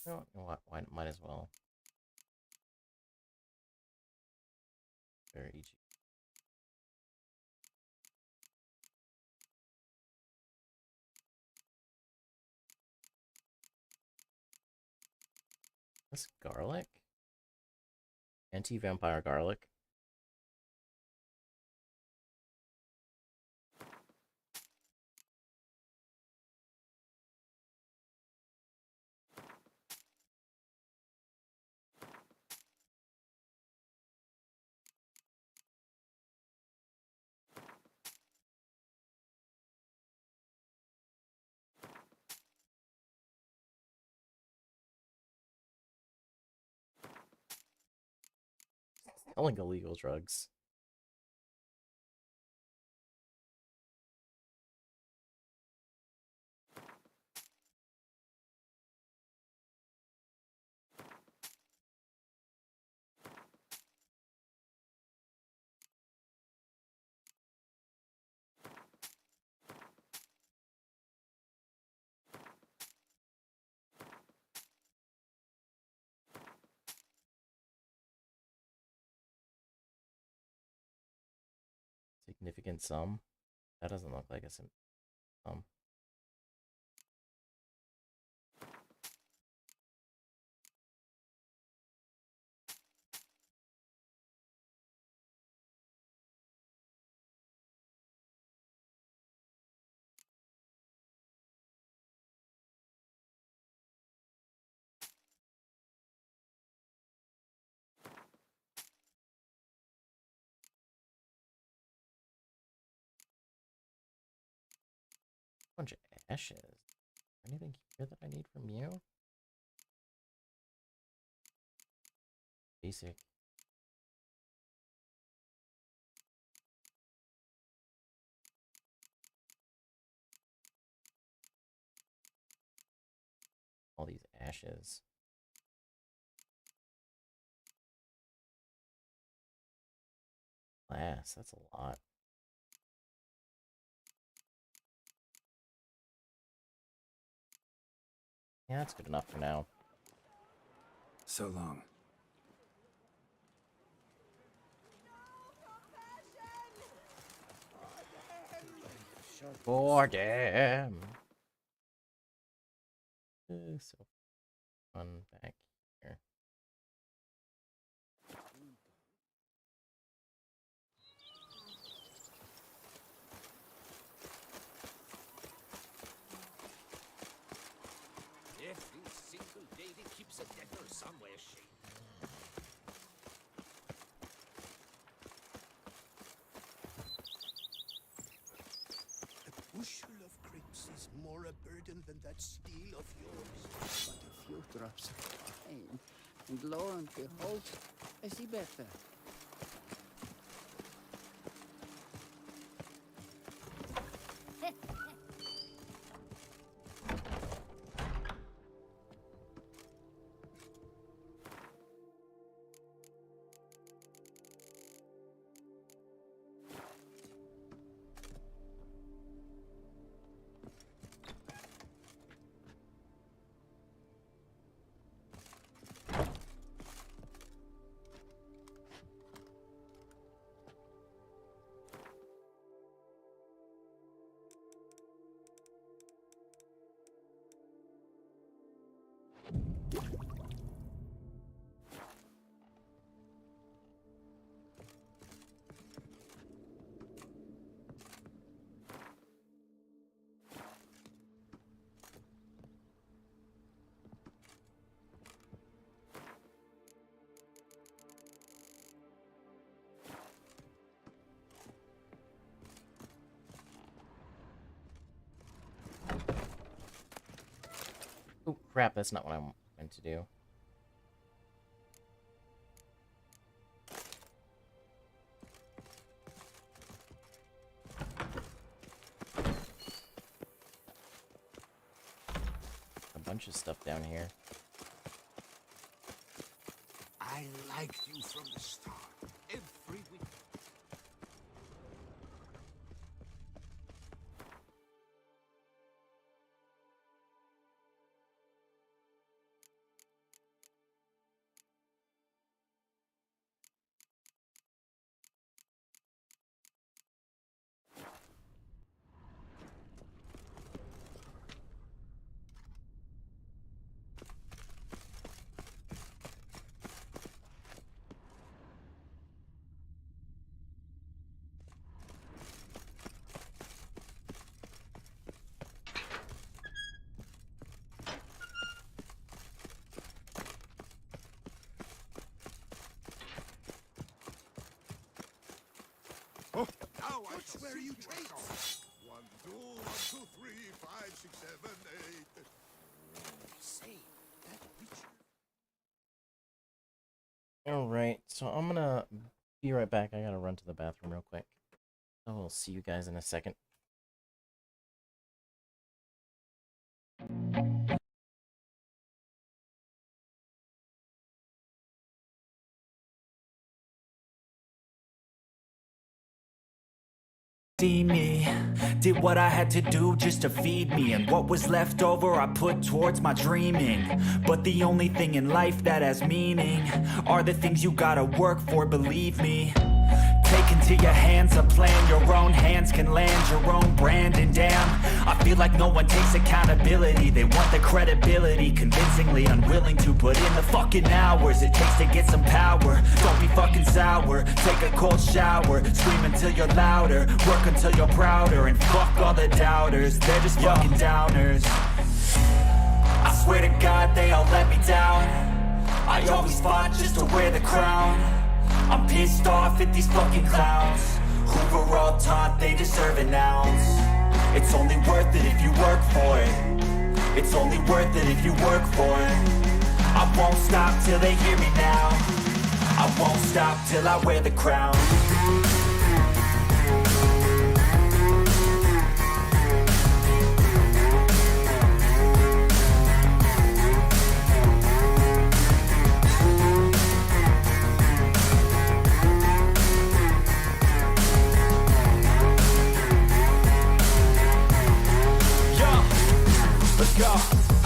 You know what? Why might as well. Very easy. This garlic? Anti-vampire garlic. Selling illegal drugs. Significant sum? That doesn't look like a sum. Bunch of ashes. Anything here that I need from you? Basic. All these ashes. Glass, that's a lot. Yeah, that's good enough for now. So long. For them. So fun back here. Every single lady keeps a debtor somewhere, she. A bushel of grapes is more a burden than that steel of yours. But a few drops of wine, and lo and behold, I see better. Oh, crap, that's not what I meant to do. A bunch of stuff down here. I liked you from the start. Every week. Oh, Now I watch shall where see you you trade. 1, 2, 1, 2, 3, 5, 6, 7, 8. Say, that picture. Alright. Alright, so I'm gonna be right back. I gotta run to the bathroom real quick. I will see you guys in a second. See me, did what I had to do just to feed me, and what was left over I put towards my dreaming. But the only thing in life that has meaning are the things you gotta work for, believe me. Take into your hands a plan, your own hands can land your own brand. And damn, I feel like no one takes accountability. They want the credibility, convincingly unwilling to put in the fucking hours it takes to get some power. Don't be fucking sour, take a cold shower, scream until you're louder, work until you're prouder, and fuck all the doubters, they're just fucking downers. I swear to God they all let me down. I always fought just to wear the crown. I'm pissed off at these fucking clowns who were all taught they deserve an ounce. It's only worth it if you work for it. It's only worth it if you work for it. I won't stop till they hear me now. I won't stop till I wear the crown.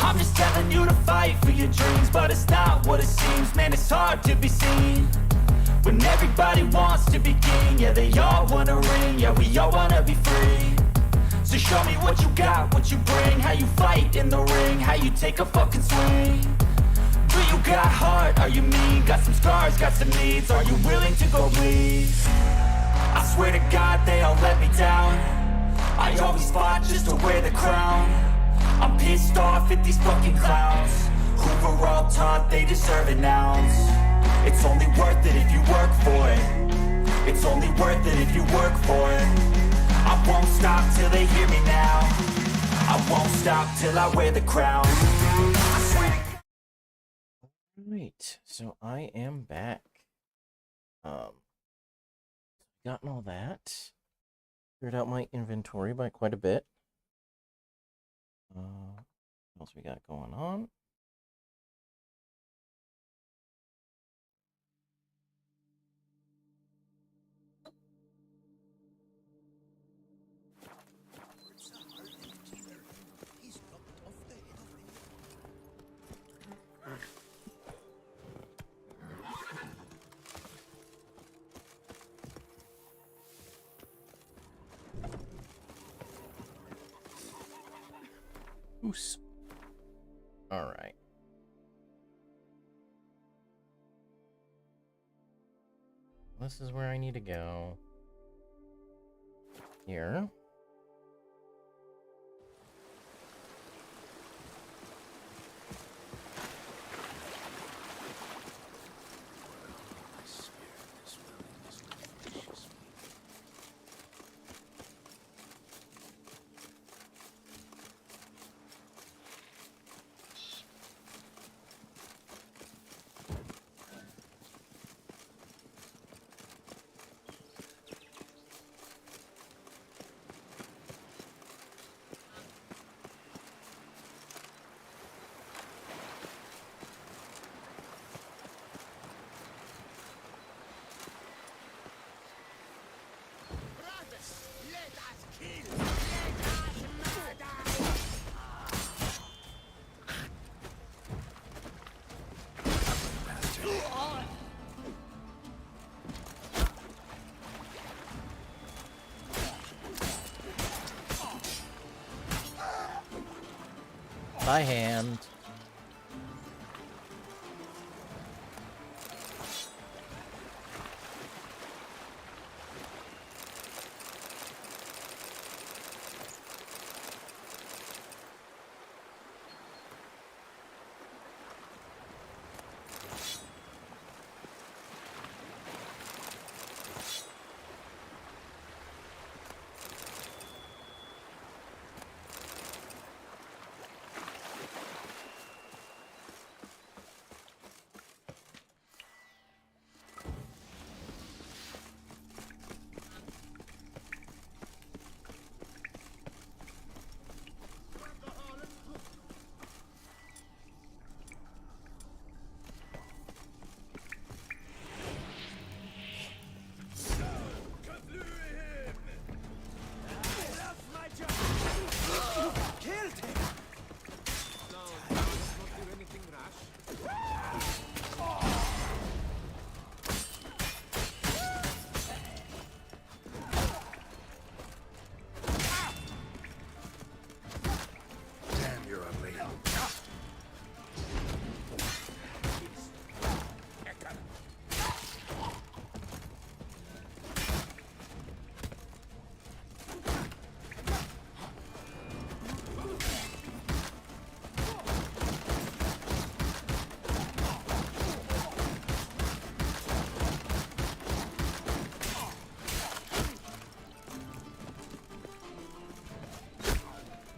I'm just telling you to fight for your dreams, but it's not what it seems. Man, it's hard to be seen when everybody wants to be king. Yeah, they all wanna ring, yeah, we all wanna be free. So show me what you got, what you bring, how you fight in the ring, how you take a fucking swing. Do you got heart, are you mean? Got some scars, got some needs, are you willing to go bleed? I swear to God they all let me down. I always fought just to wear the crown. I'm pissed off at these fucking clowns who were all taught they deserve an ounce. It's only worth it if you work for it. It's only worth it if you work for it. I won't stop till they hear me now. I won't stop till I wear the crown. I swear to God. Alright, so I am back. Gotten all that. Cleared out my inventory by quite a bit. What else we got going on? Oops. All right. This is where I need to go. Here. By hand.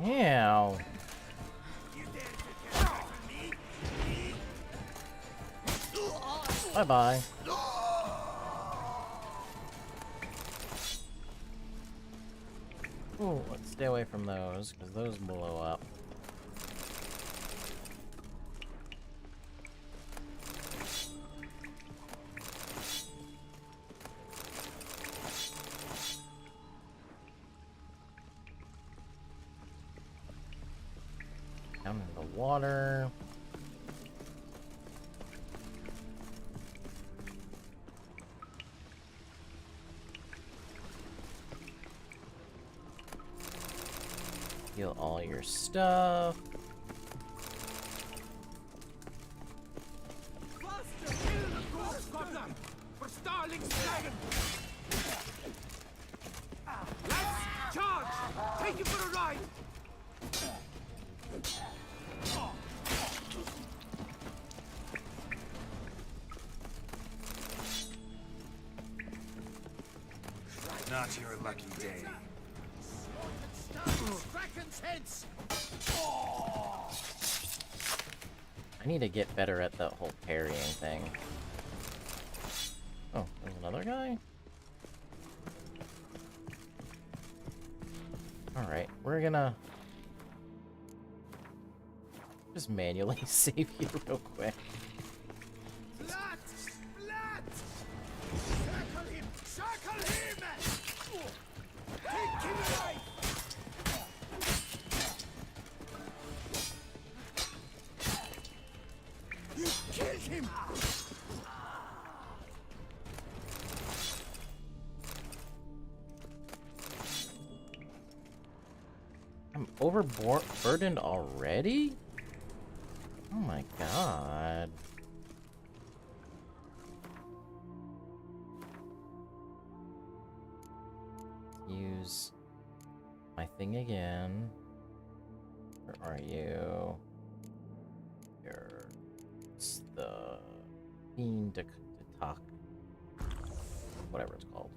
Ow. Bye-bye. Ooh, let's stay away from those, because those blow up. Down in the water. Heal all your stuff. For Starling's dragon! Let's charge! Take you for a ride! Not your lucky day. Dragon's heads! I need to get better at the whole parrying thing. Oh, there's another guy? Alright, we're gonna just manually save you real quick. Splat! Splat! Circle him! Circle him! Take him alive! You killed him! I'm overburdened already? Oh my god. Use my thing again. Where are you? It's the fiend to talk. Whatever it's called.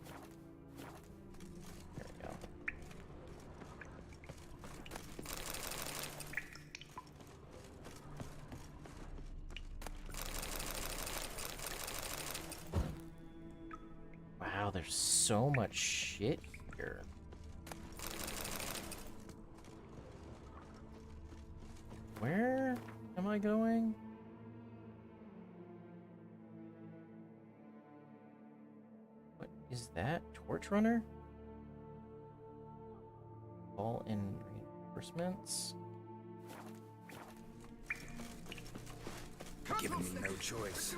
There we go. Wow, there's so much shit here. Where am I going? What is that? Torch Runner? All in reinforcements? Giving me no choice.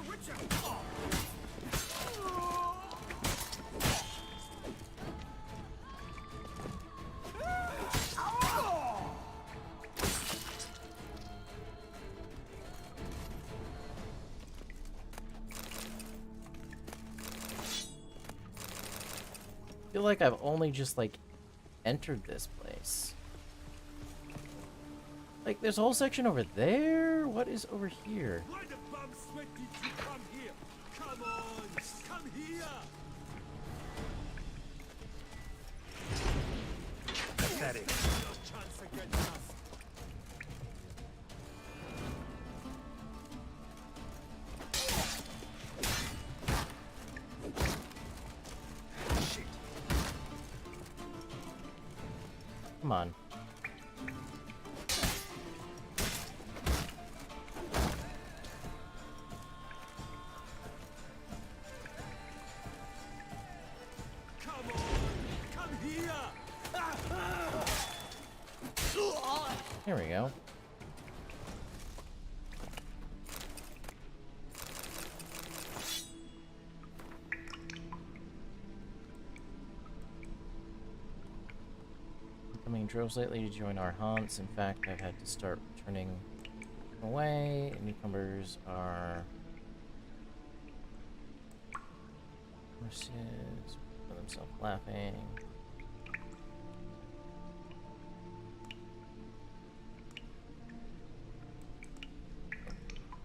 I feel like I've only just like entered this place. Like there's a whole section over there? What is over here? Why the bum sweat did you come here? Come on, come here! Pathetic. No chance against us. Come on. Come on, come here! Here we go. Coming droves lately to join our haunts. In fact, I've had to start turning away. Newcomers are horses for themselves laughing.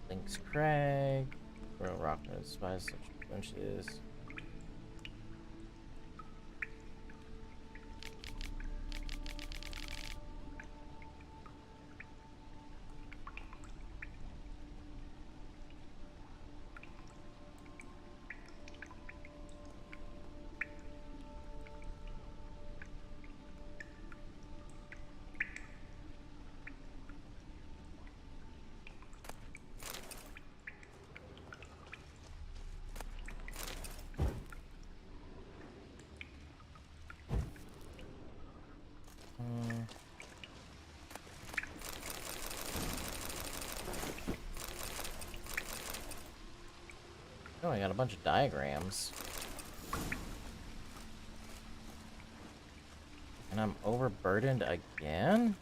Link's Crag. Royal Rock knows spies such bunches. Oh, I got a bunch of diagrams. And I'm overburdened again?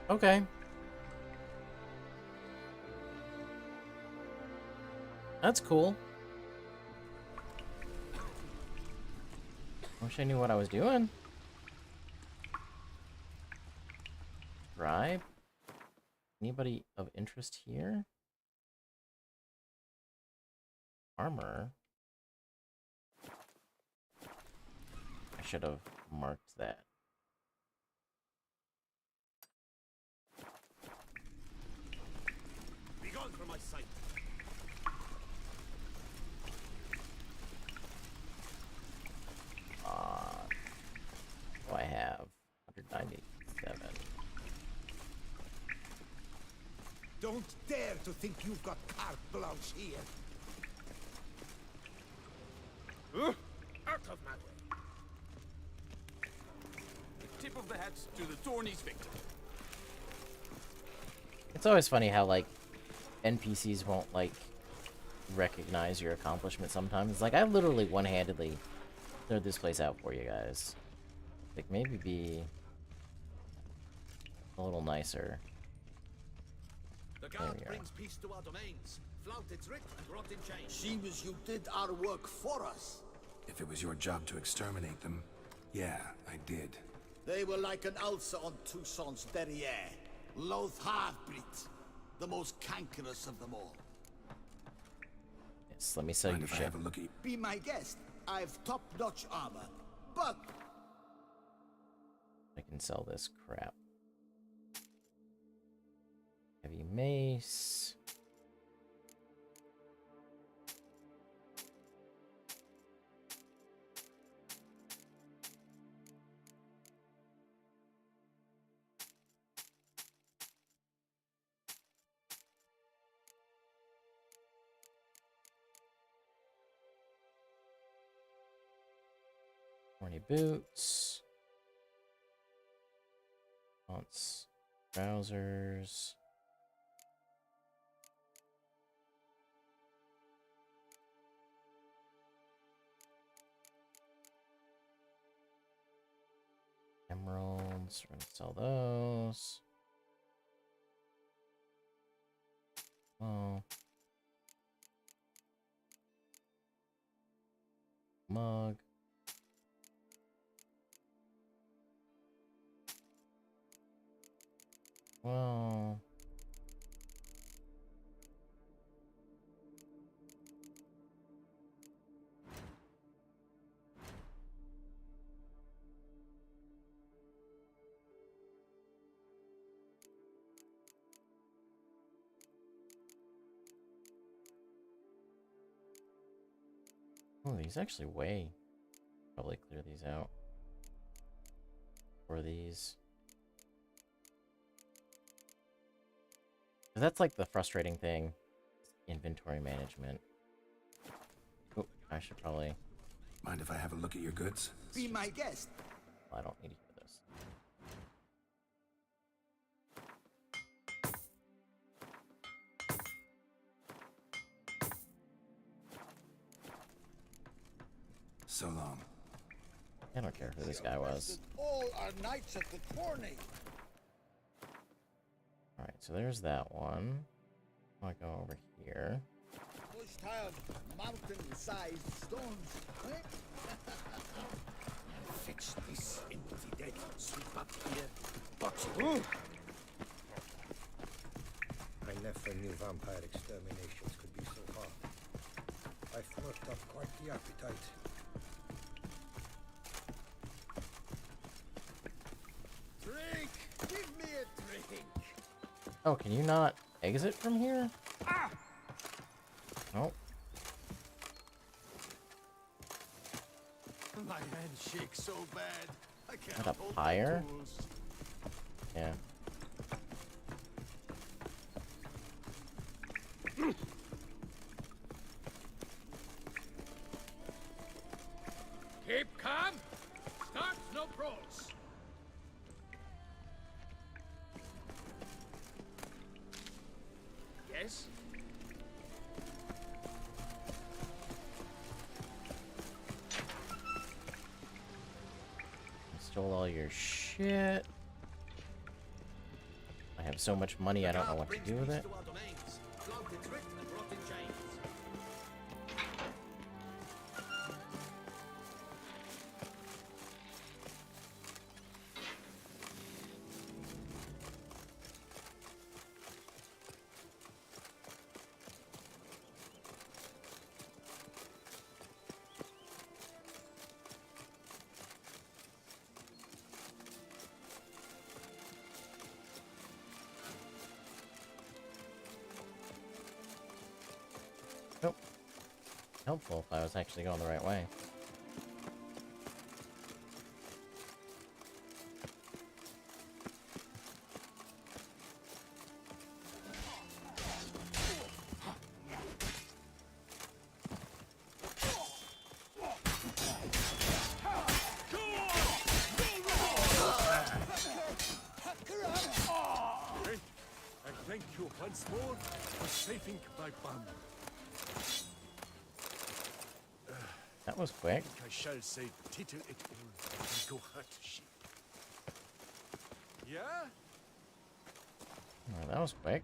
Okay. That's cool. Wish I knew what I was doing. Bribe? Anybody of interest here? Armor? I should have marked that. Be gone from my sight. What do I have? 197. Don't dare to think you've got carte blanche here. Out of my way. The tip of the hat to the Tourney's victim. It's always funny how, like, NPCs won't, like, recognize your accomplishment sometimes. It's like, I literally one-handedly cleared this place out for you guys. Like, maybe be a little nicer. The There guard we are. brings peace to our domains. Flout its writ and rot in chains. Seems you did our work for us. If it was your job to exterminate them, yeah, I did. They were like an ulcer on Toussaint's derriere. Loath half-breed. The most cankerous of them all. Yes, let me sell Mind you if I shit. have a look at you? Be my guest. I've top-notch armor. But I can sell this crap. Heavy mace. Horny boots. Pants. Trousers. Emeralds. We're gonna sell those. Oh. Mug. Well. Oh, these actually weigh. Probably clear these out. Or these. That's like the frustrating thing. Inventory management. Oh, I should probably... Mind if I have a look at your goods? be my guest. I don't need to hear this. So long. I don't care who this guy was. All our knights at the tourney. Alright, so there's that one. I'll go over here. Bush tiled mountain-sized stones. Eh? Fetch this empty dead. Sweep up here. Box it. I never knew vampire exterminations could be so hard. I I've worked up quite the appetite. Drink! Give me a drink! Oh, can you not exit from here? Ah! Oh. My hand shakes so bad. I Is can't that hold a pyre? my tools. Yeah. Keep calm. Start no pros. Yes? Stole all your shit. I have so much money, I don't know what to do with it. Nope. Helpful if I was actually going the right way. I thank you once more for saving my bum. That was quick. I shall say title it all and go hurt sheep. Yeah? Oh, that was quick.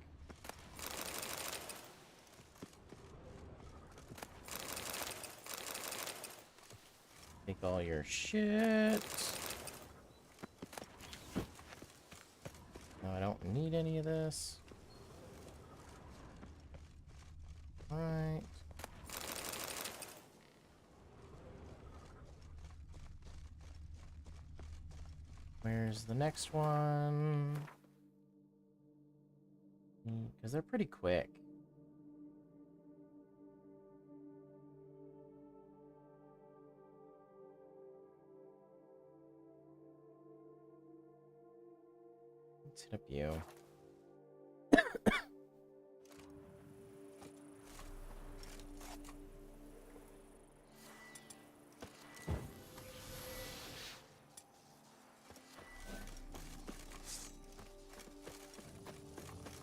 Take all your shit. No, I don't need any of this. Alright. Where's the next one? Because they're pretty quick. Let's hit up you.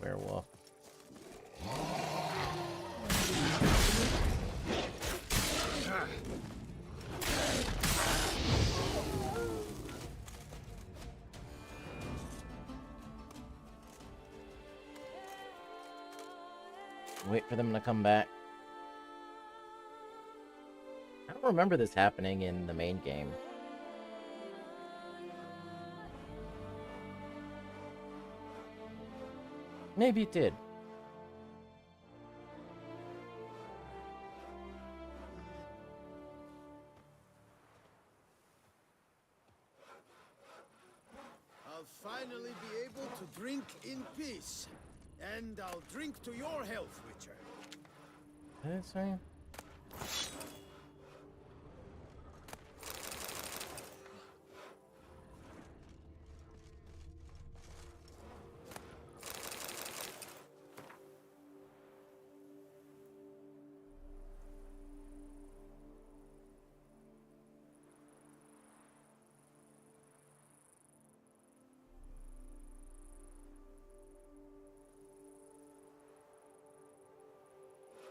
Werewolf. Wait for them to come back. I don't remember this happening in the main game. Maybe it did. I'll finally be able to drink in peace. And I'll drink to your health, Witcher. What did it say?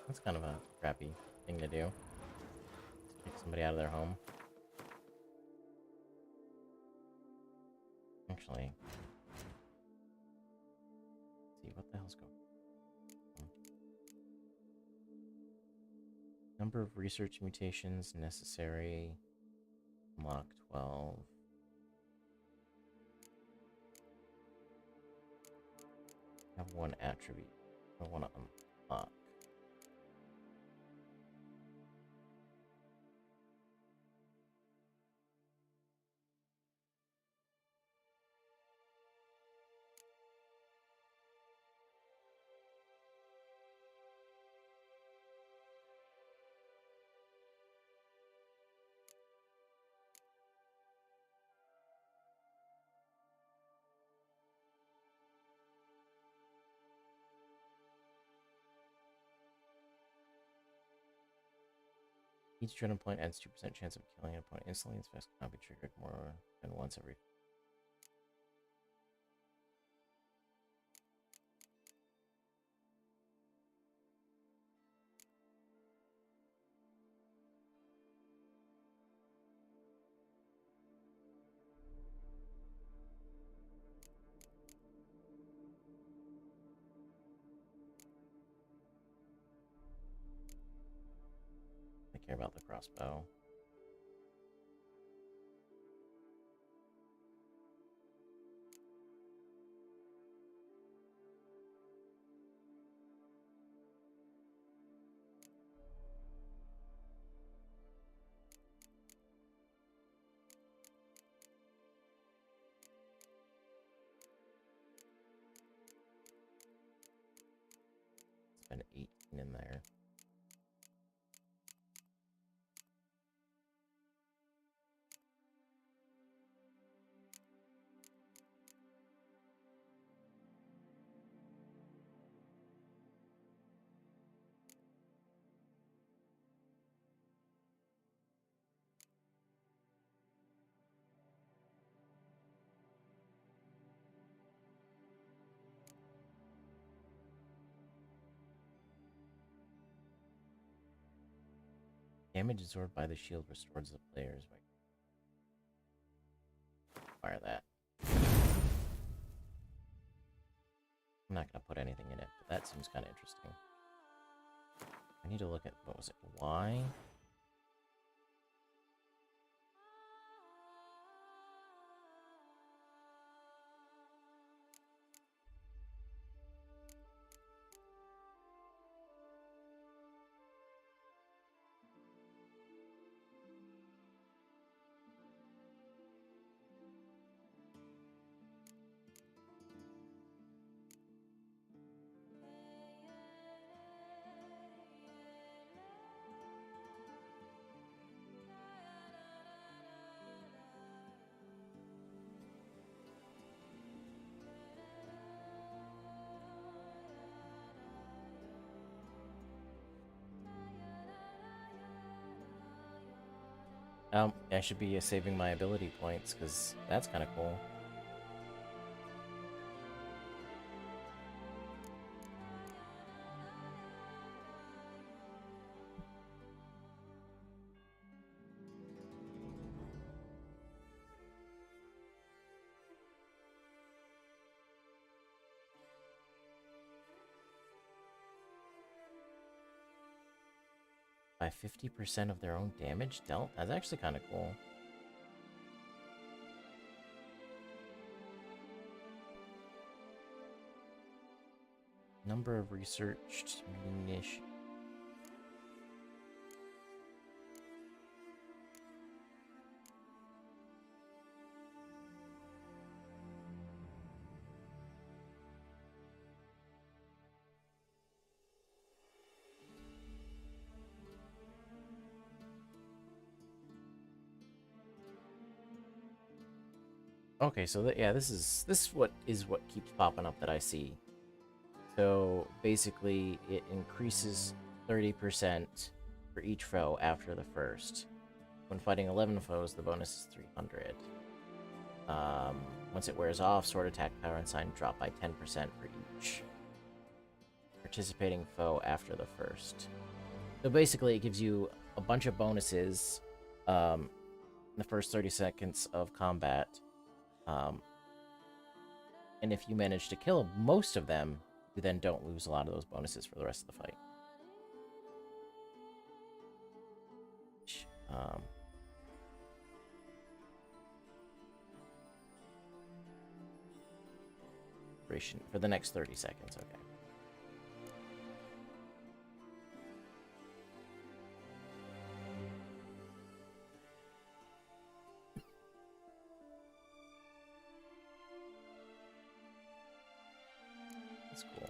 That's kind of a crappy thing to do. Kick somebody out of their home. Actually, let's see what the hell's going on. Number of research mutations necessary. Unlock 12. Have one attribute I want to unlock. Each adrenaline point adds 2% chance of killing an opponent instantly. This effect cannot be triggered more than once every. I care about the crossbow. Spend 18 in there. Damage absorbed by the shield restores the players by fire that. I'm not gonna put anything in it, but that seems kind of interesting. I need to look at, what was it, Y? I should be saving my ability points, because that's kind of cool. By 50% of their own damage dealt? That's actually kind of cool. Number of researched munitions. Okay, so yeah, this is what keeps popping up that I see. So basically, it increases 30% for each foe after the first. When fighting 11 foes, the bonus is 300. Once it wears off, sword attack, power, and sign drop by 10% for each participating foe after the first. So basically, it gives you a bunch of bonuses in the first 30 seconds of combat. And if you manage to kill most of them, you then don't lose a lot of those bonuses for the rest of the fight. For the next 30 seconds, okay. That's cool.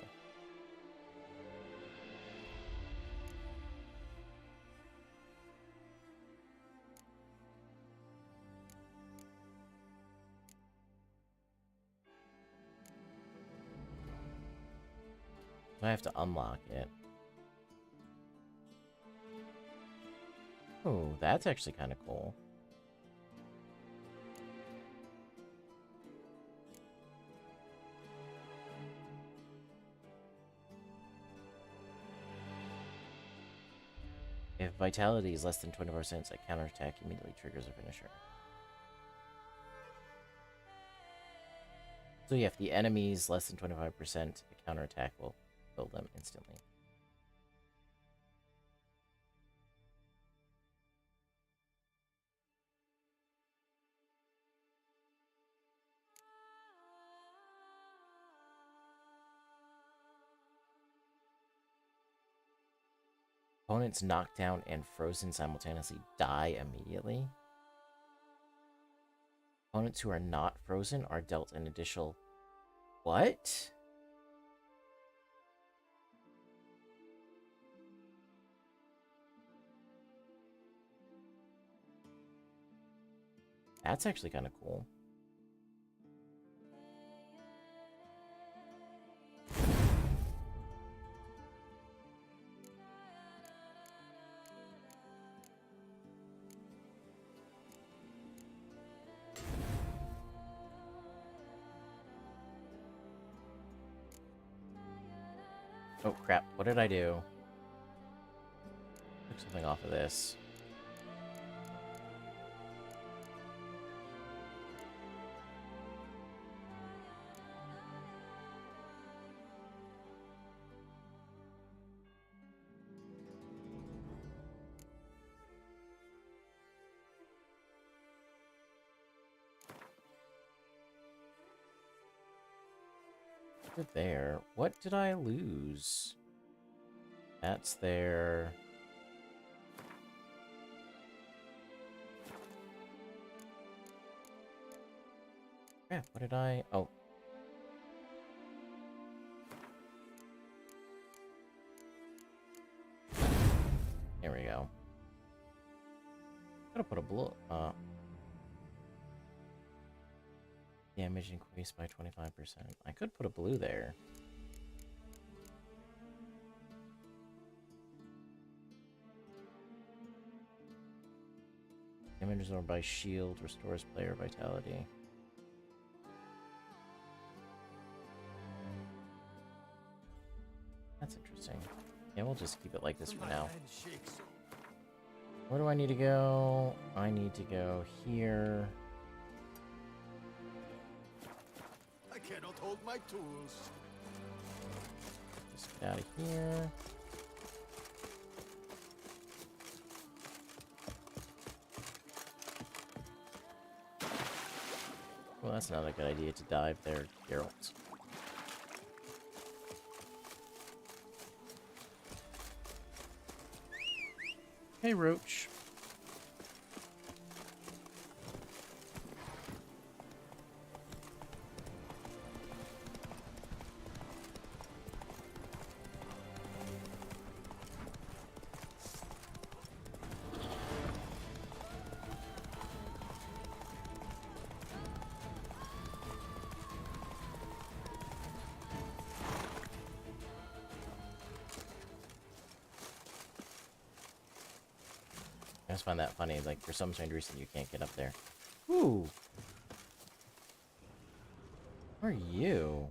I have to unlock it. Oh, that's actually kind of cool. If vitality is less than 24%, a counterattack immediately triggers a finisher. So yeah, if the enemy's less than 25%, a counterattack will kill them instantly. Opponents knocked down and frozen simultaneously die immediately. Opponents who are not frozen are dealt an additional... What? That's actually kind of cool. Oh crap, what did I do? Took something off of this. There. What did I lose? That's there. Crap, what did I... Oh. There we go. Gotta put a blue... Damage increased by 25%. I could put a blue there. Damage absorbed by shield restores player vitality. That's interesting. Yeah, we'll just keep it like this for now. Where do I need to go? I need to go here. I cannot hold my tools. Just get out of here. Well, that's not a good idea to dive there, Geralt. Hey, Roach. I just find that funny, like, for some strange reason you can't get up there. Ooh! Where are you?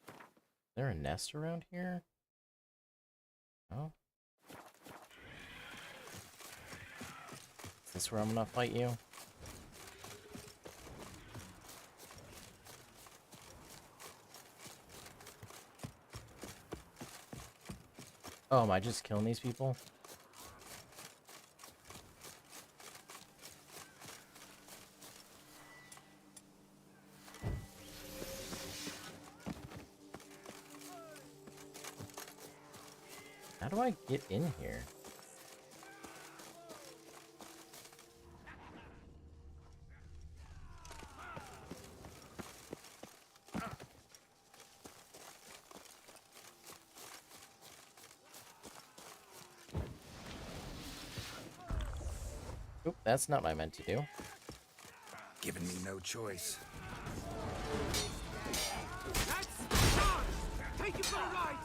Is there a nest around here? Oh? Is this where I'm gonna fight you? Oh, am I just killing these people? How do I get in here? Oop, that's not what I meant to do. Given me no choice. Take it for a ride!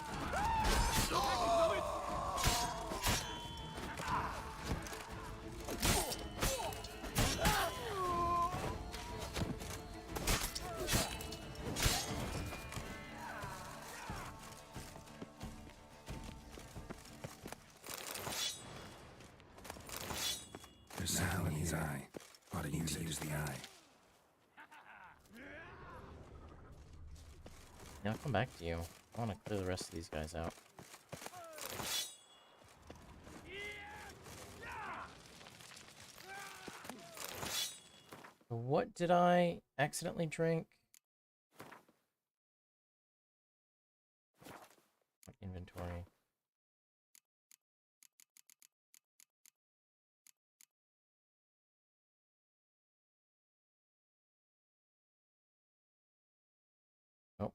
I'll come back to you. I want to clear the rest of these guys out. What did I accidentally drink? Inventory. Nope.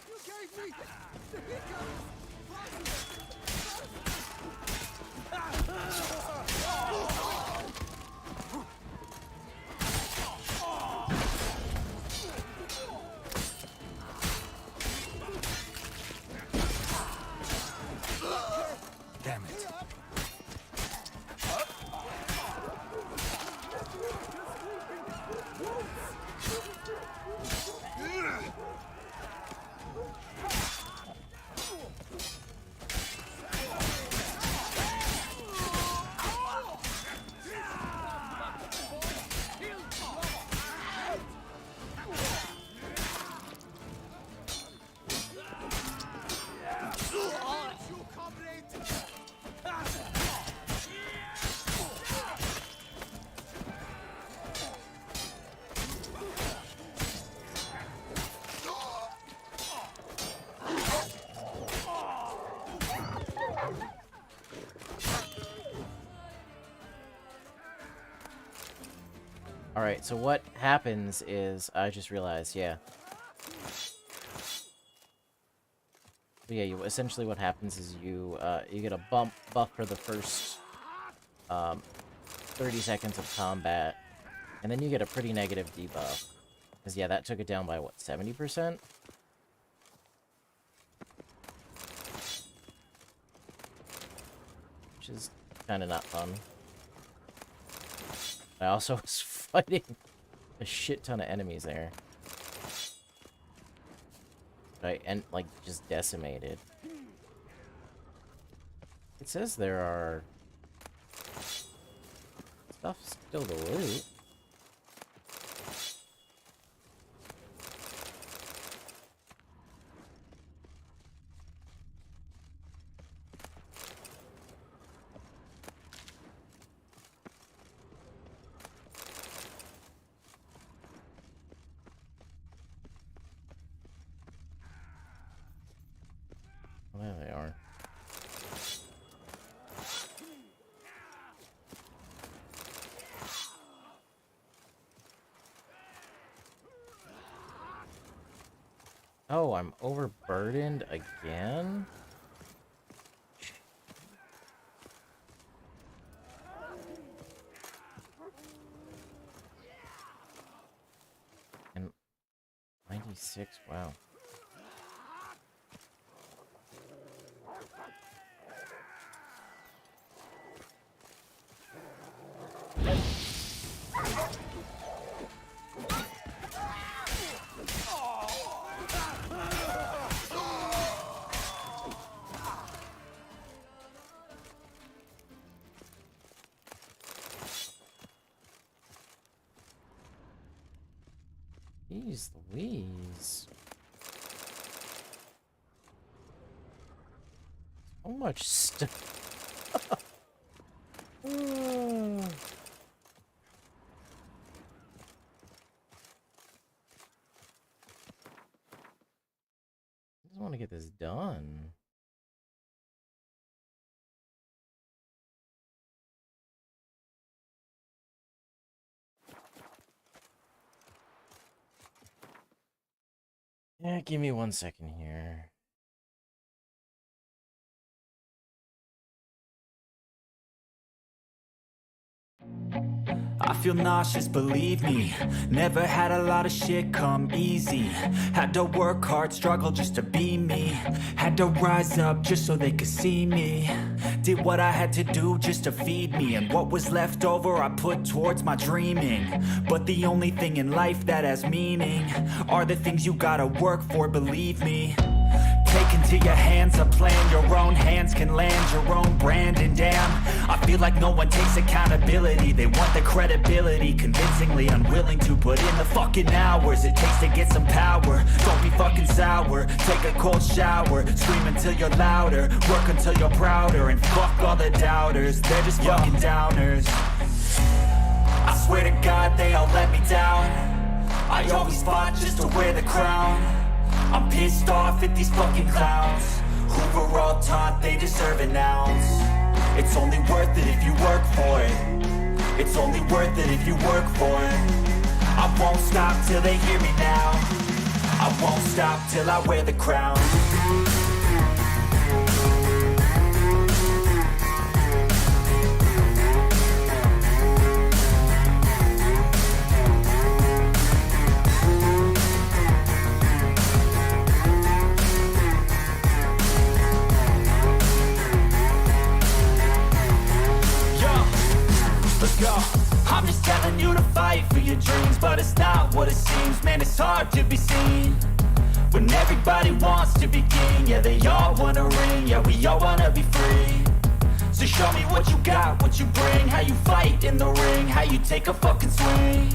You gave me the hiccups! Damn it. Alright, so what happens is, I just realized, yeah. So yeah, essentially what happens is you get a buff for the first 30 seconds of combat, and then you get a pretty negative debuff. Because yeah, that took it down by, what, 70%? Which is kind of not fun. I also was fighting a shit ton of enemies there. Right, and like just decimated. It says there are stuff still to loot. There they are. Oh, I'm overburdened again? And 96, wow. Jeez Louise. So much stuff. I just want to get this done. Yeah, give me 1 second here. I feel nauseous, believe me. Never had a lot of shit come easy. Had to work hard, struggle just to be me. Had to rise up just so they could see me. Did what I had to do just to feed me. And what was left over I put towards my dreaming. But the only thing in life that has meaning are the things you gotta work for, believe me. Take into your hands a plan your own hands can land your own brand. And damn, I feel like no one takes accountability. They want the credibility, convincingly unwilling to put in the fucking hours it takes to get some power. Don't be fucking sour, take a cold shower, scream until you're louder, work until you're prouder, and fuck all the doubters, they're just fucking downers. I swear to God they all let me down. I always fought just to wear the crown. I'm pissed off at these fucking clowns who were all taught they deserve an ounce. It's only worth it if you work for it. It's only worth it if you work for it. I won't stop till they hear me now. I won't stop till I wear the crown. Let's go. I'm just telling you to fight for your dreams, but it's not what it seems. Man, it's hard to be seen when everybody wants to be king. Yeah, they all wanna ring. Yeah, we all wanna be free. So show me what you got, what you bring, how you fight in the ring, how you take a fucking swing.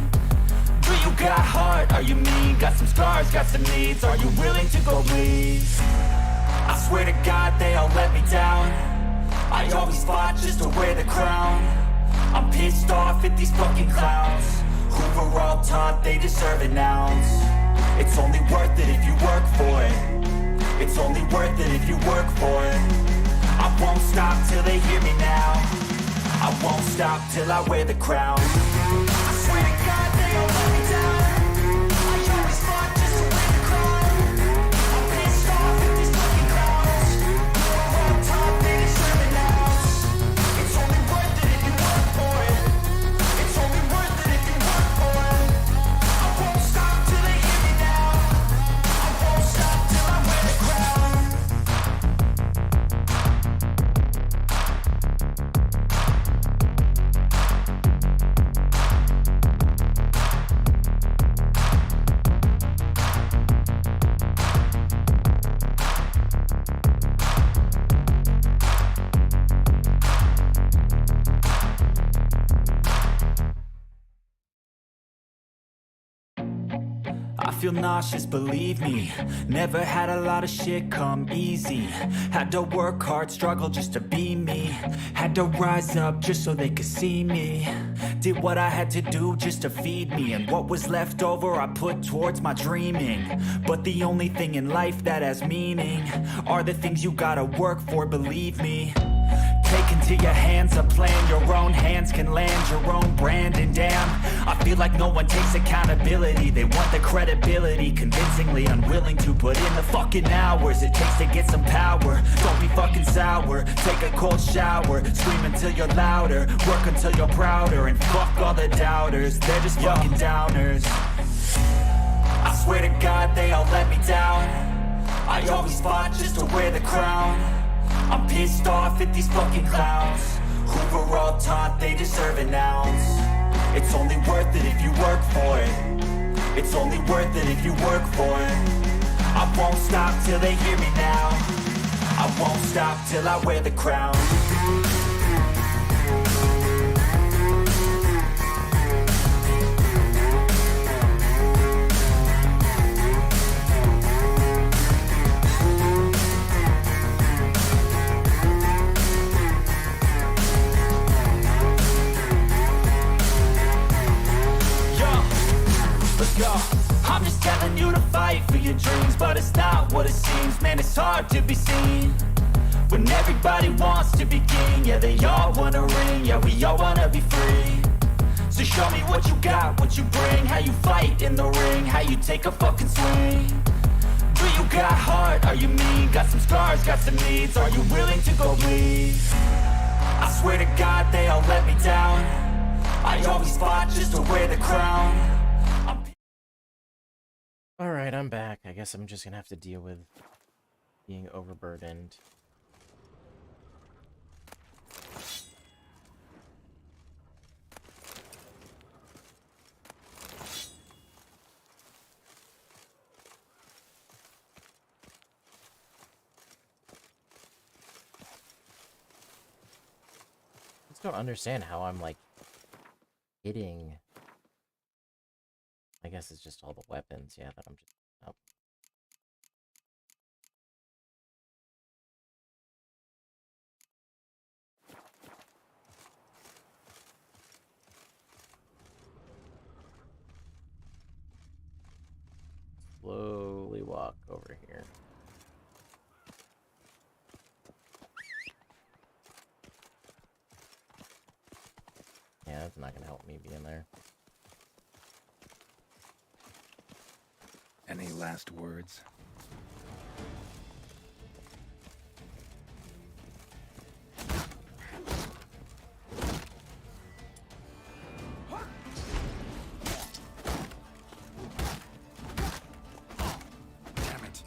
Do you got heart? Are you mean? Got some scars, got some needs. Are you willing to go bleed? I swear to God they all let me down. I always fought just to wear the crown. I'm pissed off at these fucking clowns who were all taught they deserve an ounce. It's only worth it if you work for it. It's only worth it if you work for it. I won't stop till they hear me now. I won't stop till I wear the crown. I swear to God they all let me down. I always fought just to wear the crown. I'm pissed off at these fucking clowns who were all taught they deserve an ounce. It's only worth it if you work for it. It's only worth it if you work for it. I won't stop till they hear me now. I won't stop till I wear the crown. I feel nauseous, believe me. Never had a lot of shit come easy. Had to work hard, struggle just to be me. Had to rise up just so they could see me. Did what I had to do just to feed me. And what was left over I put towards my dreaming. But the only thing in life that has meaning are the things you gotta work for, believe me. Take into your hands a plan your own hands can land your own brand. And damn, I feel like no one takes accountability. They want the credibility, convincingly unwilling to put in the fucking hours it takes to get some power. Don't be fucking sour, take a cold shower, scream until you're louder, work until you're prouder, and fuck all the doubters, they're just fucking downers. I swear to God they all let me down. I always fought just to wear the crown. I'm pissed off at these fucking clowns who were all taught they deserve an ounce. It's only worth it if you work for it. It's only worth it if you work for it. I won't stop till they hear me now. I won't stop till I wear the crown. I'm just telling you to fight for your dreams, but it's not what it seems. Man, it's hard to be seen when everybody wants to be king. Yeah, they all wanna ring. Yeah, we all wanna be free. So show me what you got, what you bring, how you fight in the ring, how you take a fucking swing. Do you got heart? Are you mean? Got some scars, got some needs. Are you willing to go bleed? I swear to God they all let me down. I always fought just to wear the crown. Alright, I'm back. I guess I'm just gonna have to deal with being overburdened. don't understand how I'm, like, hitting... I guess it's just all the weapons, yeah, that I'm just... up. Slowly walk over here. Yeah, that's not gonna help me be in there. Any last words? Damn it.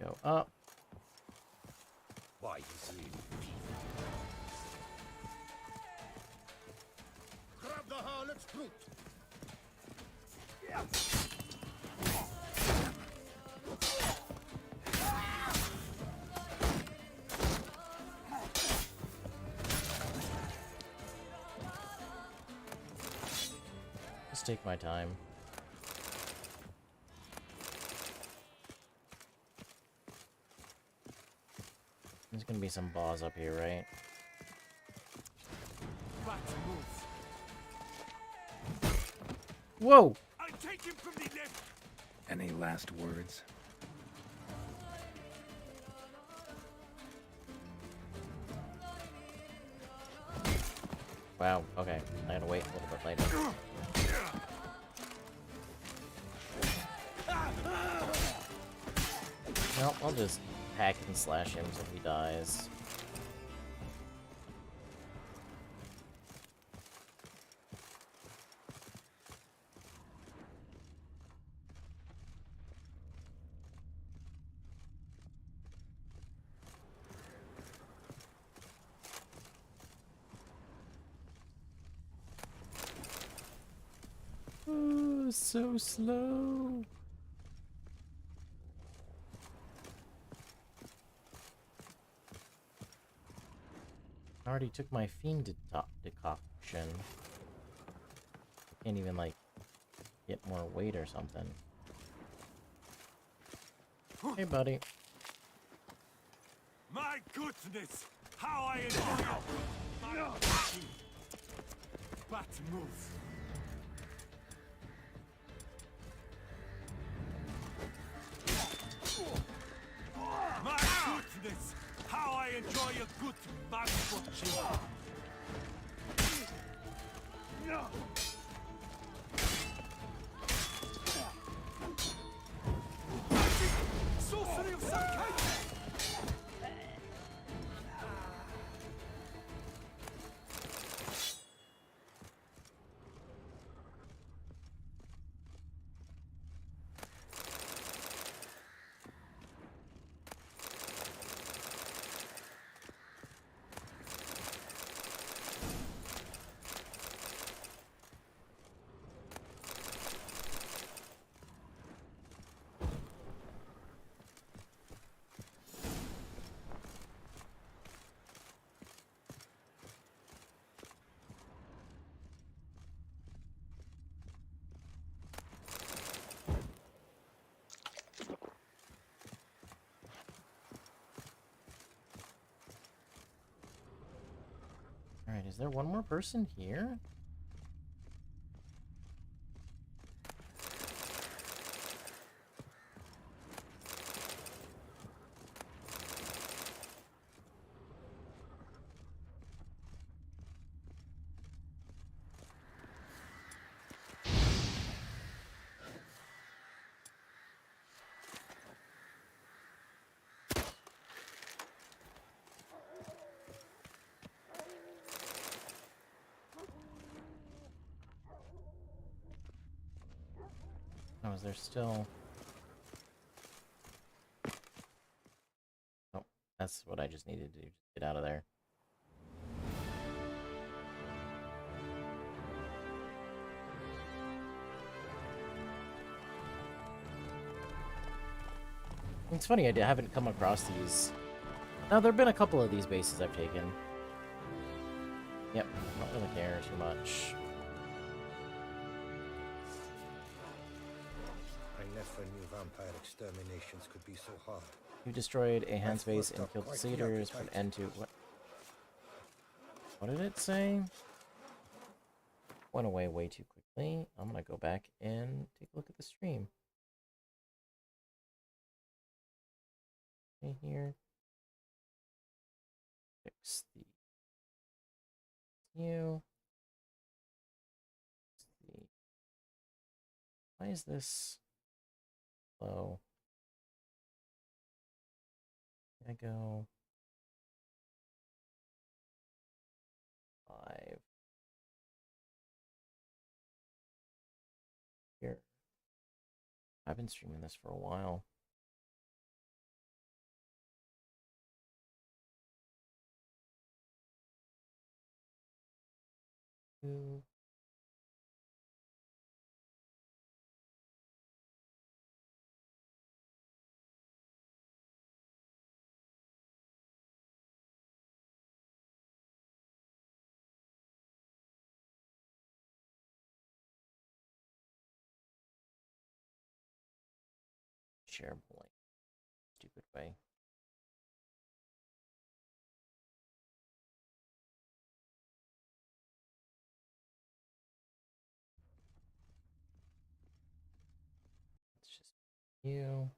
Go up. Why, you see? Grab the harlot's brute! Just take my time. There's gonna be some balls up here, right? Whoa! I'll take him from the left. Any last words? Wow, okay. I gotta wait a little bit later. Nope, I'll just hack and slash him till he dies. Oh, so slow. I already took my fiend decoction. I can't even, like, get more weight or something. Hey, buddy. My goodness! How I enjoy it! But move. My goodness! How I enjoy a good match. Sorcery of some kind! Alright, is there one more person here? Oh, is there still... Oh, that's what I just needed to do. Just get out of there. It's funny, I haven't come across these. Now, there have been a couple of these bases I've taken. Yep, don't really care too much. I never knew vampire exterminations could be so hard. You destroyed a hand space worked and up killed the quite the cedars, put appetite. end to... What did it say? Went away way too quickly. I'm gonna go back and take a look at the stream. Okay, here. Fix the... You. Why is this low? I go 5 here. I've been streaming this for a while. Two. Shareable link. Stupid way. It's just you.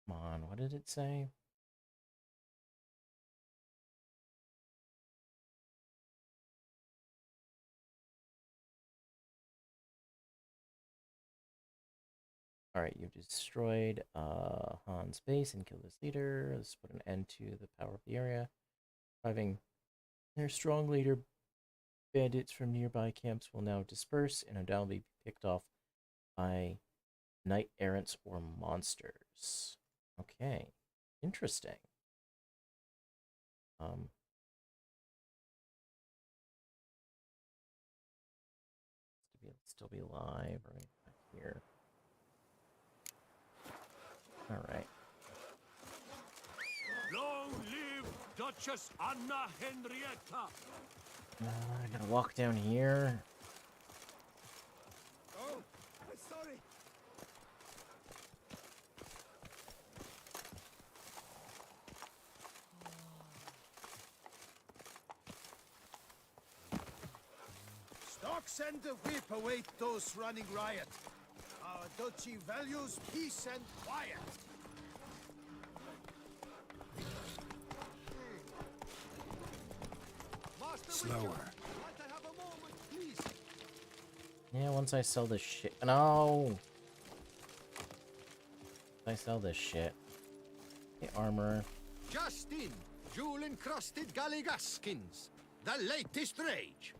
Come on, what did it say? Alright, you've destroyed Han's base and killed his leader. Let's put an end to the power of the area. Driving their strong leader, bandits from nearby camps will now disperse and undoubtedly be picked off by knight errants or monsters. Okay, interesting. Still be live right back here. All right. Long live Duchess Anna Henrietta! I gotta walk down here. Oh, sorry. Stocks and the whip await those running riot. Our duchy values peace and quiet. Slower. Yeah, once I sell this shit. No! I sell this shit. The armor. Just in, jewel-encrusted galligaskins, the latest rage.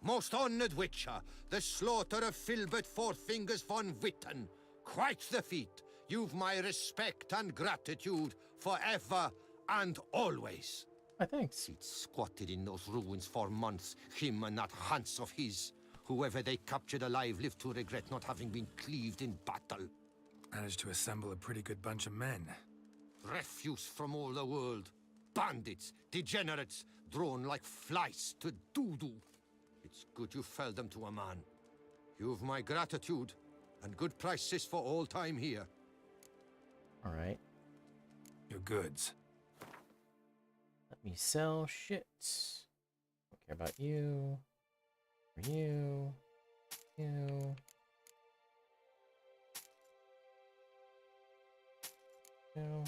Most honored Witcher, the slaughter of Filbert Fourfingers von Witten. Quite the feat. You've my respect and gratitude forever and always. Thanks. He'd squatted in those ruins for months, him and that Hans of his. Whoever they captured alive lived to regret not having been cleaved in battle. Managed to assemble a pretty good bunch of men. Refuse from all the world. Bandits, degenerates, drawn like flies to doo-doo. It's good you fell them to a man. You've my gratitude, and good prices for all time here. All right. Your goods. Let me sell shit. Don't care about you. Or you. You. You.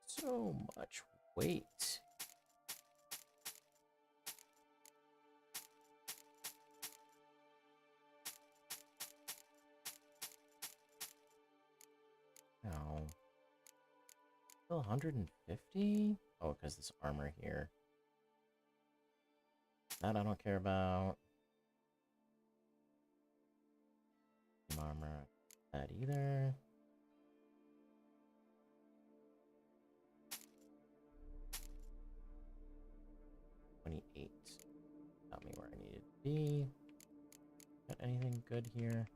So much weight. No. Still 150? Oh, because this armor here. That I don't care about. Armor. That either. $28. Got me where I needed to be. Got anything good here?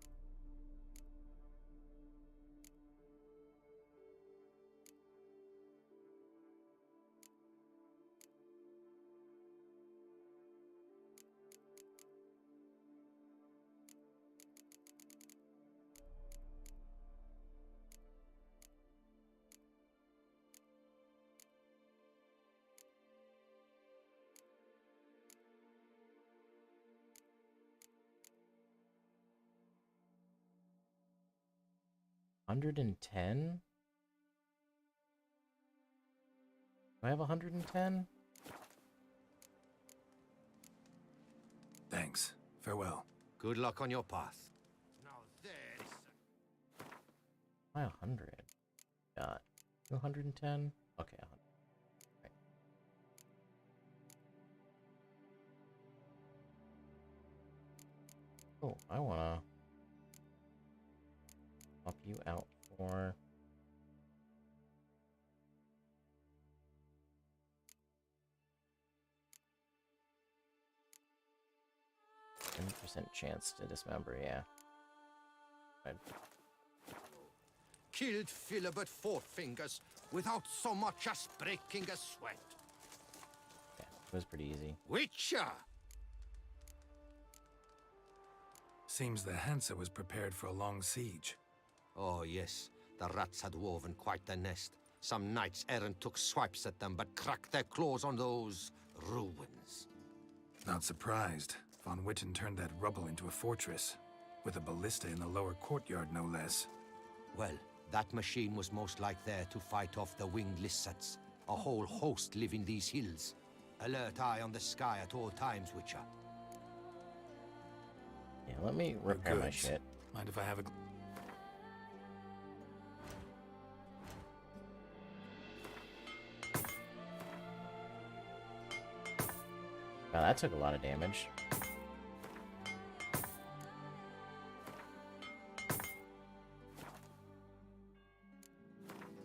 $110? Do I have 110? Thanks. Farewell. Good luck on your path. Why 100? Got 210? Okay, 100. Right. Oh, I wanna swap you out for 10% chance to dismember, yeah. Right. Killed Philibert Four Fingers without so much as breaking a sweat. Yeah, it was pretty easy. Witcher! Seems the Hansa was prepared for a long siege. Oh, yes. The rats had woven quite the nest. Some knights errant took swipes at them, but cracked their claws on those ruins. Not surprised. Von Witten turned that rubble into a fortress, with a ballista in the lower courtyard, no less. Well, that machine was most like there to fight off the winged lizards. A whole host live in these hills. Alert eye on the sky at all times, Witcher. Yeah, let me repair my shit. Mind if I have a... Wow, that took a lot of damage.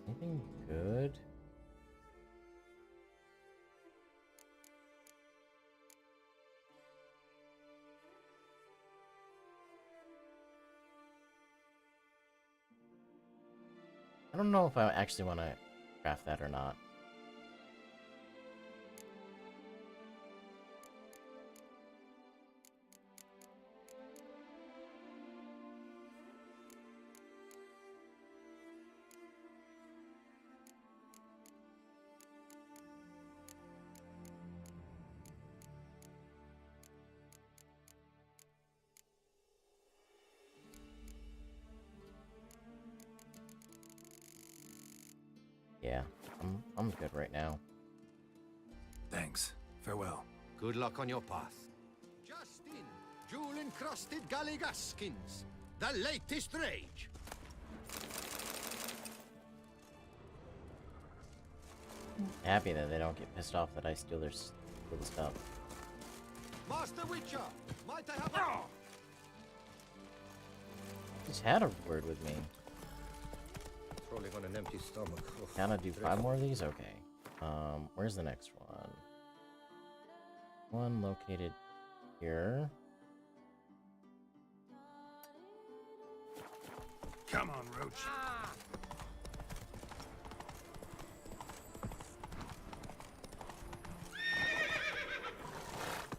Anything good? I don't know if I actually want to craft that or not. Yeah, I'm good right now. Thanks. Farewell. Good luck on your path. Just in, jewel-encrusted galligaskins. The latest rage. Happy that they don't get pissed off that I steal their stuff. Master Witcher, might I have a... Just had a word with me. Rolling on an empty stomach. Can I do 5 more of these? Okay. Where's the next one? One located here. Come on, Roach.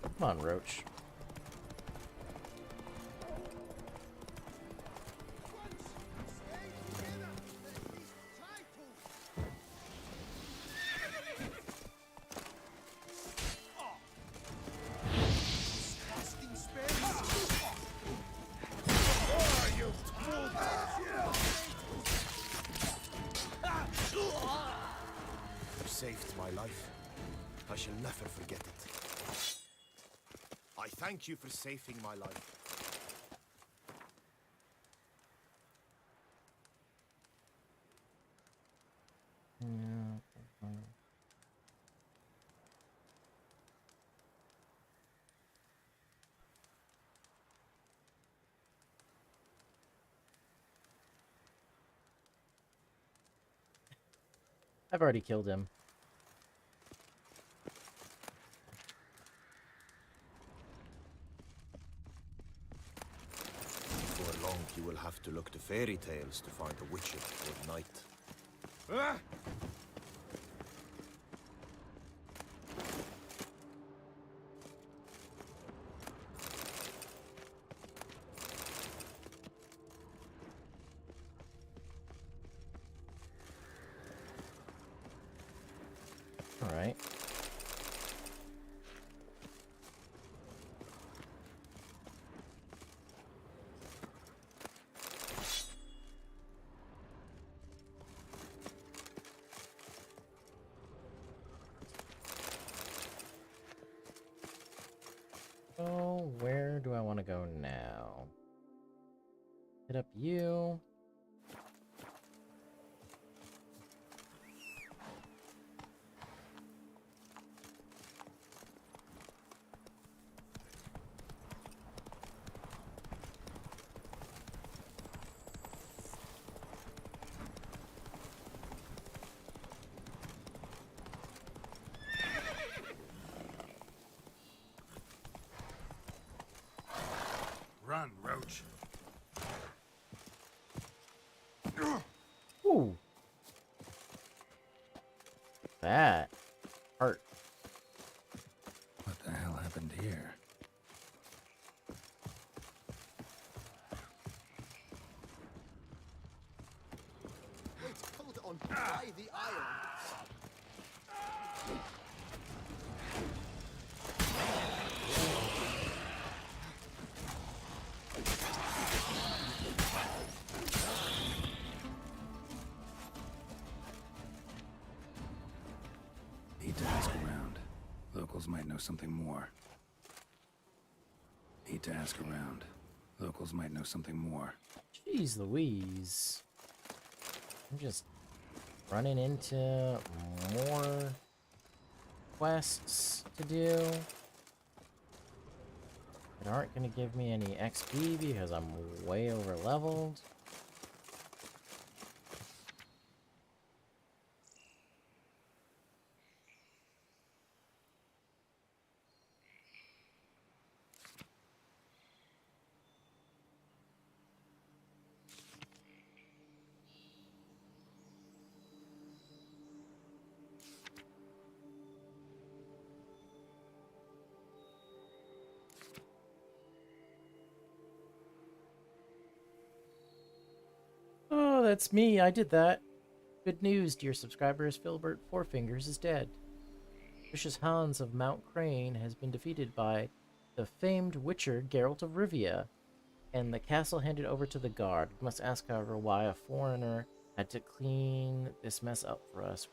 Come on, Roach. You saved my life. I shall never forget it. I thank you for saving my life. I've already killed him. Before long, you will have to look to fairy tales to find a witcher or knight. Ah! All right. So, where do I want to go now? Hit up you. Run, Roach. Ooh. That hurt. What the hell happened here? It's pulled on by the iron. Need to ask around. Locals might know something more. Need to ask around. Locals might know something more. Jeez Louise. I'm just running into more quests to do that aren't going to give me any XP because I'm way over leveled. Oh, that's me. I did that. Good news, dear subscribers. Filbert Fourfingers is dead. Vicious Hans of Mount Crane has been defeated by the famed witcher Geralt of Rivia, and the castle handed over to the guard. We must ask, however, why a foreigner had to clean this mess up for us.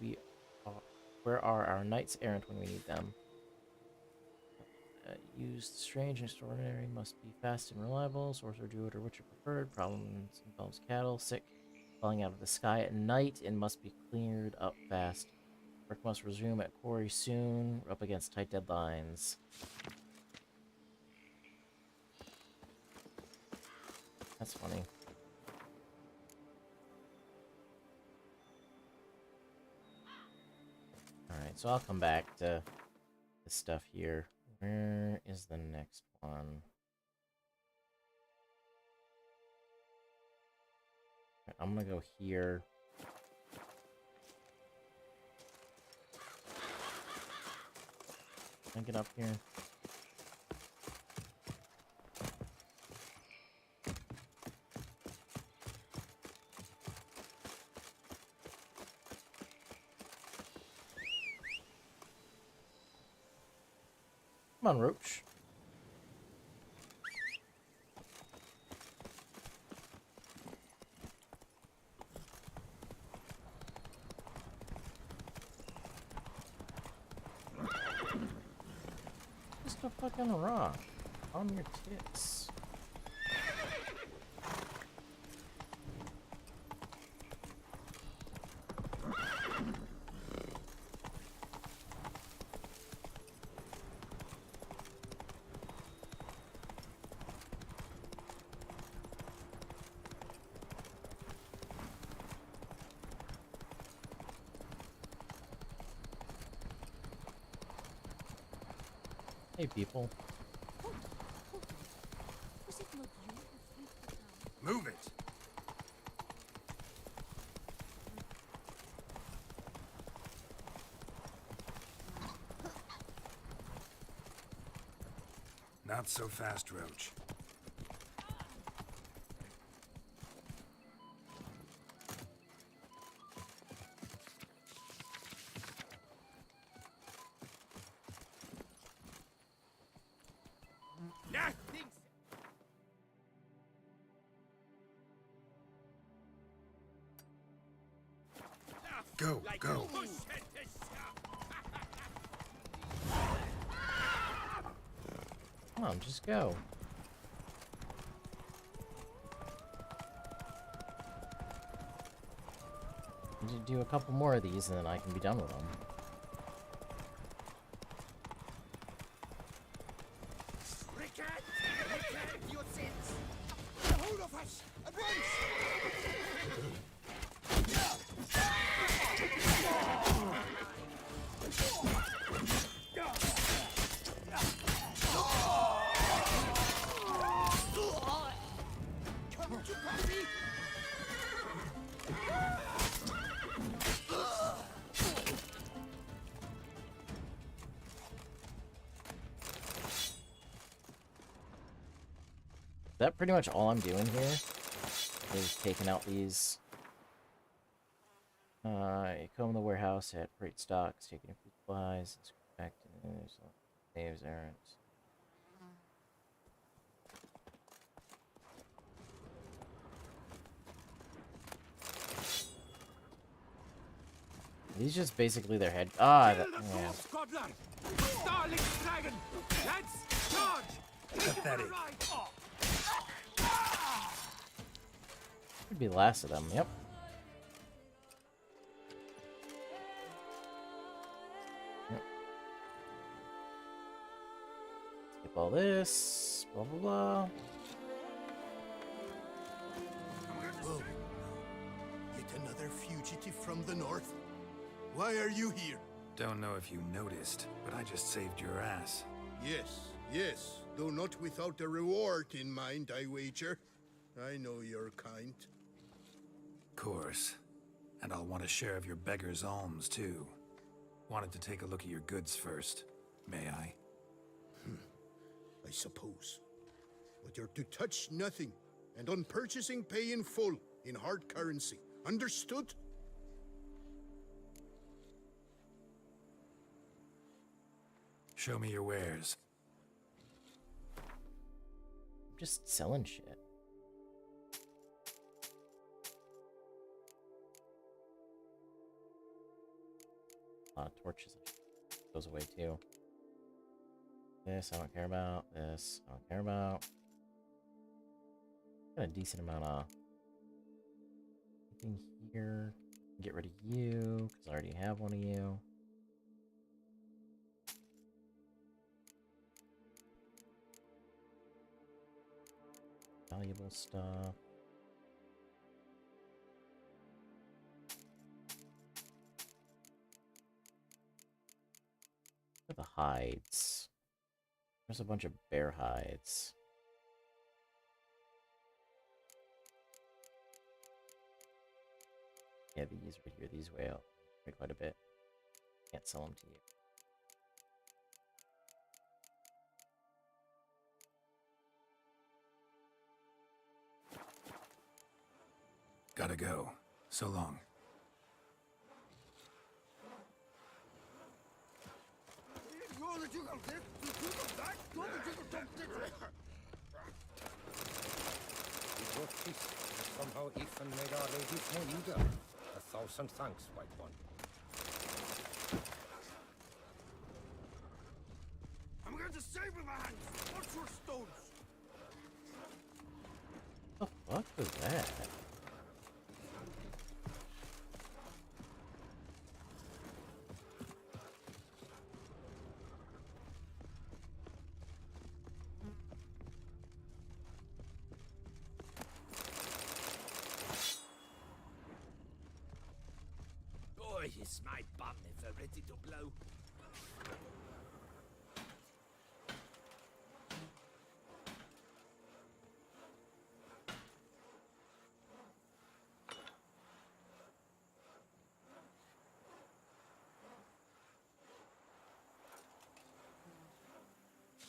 Where are our knights errant when we need them? Used strange and extraordinary, must be fast and reliable. Sorcerer, druid, or witcher preferred. Problems involves cattle, sick, falling out of the sky at night, and must be cleared up fast. Work must resume at quarry soon. We're up against tight deadlines. That's funny. Alright, so I'll come back to this stuff here. Where is the next one? Right, I'm gonna go here. Can I get up here? Come on, Roach. Just a fucking rock on your tits. Hey, people. Was it not you who flew the town? Move it! Not so fast, Roach. Nothing. Go, go. Come on, just go. Need to do a couple more of these and then I can be done with them. Is that pretty much all I'm doing here? Is taking out these. Comb the warehouse at great stocks, taking in food supplies, saves, errands. These just basically their head. Ah, that, yeah. Starling dragon! Let's charge! Pathetic. Could be the last of them, yep. Skip all this, blah blah blah. Oh. Yet another fugitive from the north? Why are you here? Don't know if you noticed, but I just saved your ass. Yes, yes, though not without a reward in mind, I wager. I know your kind. Course. And I'll want a share of your beggar's alms, too. Wanted to take a look at your goods first. May I? I suppose. But you're to touch nothing, and on purchasing pay in full, in hard currency. Understood? Show me your wares. I'm just selling shit. A lot of torches. Goes away too. This I don't care about. This I don't care about. Got a decent amount of anything here. Get rid of you because I already have one of you. Valuable stuff. Look at the hides. There's a bunch of bear hides. Yeah, these right here, these weigh out quite a bit. Can't sell them to you. Gotta go. So long. Your feast has somehow even made our ladies more eager. 1,000 thanks, white one. I'm going to save with my hands! Watch your stones! What the fuck was that? Boy, is my bum ever ready to blow.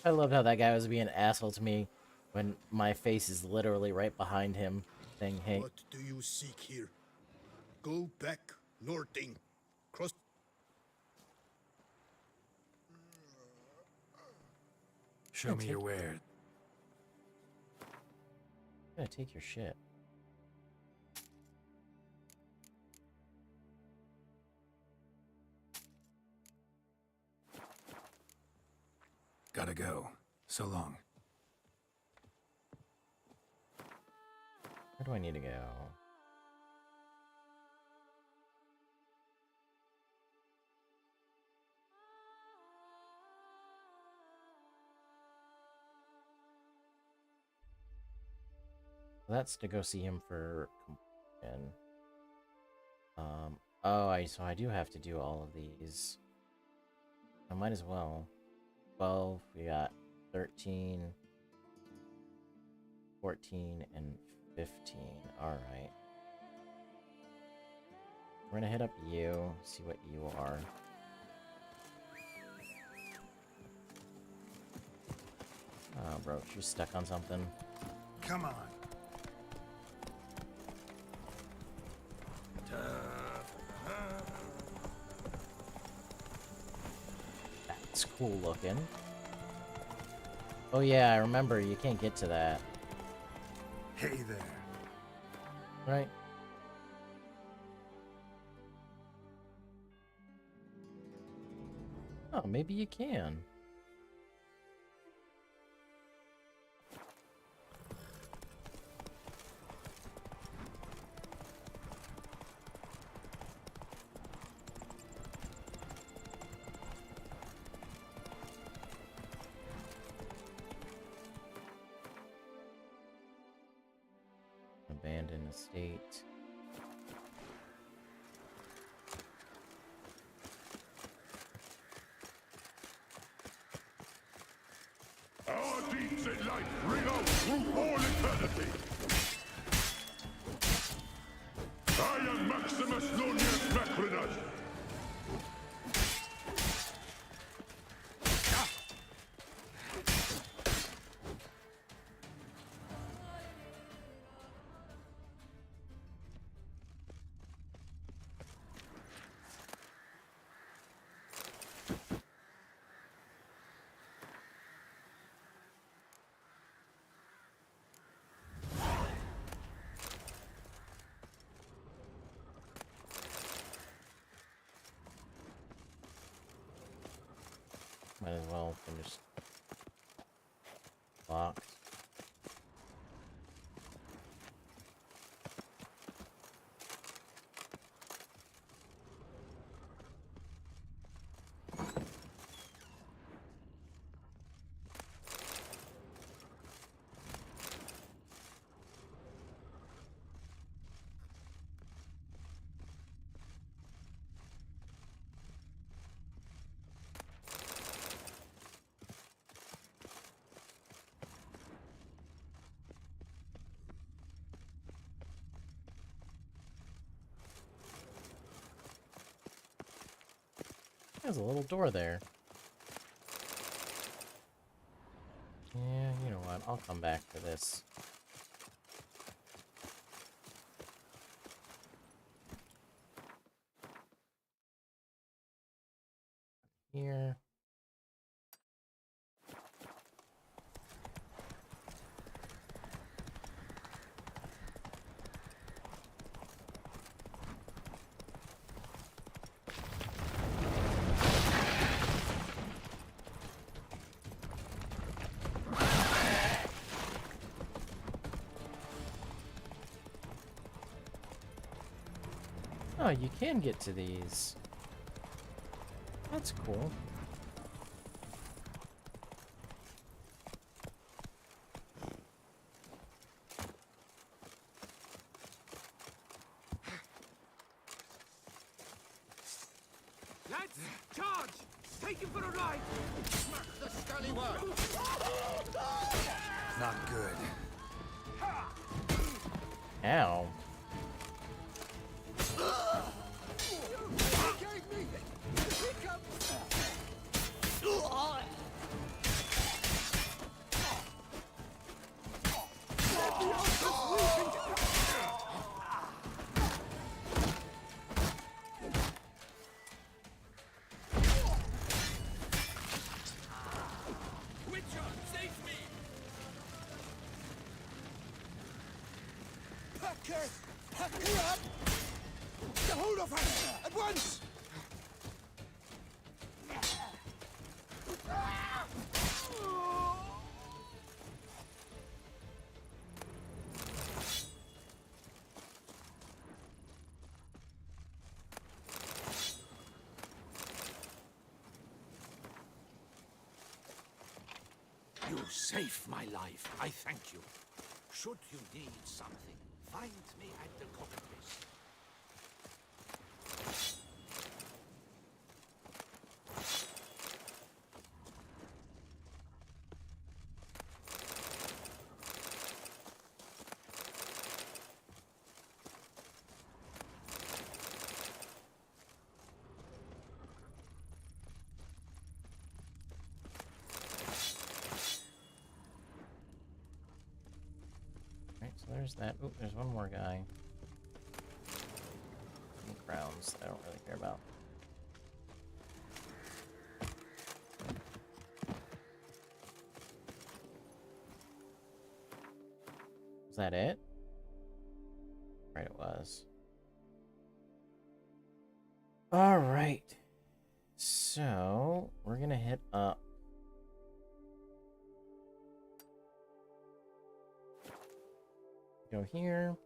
I loved how that guy was being an asshole to me when my face is literally right behind him, saying, "Hey." What do you seek here? Go back, Norting. Cross. Show me your wares. I'm gonna take your shit. Gotta go. So long. Where do I need to go? That's to go see him for completion. So I do have to do all of these. I might as well. 12, we got 13, 14, and 15. Alright. We're gonna hit up you, see what you are. Oh, bro, you're stuck on something. Come on. That's cool looking. Oh yeah, I remember, you can't get to that. Hey there. Right? Oh, maybe you can. Abandoned estate. Our deeds in life ring out through all eternity. I am Maximus Nonius Macrinus. Might as well finish locked. There's a little door there. Yeah, you know what? I'll come back for this. Here. Oh, you can get to these. That's cool. Lads, charge! Take him for a ride! Smack the scallywag! Not good. Ow. Okay, clear up! Get hold of her! At once! You saved my life. I thank you. Should you need something, find me at the cockatrice. So there's that. Oop, there's one more guy. Any crowns I don't really care about. Was that it? Right, it was. Alright. So, we're gonna hit up. Go here.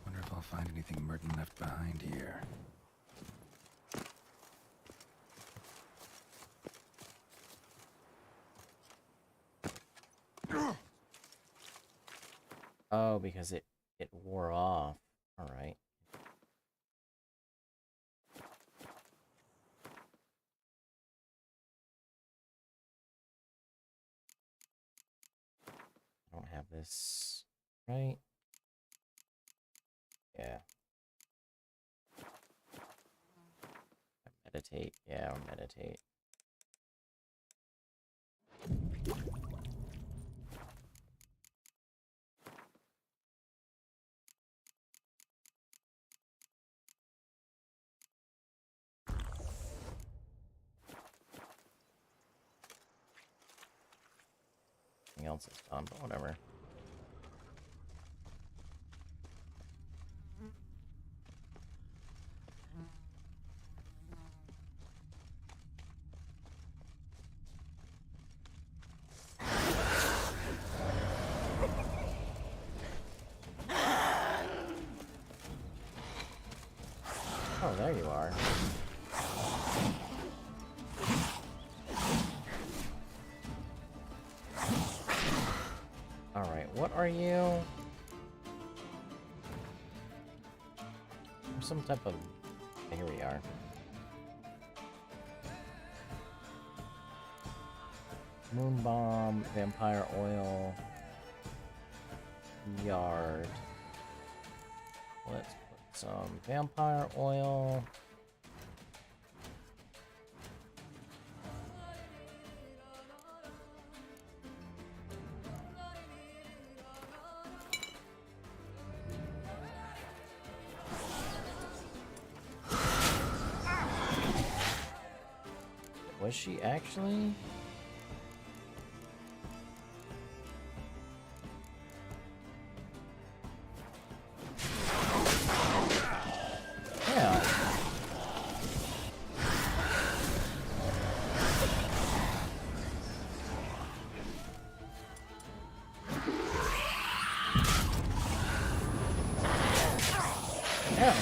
Wonder if I'll find anything Merton left behind here. Oh, because it wore off. All right. I don't have this, right? Yeah. Meditate. Yeah, I'll meditate. Everything else is gone, but whatever. Oh, there you are. Alright, what are you? Some type of... Here we are. Moon bomb, vampire oil, yard. Let's put some vampire oil. Was she actually? Yeah. Yeah.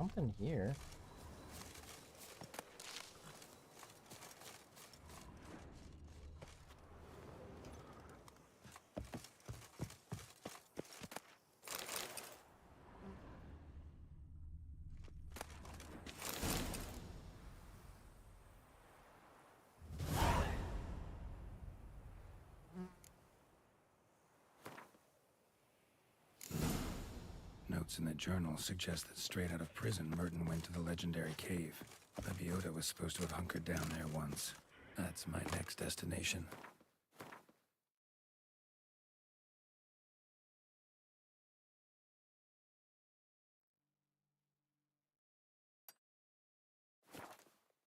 something here. Notes in the journal suggest that straight out of prison, Merton went to the legendary cave. Leviota was supposed to have hunkered down there once. That's my next destination.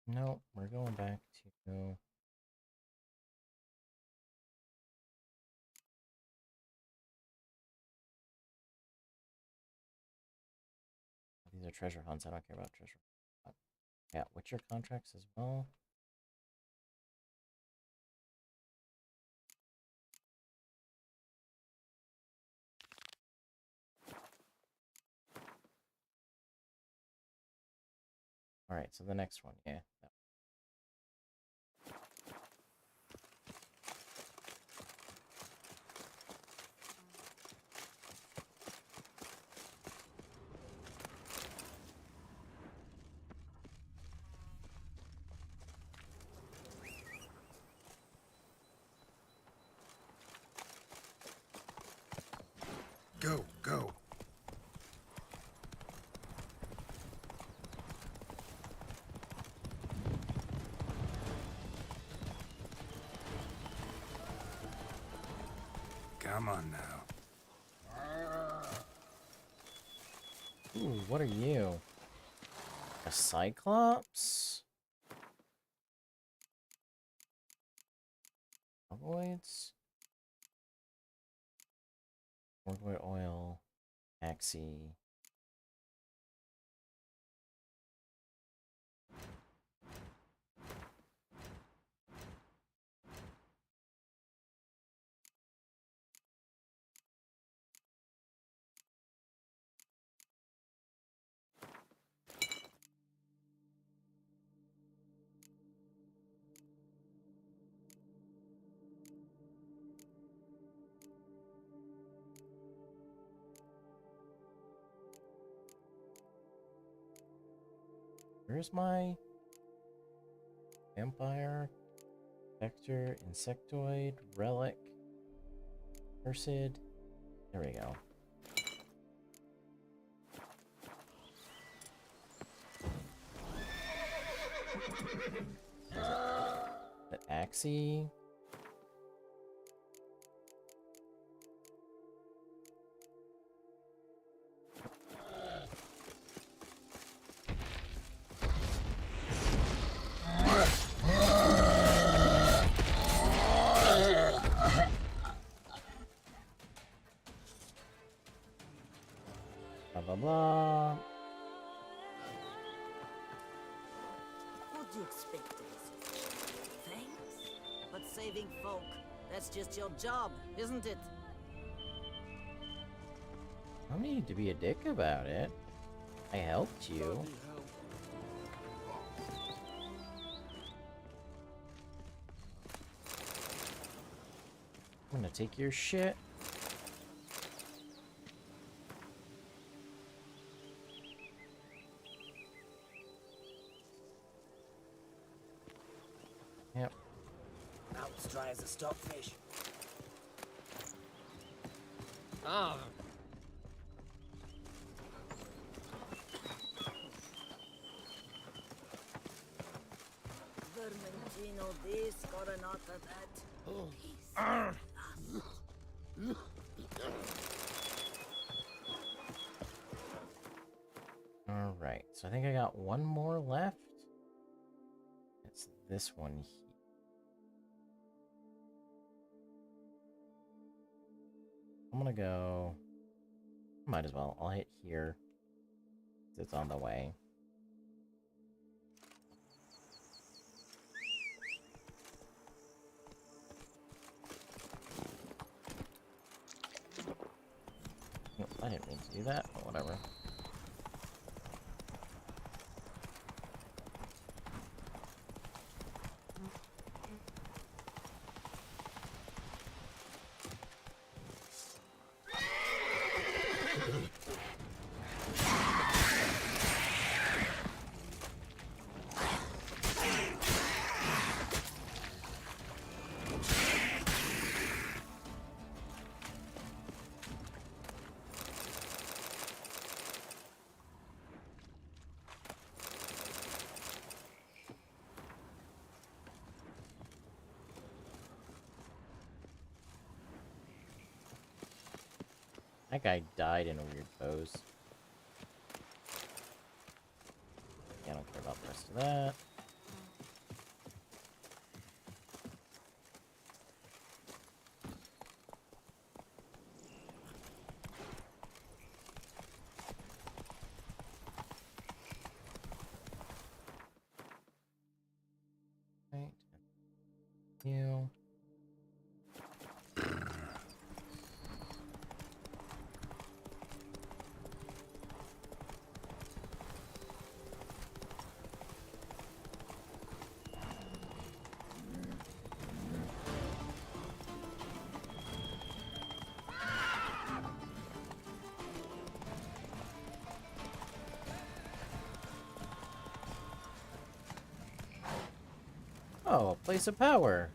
No, we're going back to... These are treasure hunts. I don't care about treasure. Yeah, Witcher contracts as well. Alright, so the next one, yeah. Go, go. Come on now. Ooh, what are you? A Cyclops? Avoids? Orgwood oil. Axie. Where's my vampire, vector, insectoid, relic, cursed? There we go. The Axie. Blah blah blah. What'd you expect of us? Thanks? But saving folk, that's just your job, isn't it? No need to be a dick about it. I helped you. I'm gonna take your shit. Yep. Mouth's dry as a stockfish. Ah. Vermentino this, Coronata that. Alright, so I think I got one more left. It's this one here. I'm gonna go... Might as well. I'll hit here. It's on the way. I didn't mean to do that, but whatever. That guy died in a weird pose. Yeah, I don't care about the rest of that. Right. You. Oh, a place of power.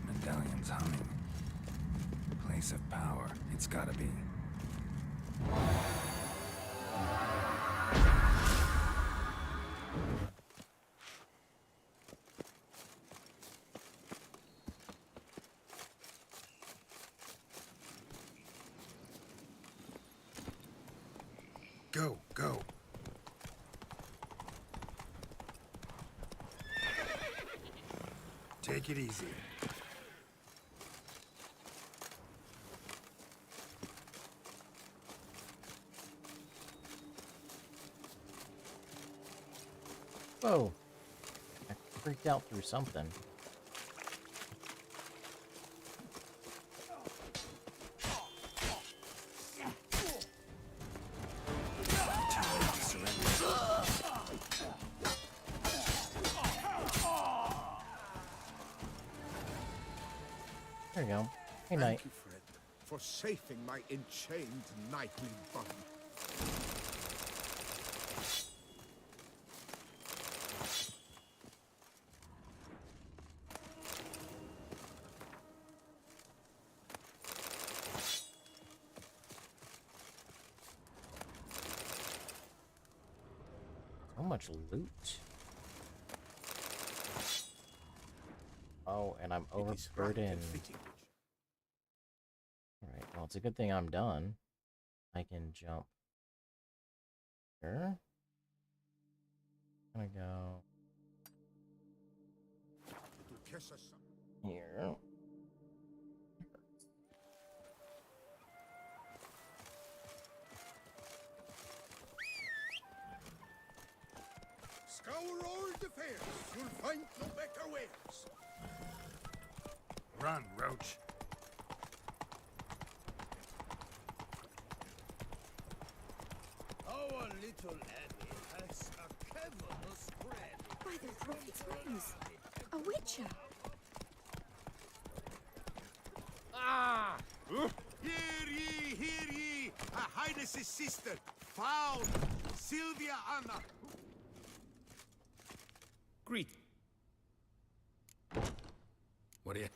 Medallion's humming. Place of power. It's gotta be. Go, go. Take it easy. Whoa. I freaked out through something. There you go. Hey, Knight. Thank you, friend, for saving my enchained knightly body. So much loot. Oh, and I'm overburdened. Alright, well, it's a good thing I'm done. I can jump here. I'm gonna go here. Scour all the fairs, you'll find no better wares. Run, Roach. Our little Annie has a cavernous spread. By the prophet's wings, a witcher. Ah! Hear ye! Her Highness's sister, found Sylvia Anna. Greet. What do you...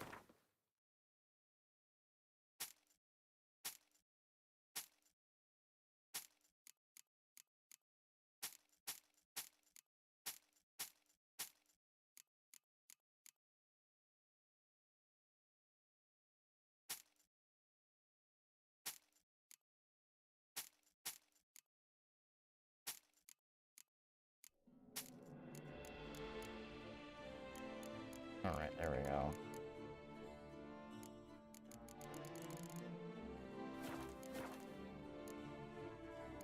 Alright, there we go.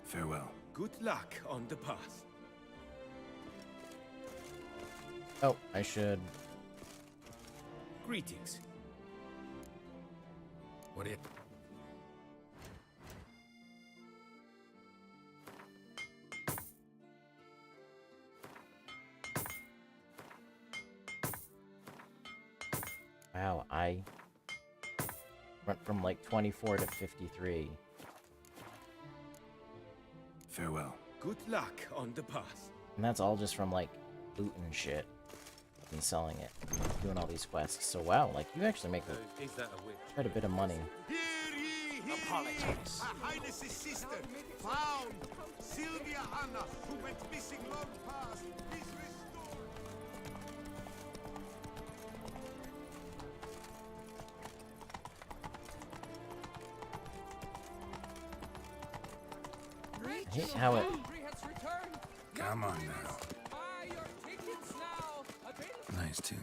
Farewell. Good luck on the path. Oh, I should... Greetings. What do you... Wow, I went from like 24 to 53. Farewell. Good luck on the path. And that's all just from like loot and shit and selling it, doing all these quests. So wow, like you actually make Is that a witch? quite a bit of money. Apologies. Her Highness's sister, found Sylvia Anna, who went missing long past, is restored. I hate how it. Come on now. Nice tune.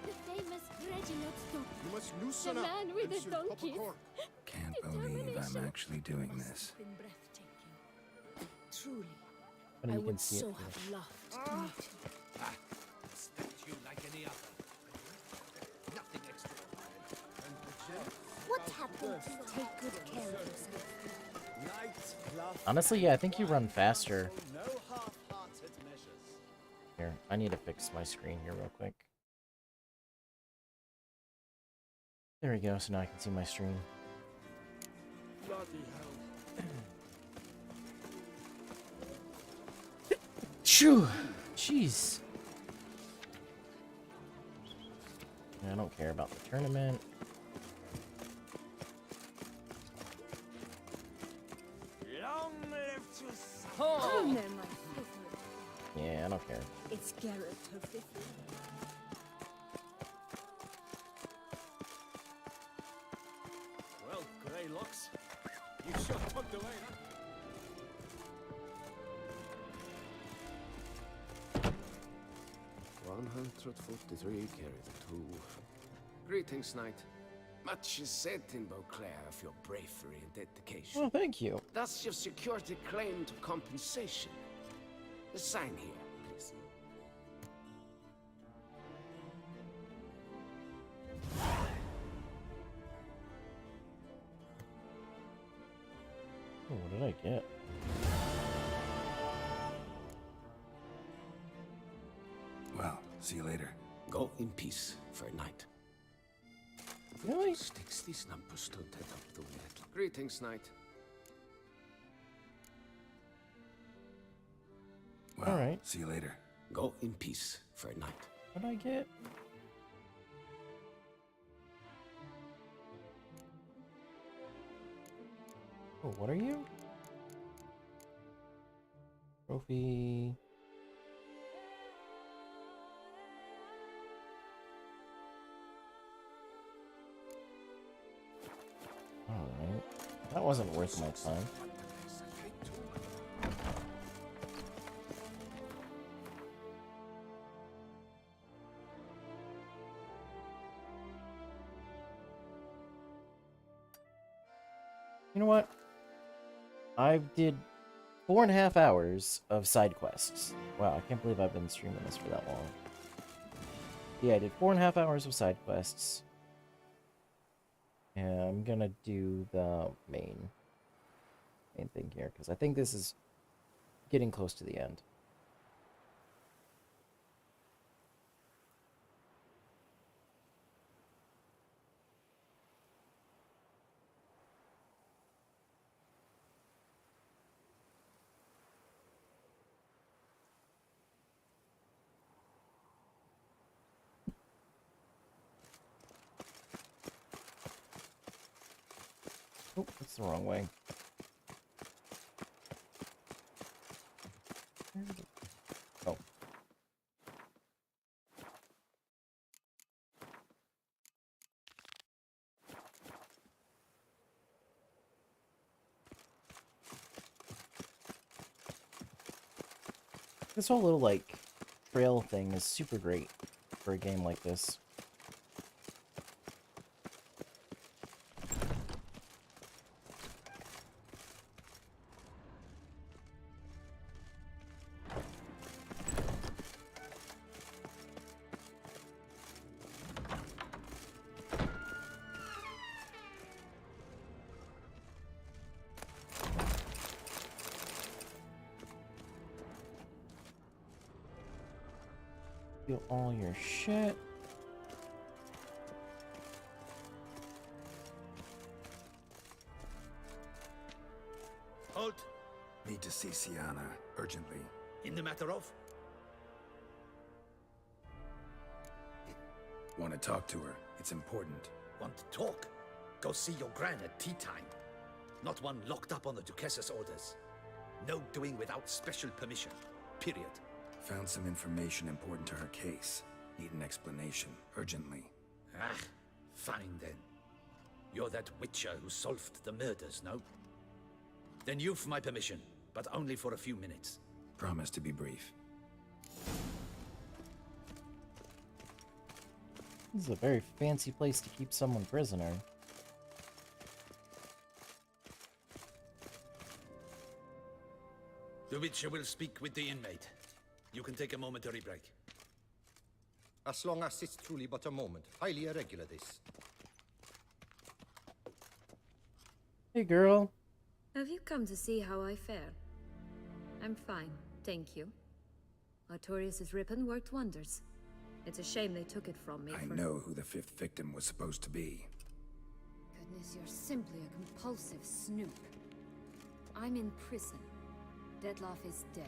The famous Reginald's donkey. You must The loosen up. man with the Monsieur Papa donkeys. Cork. Can't believe I'm actually doing this. Been breathtaking. Truly, But I you can would see it so from have loved to meet him. Respect you like any other. Nothing extraordinary. What happened to take good care of yourself? Honestly, yeah, I think you run faster. No half-hearted measures. Here, I need to fix my screen here real quick. There we go, so now I can see my stream. Bloody hell. Shoo! Jeez. I don't care about the tournament. Long live Toussaint! Oh, no, my favorite. Yeah, I don't care. It's Geralt of Rivia. Well, grey locks. You sure tucked away, huh? Greetings, knight. Much is said in Beauclair of your bravery and dedication. Oh, thank you. Thus, you've secured a claim to compensation. Sign here, please. Oh, what did I get? Well, see you later. Go in peace for a night. Really? Sticks these numbers don't add up the net. Greetings, knight. Well, Alright. see you later. Go in peace for a night. What did I get? Oh, what are you? Trophy. Alright. That wasn't worth my time. You know what? I did 4.5 hours of side quests. Wow, I can't believe I've been streaming this for that long. Yeah, I did 4.5 hours of side quests. And I'm gonna do the main thing here, because I think this is getting close to the end. Oh, that's the wrong way. Oh. This whole little, like, trail thing is super great for a game like this. Steal all your shit. Halt! Need to see Sienna urgently. In the matter of? Want to talk to her. It's important. Want to talk? Go see your gran at tea time. Not one locked up on the Duchess's orders. No doing without special permission. Period. Found some information important to her case. Need an explanation. Urgently. Ah, fine then. You're that witcher who solved the murders, no? Then you've my permission, but only for a few minutes. Promise to be brief. This is a very fancy place to keep someone prisoner. The Witcher will speak with the inmate. You can take a momentary break. As long as it's truly but a moment. Highly irregular, this. Hey, girl. Have you come to see how I fare? I'm fine, thank you. Artorius' ribbon worked wonders. It's a shame they took it from me. I know who the 5th victim was supposed to be. Goodness, you're simply a compulsive snoop. I'm in prison. Dettlaff is dead.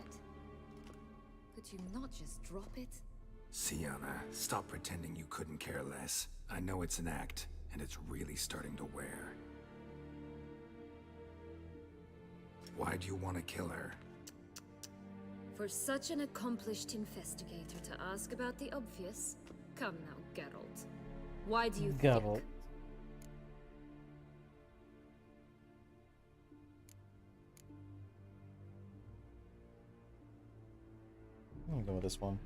Could you not just drop it? Sienna, stop pretending you couldn't care less. I know it's an act, and it's really starting to wear. Why do you want to kill her? For such an accomplished investigator to ask about the obvious? Come now, Geralt. Why do you Geralt. think? I'm gonna go with this one.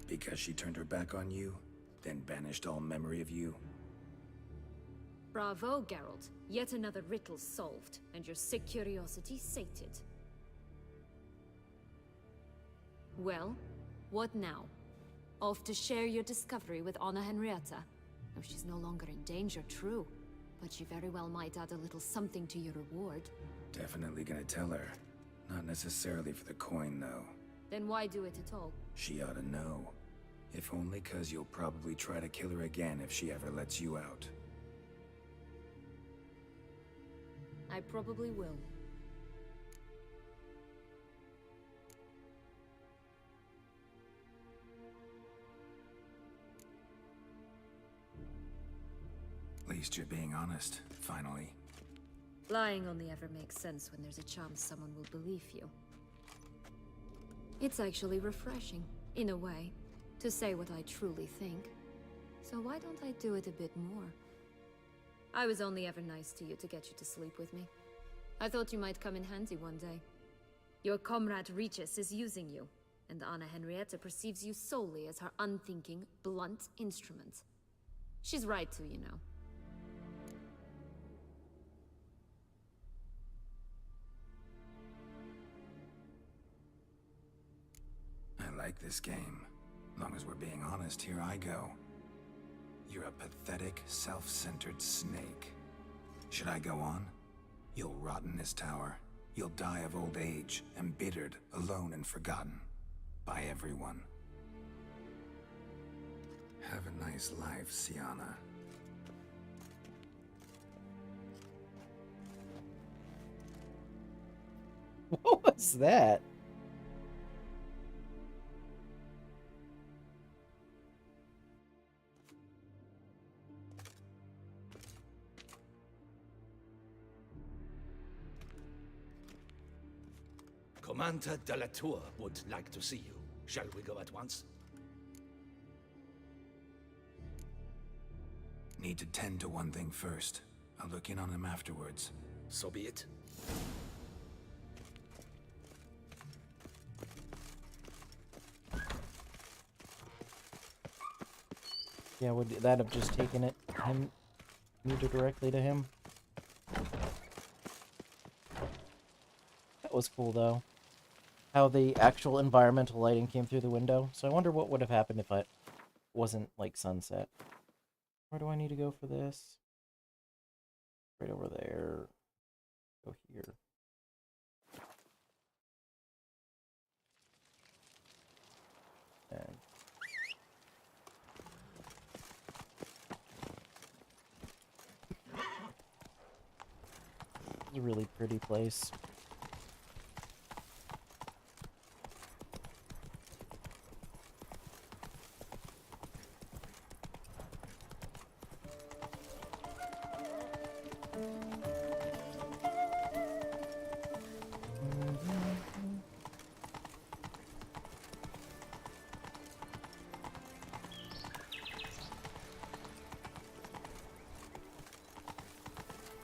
Because she turned her back on you, then banished all memory of you? Bravo, Geralt. Yet another riddle solved, and your sick curiosity sated. Well, what now? Off to share your discovery with Anna Henrietta? Oh, she's no longer in danger, true. But she very well might add a little something to your reward. Definitely gonna tell her. Not necessarily for the coin, though. Then why do it at all? She ought to know. If only 'cause you'll probably try to kill her again if she ever lets you out. I probably will. At least you're being honest, finally. Lying only ever makes sense when there's a chance someone will believe you. It's actually refreshing, in a way, to say what I truly think. So why don't I do it a bit more? I was only ever nice to you to get you to sleep with me. I thought you might come in handy one day. Your comrade Regis is using you, and Anna Henrietta perceives you solely as her unthinking, blunt instrument. She's right to, you know. I like this game. Long as we're being honest, here I go. You're a pathetic, self-centered snake. Should I go on? You'll rot in this tower. You'll die of old age, embittered, alone, and forgotten. By everyone. Have a nice life, Sienna. What was that? Commander de la Tour would like to see you. Shall we go at once? Need to tend to one thing first. I'll look in on him afterwards. So be it. Yeah, would that have just taken it muted directly to him? That was cool though. How the actual environmental lighting came through the window. So I wonder what would have happened if it wasn't like sunset. Where do I need to go for this? Right over there. Go here. And it's a really pretty place.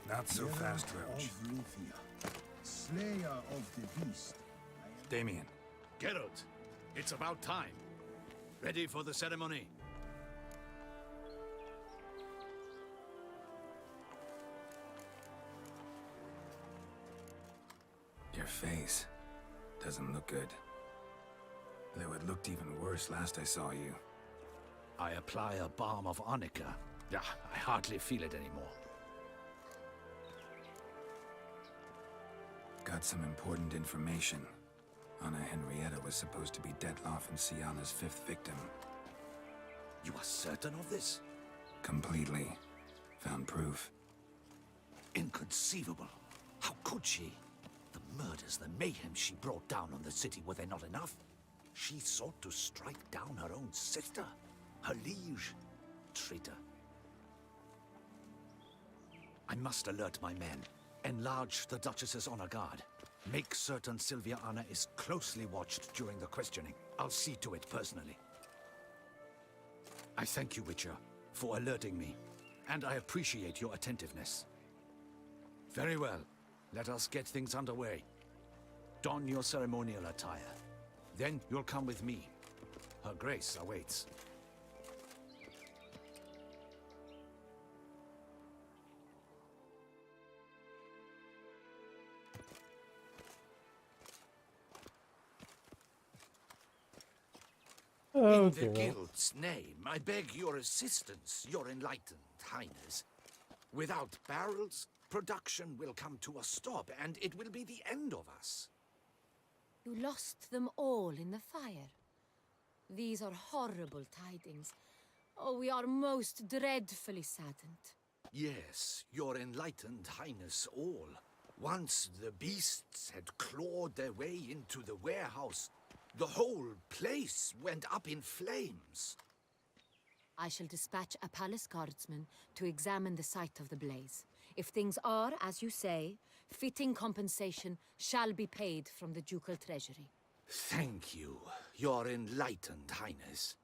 Not so fast, Geralt Roach. of Rivia, slayer of the beast. Damien. Geralt, it's about time. Ready for the ceremony? Your face doesn't look good. Though it looked even worse last I saw you. I apply a balm of arnica. Yeah, I hardly feel it anymore. Got some important information. Anna Henrietta was supposed to be Detloff and Sienna's 5th victim. You are certain of this? Completely. Found proof. Inconceivable. How could she? The murders, the mayhem she brought down on the city, were they not enough? She sought to strike down her own sister, her liege. Traitor. I must alert my men. Enlarge the Duchess's honor guard. Make certain Sylvia Anna is closely watched during the questioning. I'll see to it personally. I thank you, Witcher, for alerting me, and I appreciate your attentiveness. Very well. Let us get things underway. Don your ceremonial attire. Then you'll come with me. Her Grace awaits. Oh, In the Geralt. guild's name, I beg your assistance, your enlightened highness. Without barrels, production will come to a stop, and it will be the end of us. You lost them all in the fire. These are horrible tidings. Oh, we are most dreadfully saddened. Yes, your enlightened highness all. Once the beasts had clawed their way into the warehouse, the whole place went up in flames. I shall dispatch a palace guardsman to examine the site of the blaze. If things are, as you say, fitting compensation shall be paid from the ducal treasury. Thank you, your enlightened highness.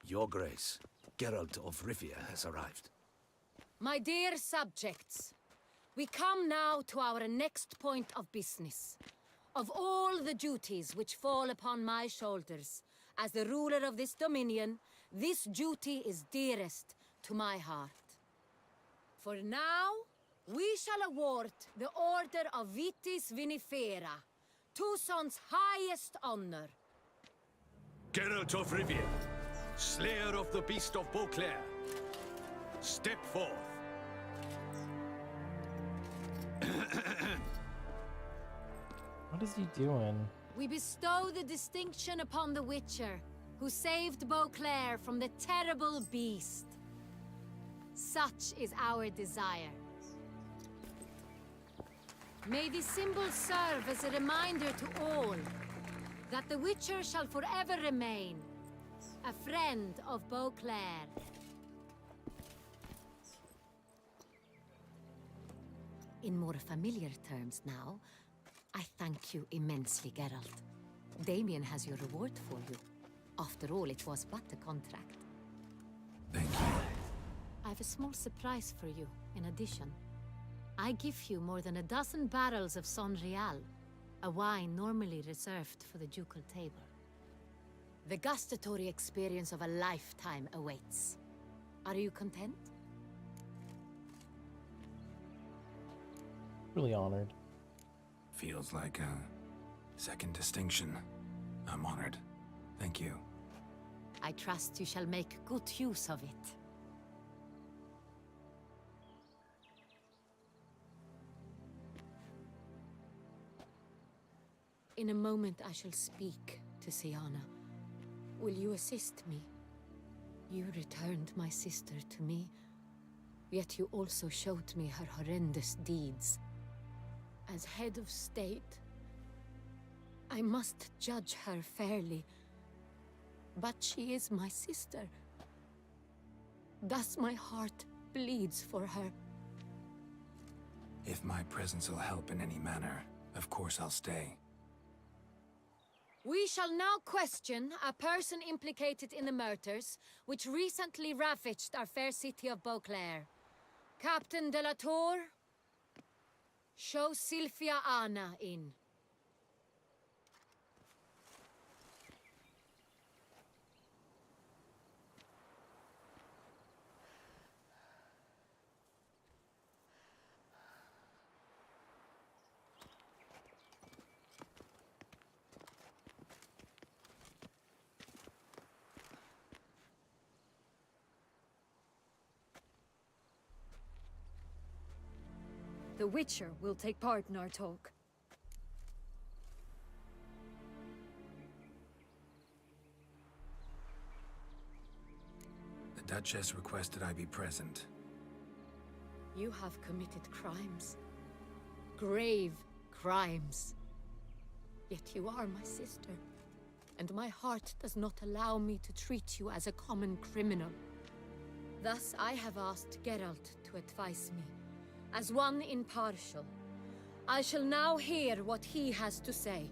Your Grace, Geralt of Rivia has arrived. My dear subjects, we come now to our next point of business. Of all the duties which fall upon my shoulders, as the ruler of this dominion, this duty is dearest to my heart. For now, we shall award the Order of Vitis Vinifera, Toussaint's highest honor. Geralt of Rivia, slayer of the beast of Beauclair, step forth. What is he doing? We bestow the distinction upon the Witcher, who saved Beauclair from the terrible beast. Such is our desire. May this symbol serve as a reminder to all that the Witcher shall forever remain a friend of Beauclair. In more familiar terms now, I thank you immensely, Geralt. Damien has your reward for you. After all, it was but a contract. Thank you. I have a small surprise for you, in addition. I give you more than a dozen barrels of Son Real, a wine normally reserved for the ducal table. The gustatory experience of a lifetime awaits. Are you content? Really honored. Feels like a second distinction. I'm honored. Thank you. I trust you shall make good use of it. In a moment I shall speak to Sienna. Will you assist me? You returned my sister to me, yet you also showed me her horrendous deeds. As head of state, I must judge her fairly. But she is my sister. Thus my heart bleeds for her. If my presence will help in any manner, of course I'll stay. We shall now question a person implicated in the murders which recently ravaged our fair city of Beauclair. Captain de la Tour, Show Sylvia Anna in. The Witcher will take part in our talk. The Duchess requested I be present. You have committed crimes. Grave crimes. Yet you are my sister. And my heart does not allow me to treat you as a common criminal. Thus I have asked Geralt to advise me. As one impartial, I shall now hear what he has to say.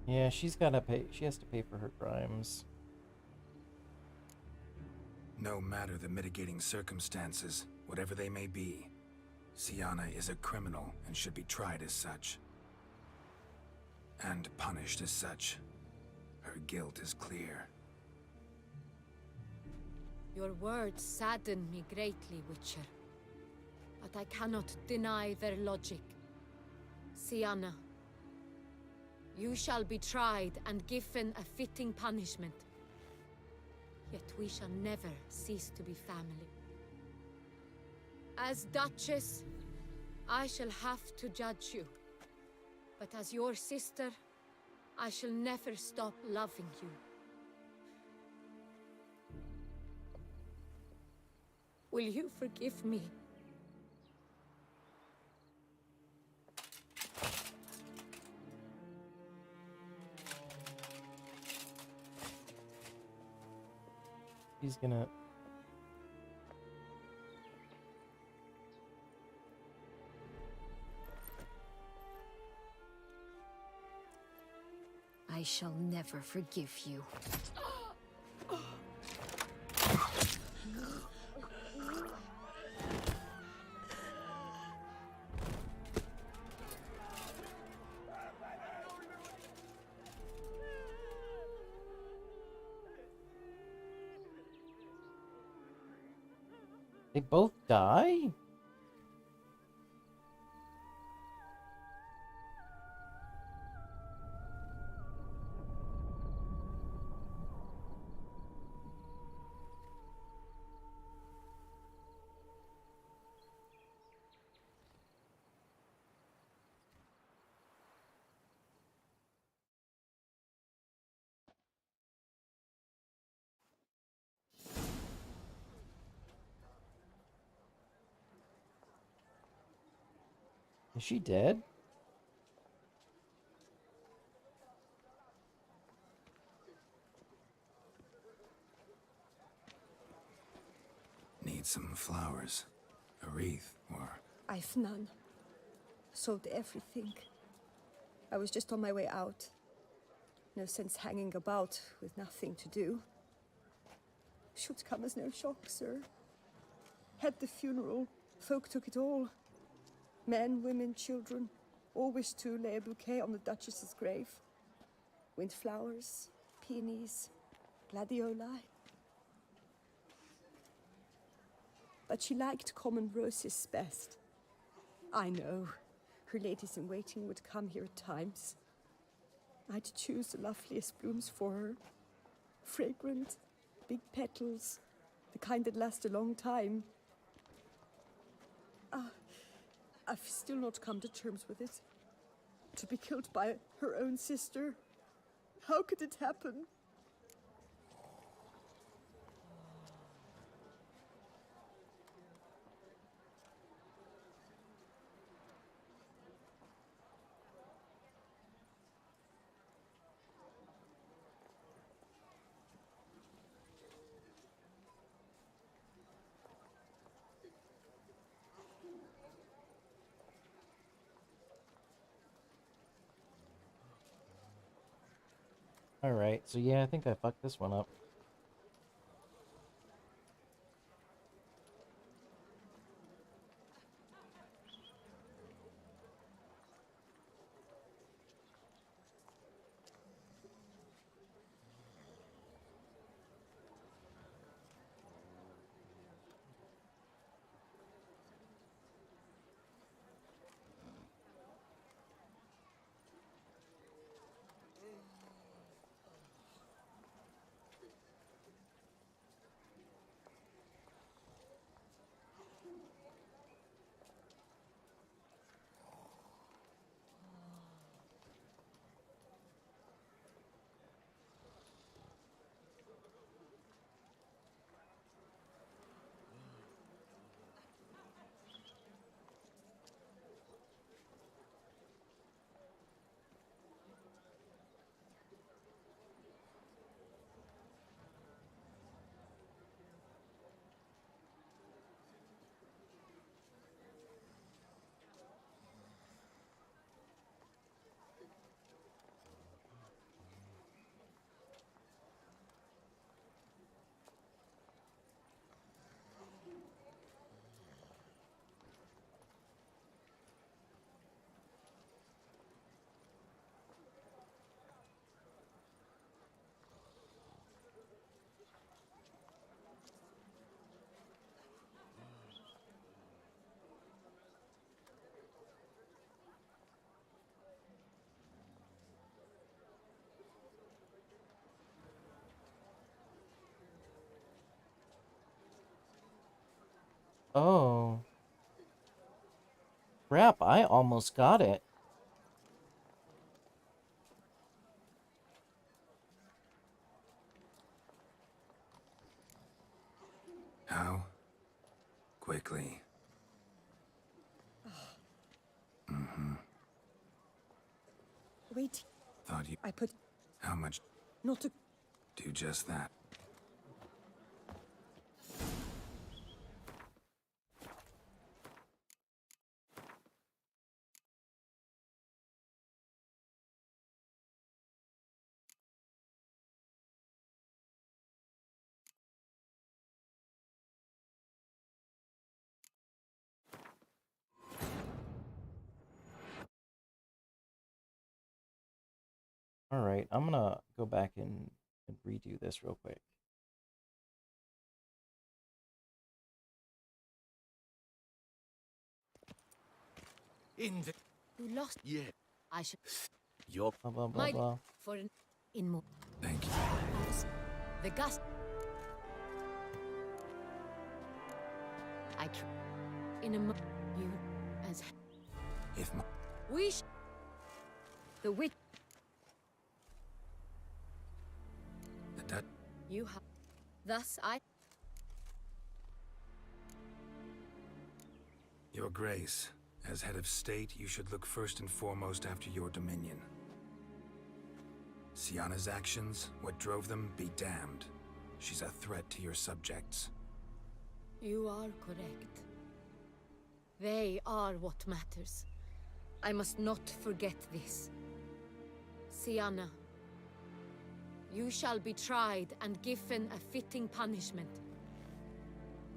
Yeah, she's gotta pay. She has to pay for her crimes. No matter the mitigating circumstances, whatever they may be, Syanna is a criminal and should be tried as such. And punished as such. Her guilt is clear. Your words sadden me greatly, Witcher. But I cannot deny their logic. Syanna, you shall be tried and given a fitting punishment. Yet we shall never cease to be family. As Duchess, I shall have to judge you. But as your sister, I shall never stop loving you. Will you forgive me? He's gonna... I shall never forgive you. They both die? Is she dead? Need some flowers. A wreath, or... I've none. Sold everything. I was just on my way out. No sense hanging about with nothing to do. Should come as no shock, sir. Had the funeral. Folk took it all. Men, women, children, all wished to lay a bouquet on the Duchess's grave. Windflowers, peonies, gladioli. But she liked common roses best. I know, her ladies-in-waiting would come here at times. I'd choose the loveliest blooms for her. Fragrant, big petals, the kind that last a long time. I've still not come to terms with it. To be killed by her own sister. How could it happen? Alright, so yeah, I think I fucked this one up. Oh. Crap, I almost got it. How? Quickly. Mm-hmm. Wait. Thought you... I put... How much? Not to... Do just that. Alright, I'm gonna go back and redo this real quick. In the... You lost. Yeah. I should. Your... Blah, blah, blah, My blah. for an in more. Thank you. The gust. I in a you as If my... we the witch. The Dutch... You have. Thus I. Your Grace, as head of state, you should look first and foremost after your dominion. Sienna's actions, what drove them, be damned. She's a threat to your subjects. You are correct. They are what matters. I must not forget this. Sienna, you shall be tried and given a fitting punishment.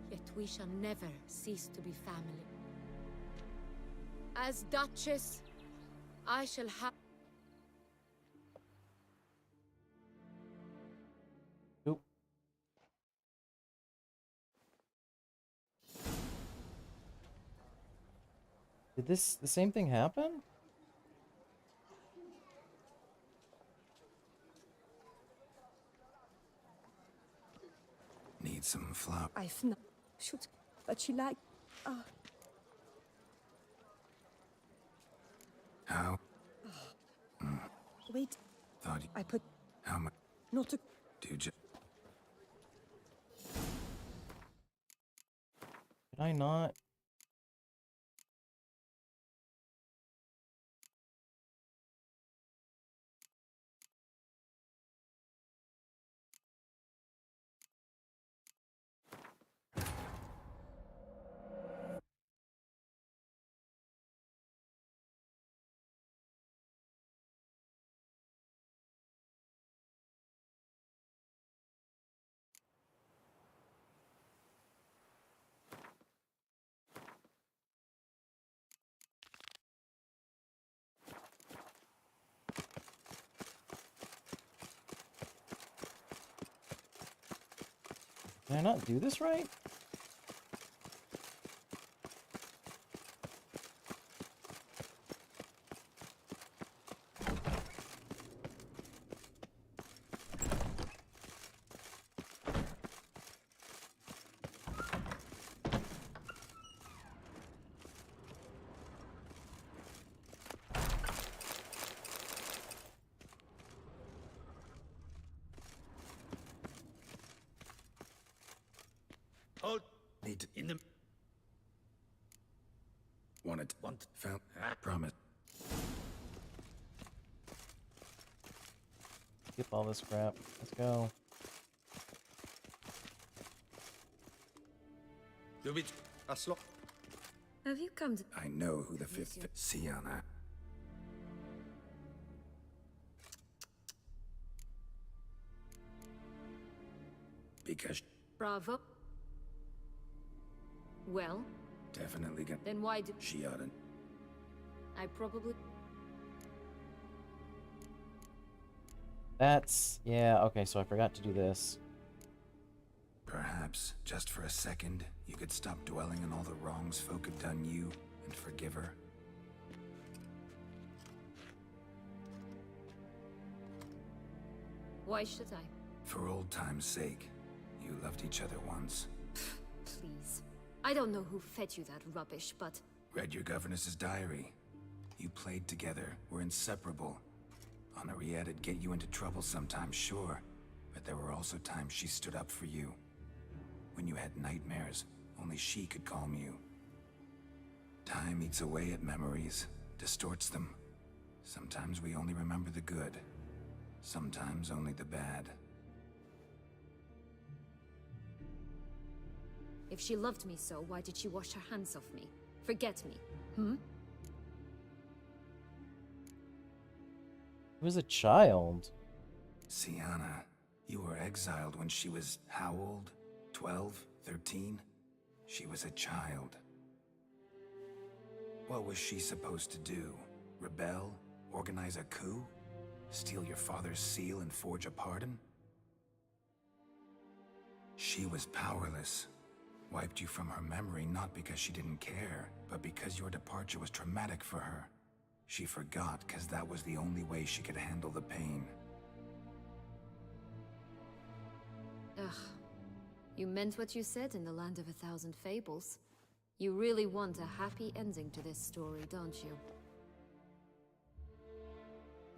Yet we shall never cease to be family. As Duchess, I shall have... Oop. Did the same thing happen? Need some flour. I've not... Should... But she like... How? Wait. Thought you... I put... How much? Not to... Do just... Did I not? Did I not do this right? Hold. Need to in the. Want. Found. Promise. Skip all this crap. Let's go. Have you come to... I know who the fifth. Sienna. Because. Bravo. Well? Definitely gonna. Then why do... She oughtn't. I probably... That's... Yeah, okay, so I forgot to do this. Perhaps, just for a second, you could stop dwelling on all the wrongs folk have done you and forgive her. Why should I? For old time's sake. You loved each other once. Please. I don't know who fed you that rubbish, but... Read your governess's diary. You played together, were inseparable. Henriette'd get you into trouble sometimes, sure. But there were also times she stood up for you. When you had nightmares, only she could calm you. Time eats away at memories, distorts them. Sometimes we only remember the good. Sometimes only the bad. If she loved me so, why did she wash her hands off me? Forget me, hmm? He was a child. Sienna, you were exiled when she was how old? 12? 13? She was a child. What was she supposed to do? Rebel? Organize a coup? Steal your father's seal and forge a pardon? She was powerless. Wiped you from her memory not because she didn't care, but because your departure was traumatic for her. She forgot because that was the only way she could handle the pain. Ugh. You meant what you said in the Land of a Thousand Fables. You really want a happy ending to this story, don't you?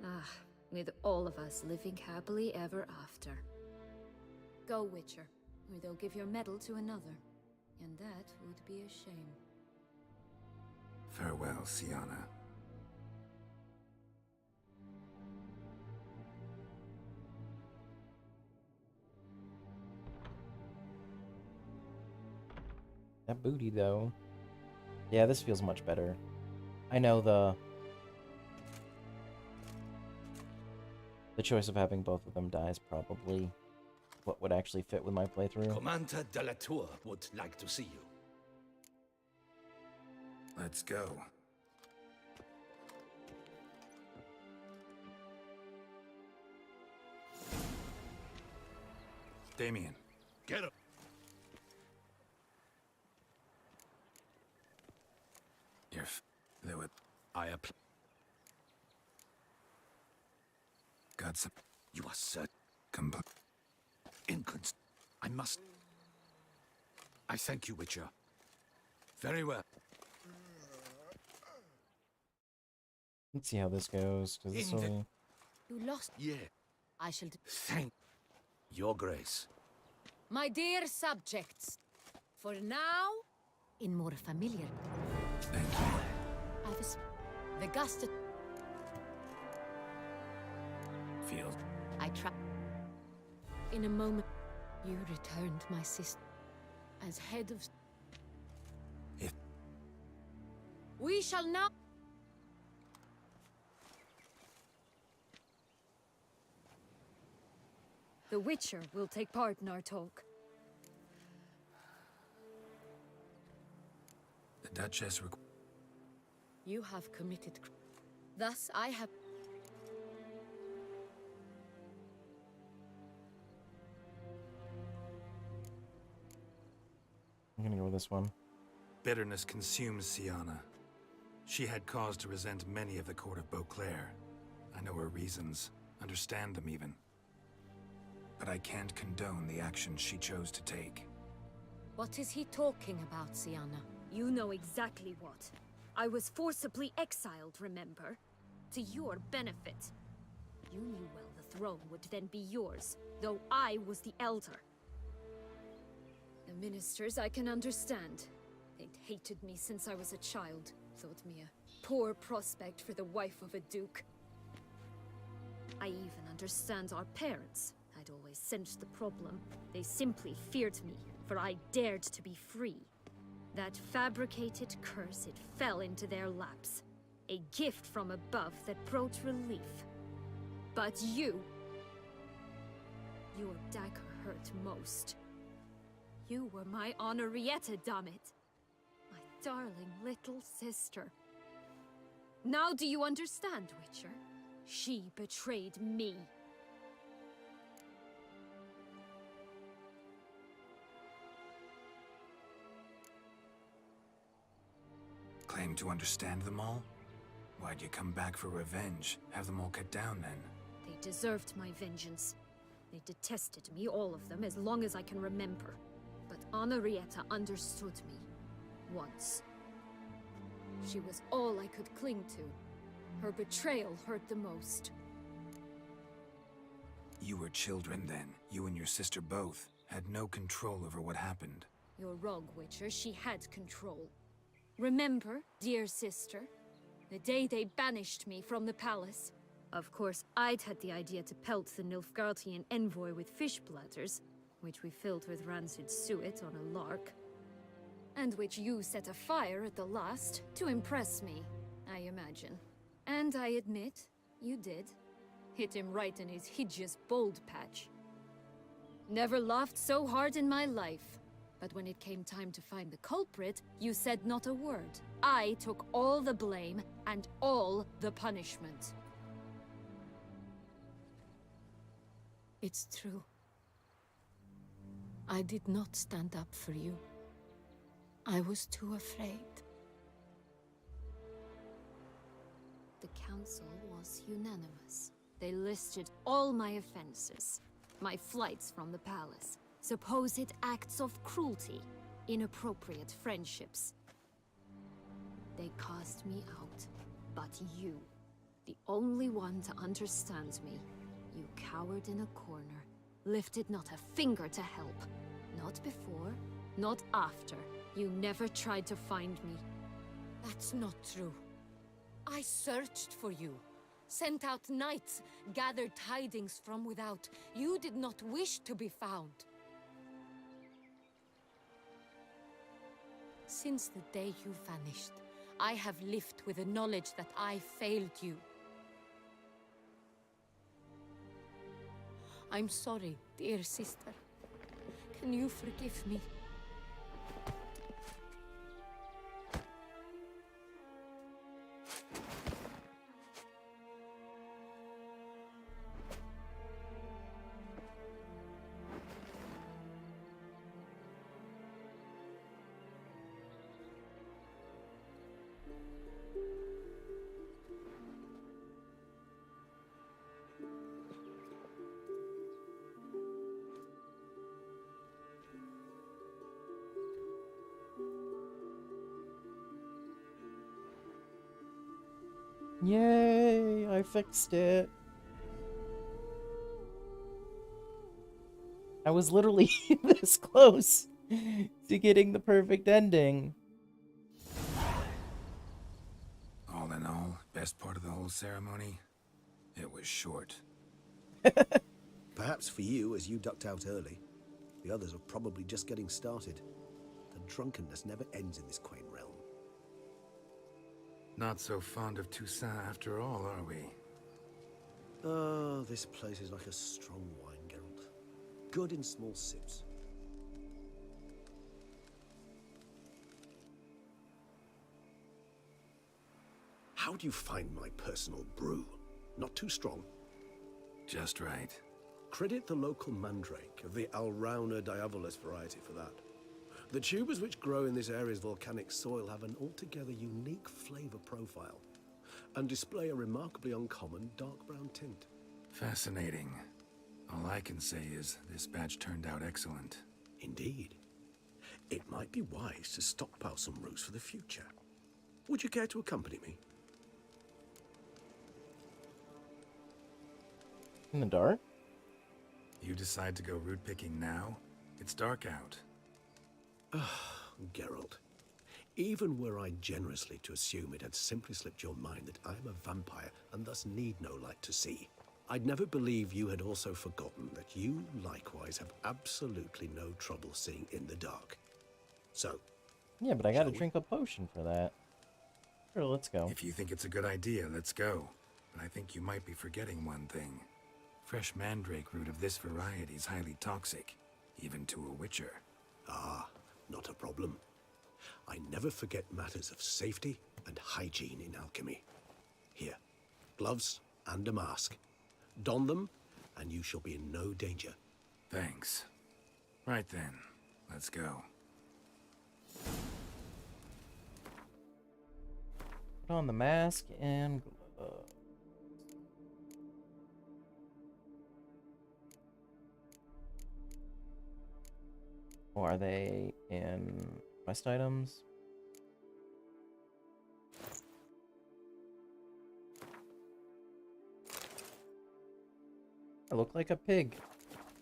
Ah, with all of us living happily ever after. Go, Witcher, or they'll give your medal to another. And that would be a shame. Farewell, Sienna. That booty, though. Yeah, this feels much better. I know the choice of having both of them die is probably what would actually fit with my playthrough. Commander de la Tour would like to see you. Let's go. Damien. Get up. There were... Got some... You are certain. I must... I thank you, Witcher. Very well. Let's see how this goes, because this will... You lost. Yeah. I shall... Thank your grace. My dear subjects, for now, in more familiar... Thank you. I've the gust... Feels... I try... In a moment, you returned my sister as head of... If... We shall now... The Witcher will take part in our talk. The Duchess... You have committed... Thus, I have... this one. Bitterness consumes Sienna. She had cause to resent many of the court of Beauclair. I know her reasons, understand them even. But I can't condone the actions she chose to take. What is he talking about, Sienna? You know exactly what. I was forcibly exiled, remember? To your benefit. You knew well the throne would then be yours, though I was the elder. The ministers I can understand. They'd hated me since I was a child, thought me a poor prospect for the wife of a duke. I even understand our parents. I'd always sensed the problem. They simply feared me, for I dared to be free. That fabricated curse, it fell into their laps. A gift from above that brought relief. But you... Your dagger hurt most. You were my Henrietta, damn it. My darling little sister. Now do you understand, Witcher? She betrayed me. Claim to understand them all? Why'd you come back for revenge? Have them all cut down then? They deserved my vengeance. They detested me, all of them, as long as I can remember. But Henrietta understood me. Once. She was all I could cling to. Her betrayal hurt the most. You were children then. You and your sister both had no control over what happened. You're wrong, Witcher. She had control. Remember, dear sister? The day they banished me from the palace. Of course, I'd had the idea to pelt the Nilfgaardian envoy with fish bladders, which we filled with rancid suet on a lark. And which you set afire at the last, to impress me, I imagine. And I admit, you did. Hit him right in his hideous bald patch. Never laughed so hard in my life. But when it came time to find the culprit, you said not a word. I took all the blame and all the punishment. It's true. I did not stand up for you. I was too afraid. The council was unanimous. They listed all my offenses. My flights from the palace. Supposed acts of cruelty. Inappropriate friendships. They cast me out. But you, the only one to understand me, you cowered in a corner, lifted not a finger to help. Not before, not after. You never tried to find me. That's not true. I searched for you. Sent out knights, gathered tidings from without. You did not wish to be found. Since the day you vanished, I have lived with the knowledge that I failed you. I'm sorry, dear sister. Can you forgive me? Yay! I fixed it. I was literally this close to getting the perfect ending. All in all, best part of the whole ceremony? It was short. Perhaps for you, as you ducked out early. The others are probably just getting started. The drunkenness never ends in this quaint realm. Not so fond of Toussaint after all, are we? Oh, this place is like a strong wine, Geralt. Good in small sips. How do you find my personal brew? Not too strong? Just right. Credit the local mandrake of the Alrauna diabolus variety for that. The tubers which grow in this area's volcanic soil have an altogether unique flavor profile and display a remarkably uncommon dark brown tint. Fascinating. All I can say is this batch turned out excellent. Indeed. It might be wise to stockpile some roots for the future. Would you care to accompany me? In the dark? You decide to go root picking now? It's dark out. Geralt, even were I generously to assume it had simply slipped your mind that I am a vampire and thus need no light to see, I'd never believe you had also forgotten that you likewise have absolutely no trouble seeing in the dark. So... Yeah, but I gotta drink a potion for that. Sure, let's go. If you think it's a good idea, let's go. But I think you might be forgetting one thing. Fresh mandrake root of this variety is highly toxic, even to a witcher. Ah, not a problem. I never forget matters of safety and hygiene in alchemy. Here, gloves and a mask. Don them, and you shall be in no danger. Thanks. Right then, let's go. Put on the mask and gloves. Or are they in quest items? I look like a pig.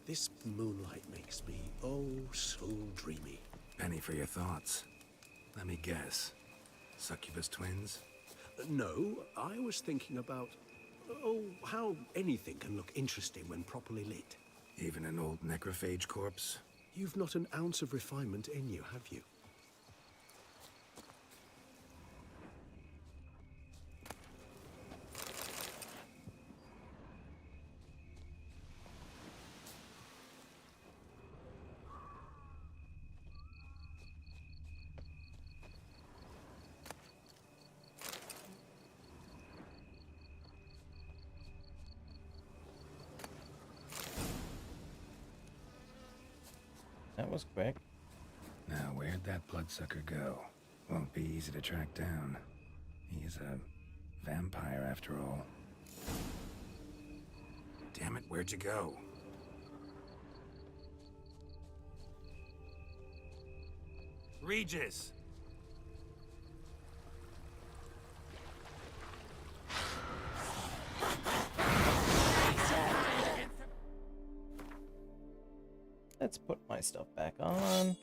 This moonlight makes me oh so dreamy. Penny for your thoughts. Let me guess. Succubus twins? No, I was thinking about, how anything can look interesting when properly lit. Even an old necrophage corpse? You've not an ounce of refinement in you, have you? That was quick. Now, where'd that bloodsucker go? Won't be easy to track down. He's a vampire after all. Damn it, where'd you go? Regis! Let's put my stuff back on.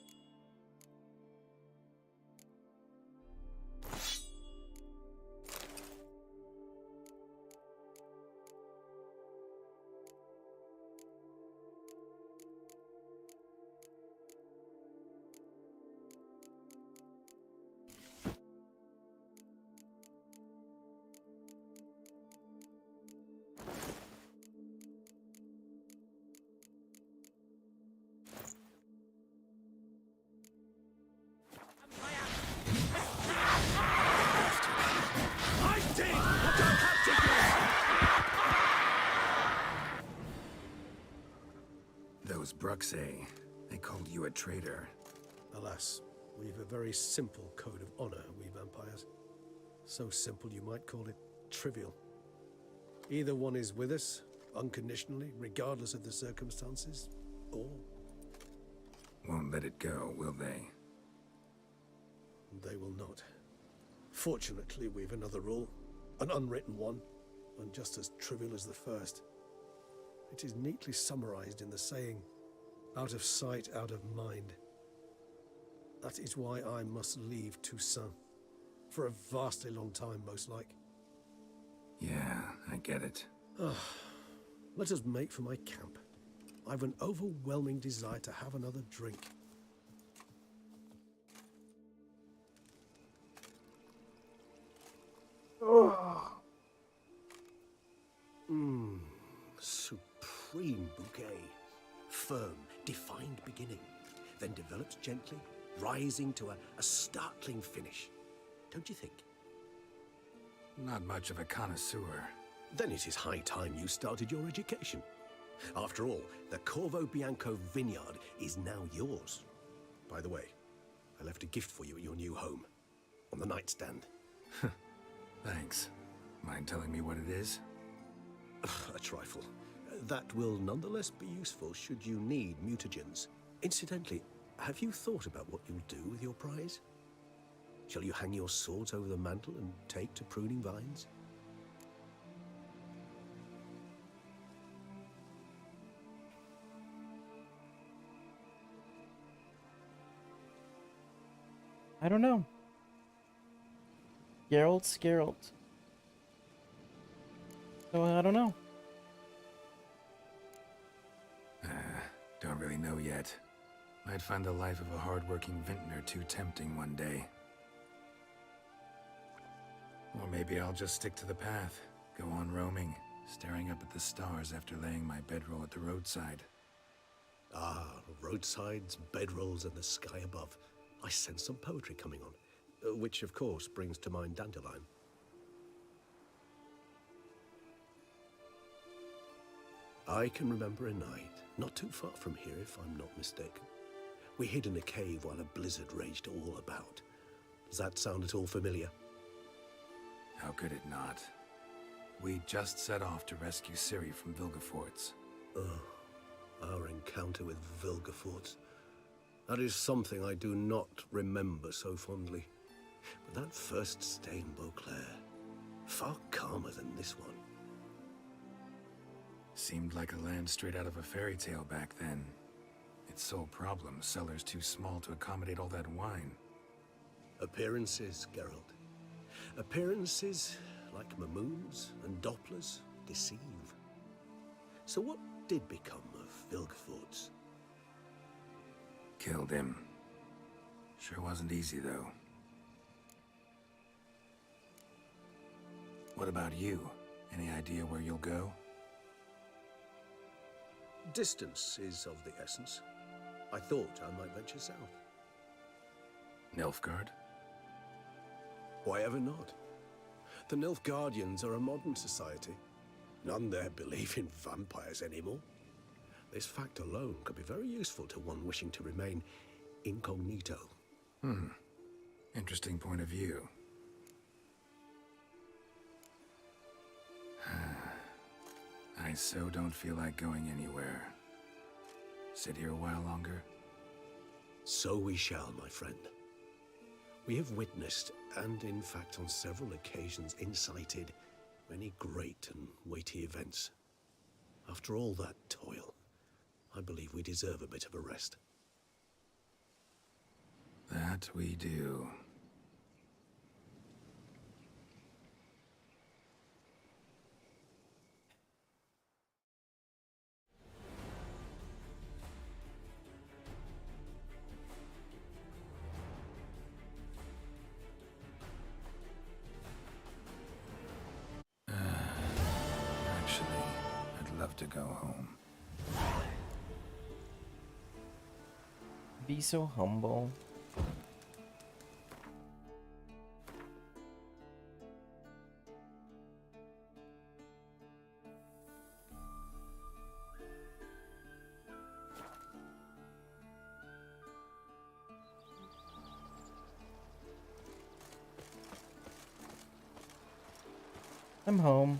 Those Bruxae, they called you a traitor. Alas, we've a very simple code of honor, we vampires. So simple you might call it trivial. Either one is with us, unconditionally, regardless of the circumstances, or... Won't let it go, will they? They will not. Fortunately, we've another rule, an unwritten one, and just as trivial as the first. It is neatly summarized in the saying, out of sight, out of mind. That is why I must leave Toussaint. For a vastly long time, most like. Yeah, I get it. Let us make for my camp. I've an overwhelming desire to have another drink. Supreme bouquet. Firm, defined beginning, then develops gently, rising to a startling finish. Don't you think? Not much of a connoisseur. Then it is high time you started your education. After all, the Corvo Bianco vineyard is now yours. By the way, I left a gift for you at your new home. On the nightstand. Thanks. Mind telling me what it is? A trifle. That will nonetheless be useful should you need mutagens. Incidentally, have you thought about what you'll do with your prize? Shall you hang your swords over the mantle and take to pruning vines? I don't know. Geralt's Geralt. So I don't know. Don't really know yet. Might find the life of a hard-working vintner too tempting one day. Or maybe I'll just stick to the path, go on roaming, staring up at the stars after laying my bedroll at the roadside. Ah, roadsides, bedrolls, and the sky above. I sense some poetry coming on, which of course brings to mind Dandelion. I can remember a night, not too far from here if I'm not mistaken. We hid in a cave while a blizzard raged all about. Does that sound at all familiar? How could it not? We just set off to rescue Ciri from Vilgefortz. Oh, our encounter with Vilgefortz. That is something I do not remember so fondly. But that first stay in Beauclair, far calmer than this one. Seemed like a land straight out of a fairy tale back then. Its sole problem, cellars too small to accommodate all that wine. Appearances, Geralt. Appearances, like Mamoons and Dopplers, deceive. So what did become of Vilgefortz? Killed him. Sure wasn't easy, though. What about you? Any idea where you'll go? Distance is of the essence. I thought I might venture south. Nilfgaard? Why ever not? The Nilfgaardians are a modern society. None there believe in vampires anymore. This fact alone could be very useful to one wishing to remain incognito. Interesting point of view. I so don't feel like going anywhere. Sit here a while longer? So we shall, my friend. We have witnessed, and in fact on several occasions incited, many great and weighty events. After all that toil, I believe we deserve a bit of a rest. That we do. Actually, I'd love to go home. Be so humble. I'm home.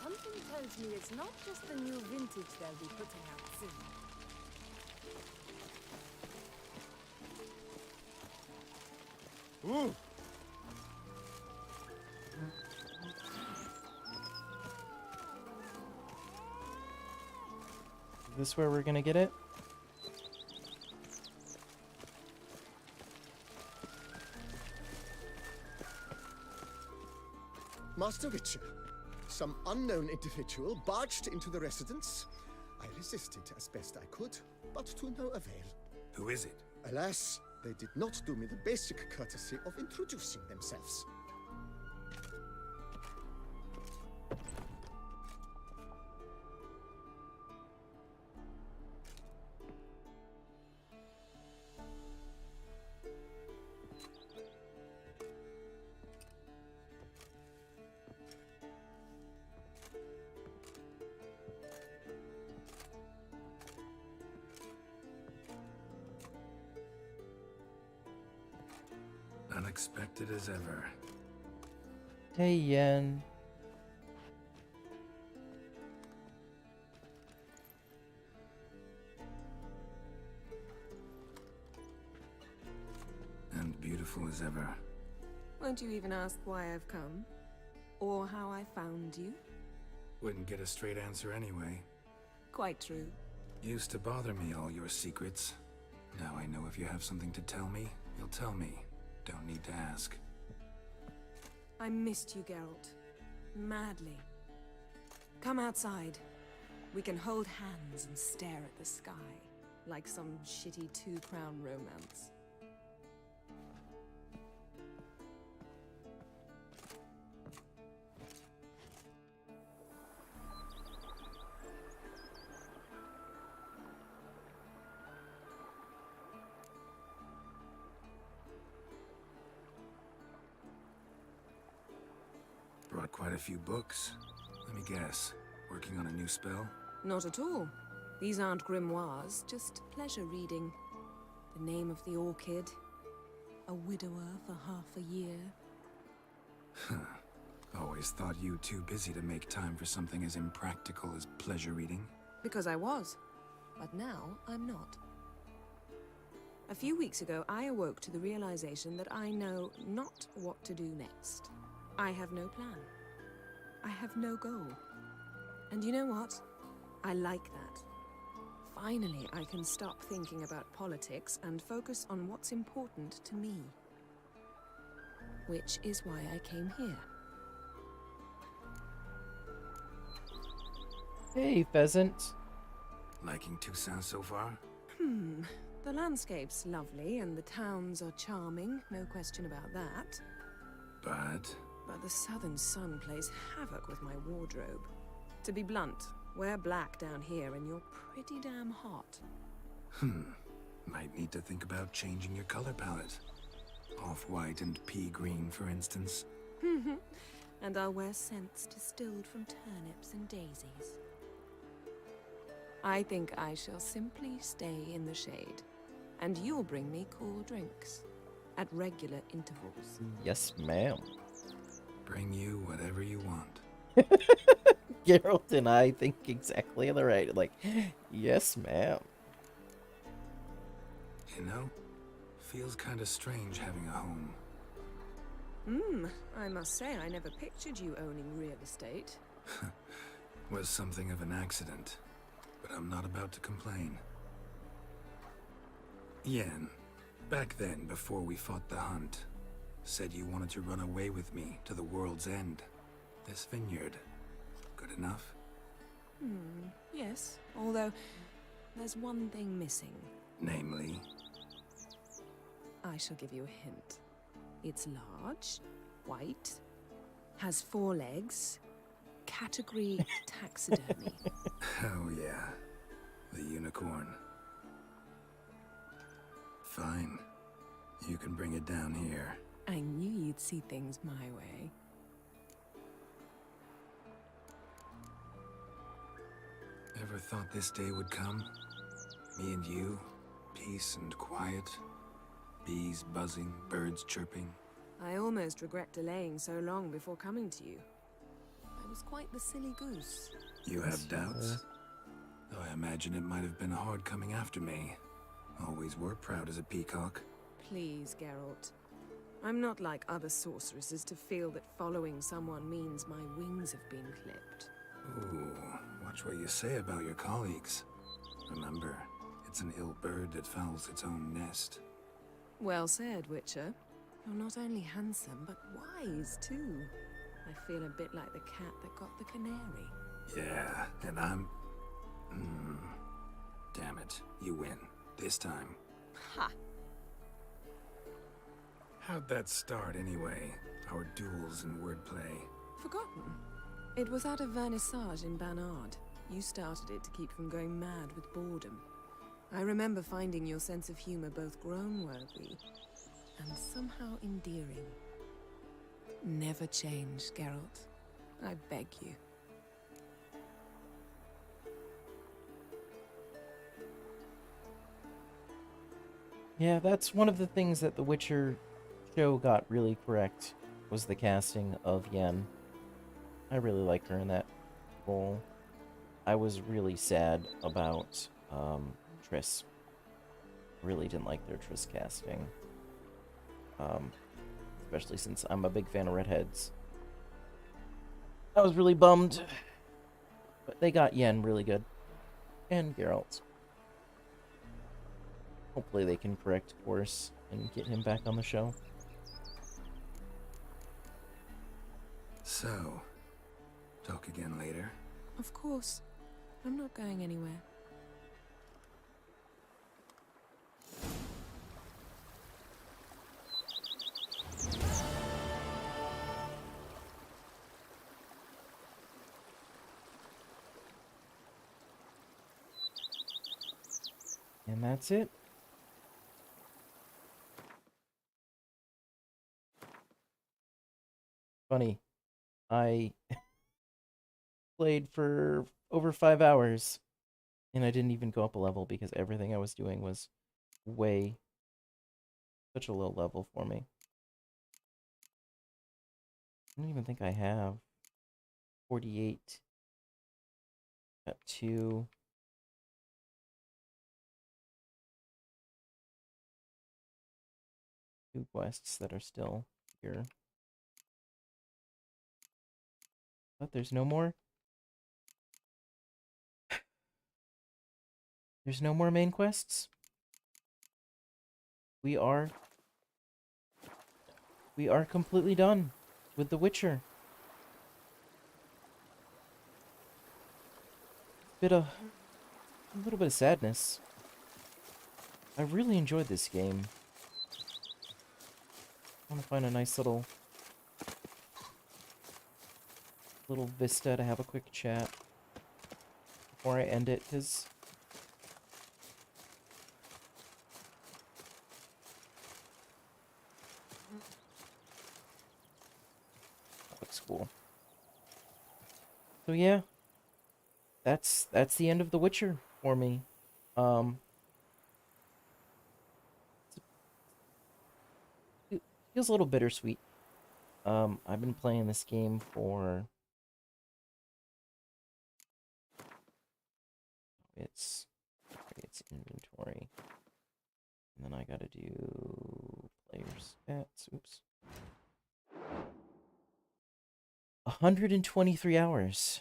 Something tells me it's not just the new vintage they'll be putting out soon. Ooh. Is this where we're gonna get it? Master Witcher, some unknown individual barged into the residence. I resisted as best I could, but to no avail. Who is it? Alas, they did not do me the basic courtesy of introducing themselves. unexpected as ever. Hey, Yen. And beautiful as ever. Won't you even ask why I've come? Or how I found you? Wouldn't get a straight answer anyway. Quite true. Used to bother me, all your secrets. Now I know if you have something to tell me, you'll tell me. Don't need to ask. I missed you, Geralt. Madly. Come outside. We can hold hands and stare at the sky, like some shitty two-crown romance. Brought quite a few books. Let me guess. Working on a new spell? Not at all. These aren't grimoires, just pleasure reading. The name of the orchid. A widower for half a year. Always thought you too busy to make time for something as impractical as pleasure reading. Because I was. But now I'm not. A few weeks ago, I awoke to the realization that I know not what to do next. I have no plan. I have no goal. And you know what? I like that. Finally, I can stop thinking about politics and focus on what's important to me. Which is why I came here. Hey, pheasant. Liking Toussaint so far? The landscape's lovely and the towns are charming, no question about that. But the southern sun plays havoc with my wardrobe. To be blunt, wear black down here and you're pretty damn hot. Might need to think about changing your color palette. Off-white and pea green, for instance. And I'll wear scents distilled from turnips and daisies. I think I shall simply stay in the shade. And you'll bring me cool drinks. At regular intervals. Yes, ma'am. Bring you whatever you want. Geralt and I think exactly the right. Like, yes, ma'am. You know, feels kind of strange having a home. I must say I never pictured you owning real estate. Was something of an accident, but I'm not about to complain. Yen, back then, before we fought the hunt, said you wanted to run away with me to the world's end. This vineyard. Good enough? Yes. Although, there's one thing missing. Namely? I shall give you a hint. It's large, white, has 4 legs, category taxidermy. Oh yeah, the unicorn. Fine. You can bring it down here. I knew you'd see things my way. Ever thought this day would come? Me and you, peace and quiet. Bees buzzing, birds chirping. I almost regret delaying so long before coming to you. I was quite the silly goose. You have doubts? Though I imagine it might have been hard coming after me. Always were proud as a peacock. Please, Geralt. I'm not like other sorceresses to feel that following someone means my wings have been clipped. Ooh, watch what you say about your colleagues. Remember, it's an ill bird that fouls its own nest. Well said, Witcher. You're not only handsome, but wise, too. I feel a bit like the cat that got the canary. Yeah, and I'm... Damn it, you win. This time. Ha! How'd that start, anyway? Our duels and wordplay. Forgotten. It was at a vernissage in Banard. You started it to keep from going mad with boredom. I remember finding your sense of humor both groan-worthy and somehow endearing. Never change, Geralt. I beg you. Yeah, that's one of the things that The Witcher show got really correct was the casting of Yen. I really like her in that role. I was really sad about Triss. Really didn't like their Triss casting. Especially since I'm a big fan of redheads. I was really bummed. But they got Yen really good. And Geralt. Hopefully they can correct course and get him back on the show. So, talk again later. Of course. I'm not going anywhere. And that's it. Funny. I played for over 5 hours, and I didn't even go up a level because everything I was doing was such a low level for me. I don't even think I have 48. Got 2. Two quests that are still here. But there's no more. There's no more main quests. We are completely done with The Witcher. A little bit of sadness. I really enjoyed this game. I want to find a nice little vista to have a quick chat before I end it, because that looks cool. So yeah, that's the end of The Witcher for me. It feels a little bittersweet. I've been playing this game for its inventory, and then I gotta do player stats. Oops. 123 hours.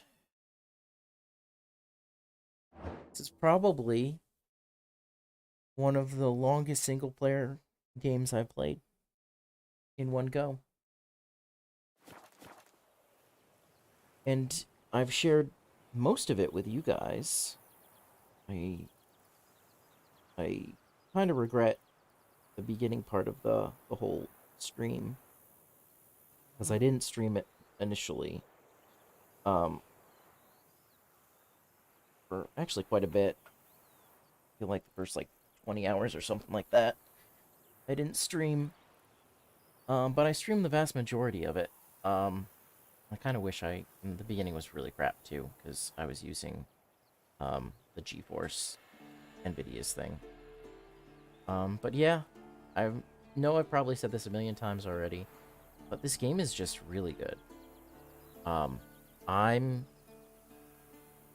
This is probably one of the longest single-player games I've played in one go. And I've shared most of it with you guys. I kind of regret the beginning part of the whole stream, because I didn't stream it initially. For actually quite a bit. I feel like the first 20 hours or something like that. I didn't stream, but I streamed the vast majority of it. I kind of wish in the beginning was really crap too, because I was using the GeForce NVIDIA's thing. But yeah, I know I've probably said this a million times already, but this game is just really good. I'm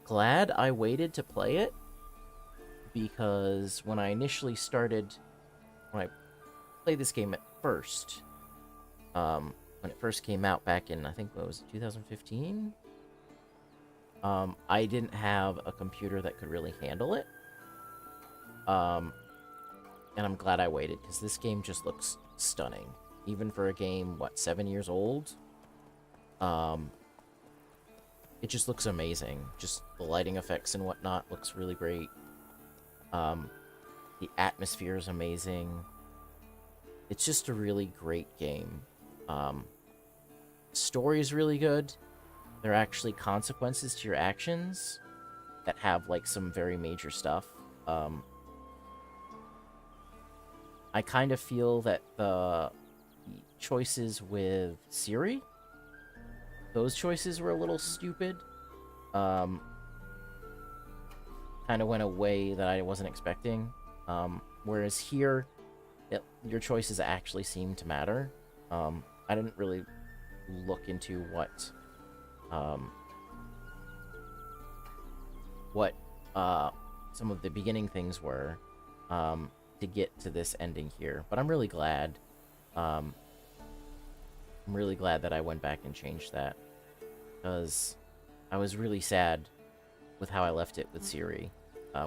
glad I waited to play it, because when I played this game at first, when it first came out back in, I think, what was it, 2015? I didn't have a computer that could really handle it. And I'm glad I waited, because this game just looks stunning. Even for a game, 7 years old? It just looks amazing. Just the lighting effects and whatnot looks really great. The atmosphere is amazing. It's just a really great game. Story is really good. There are actually consequences to your actions that have some very major stuff. I kind of feel that the choices with Ciri, those choices were a little stupid. Kind of went a way that I wasn't expecting. Whereas here, your choices actually seem to matter. I didn't really look into what some of the beginning things were to get to this ending here, but I'm really glad. I'm really glad that I went back and changed that, because I was really sad with how I left it with Ciri,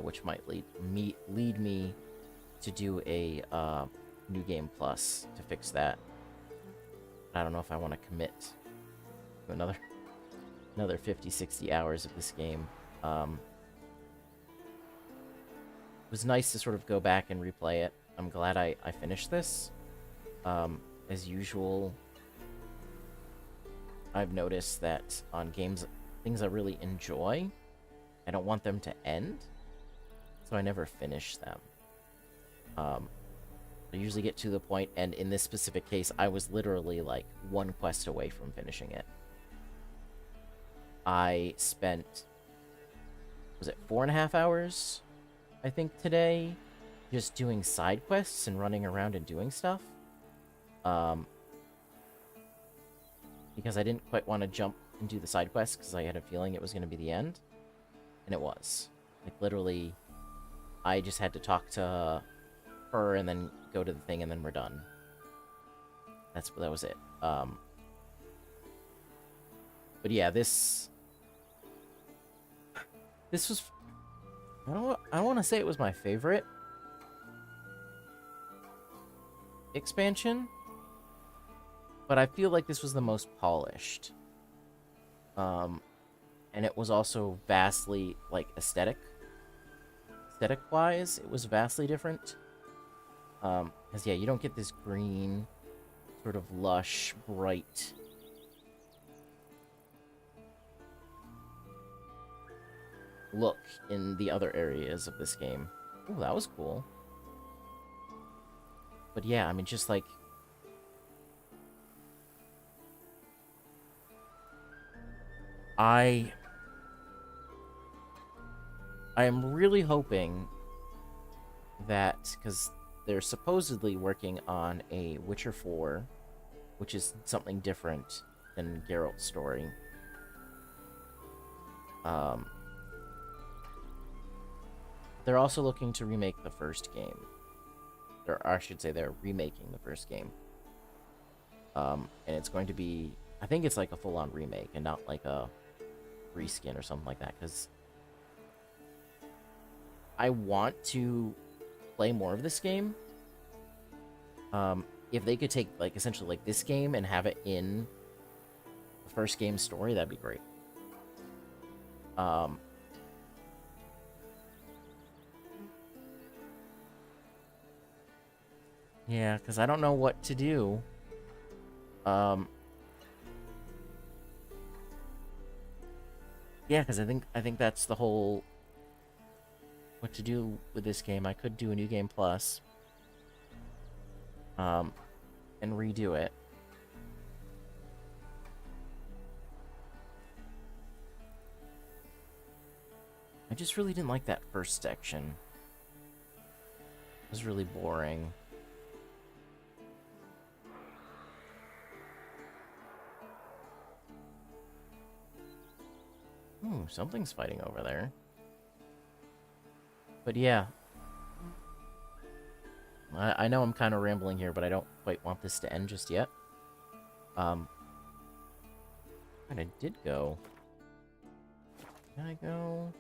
which might lead me to do a New Game Plus to fix that. I don't know if I want to commit to another 50, 60 hours of this game. It was nice to sort of go back and replay it. I'm glad I finished this. As usual, I've noticed that on games, things I really enjoy, I don't want them to end, so I never finish them. I usually get to the point, and in this specific case, I was literally like one quest away from finishing it. I spent, was it 4.5 hours, I think, today, just doing side quests and running around and doing stuff. Because I didn't quite want to jump and do the side quests, because I had a feeling it was going to be the end. And it was. Like, literally, I just had to talk to her and then go to the thing, and then we're done. That was it. But yeah, this was, I don't want to say it was my favorite expansion, but I feel like this was the most polished. And it was also vastly, like, aesthetic-wise, it was vastly different. Because, yeah, you don't get this green, sort of lush, bright look in the other areas of this game. Ooh, that was cool. But yeah, I mean, just like, I am really hoping that, because they're supposedly working on a Witcher 4, which is something different than Geralt's story. They're also looking to remake the first game. Or I should say they're remaking the first game. And it's going to be, I think it's like a full-on remake and not like a reskin or something like that, because I want to play more of this game. If they could take, like, essentially like this game and have it in the first game's story, that'd be great. Yeah, because I don't know what to do. Yeah, because I think that's the whole what to do with this game. I could do a New Game Plus. And redo it. I just really didn't like that first section. It was really boring. Ooh, something's fighting over there. But yeah. I know I'm kind of rambling here, but I don't quite want this to end just yet. And I did go. Can I go?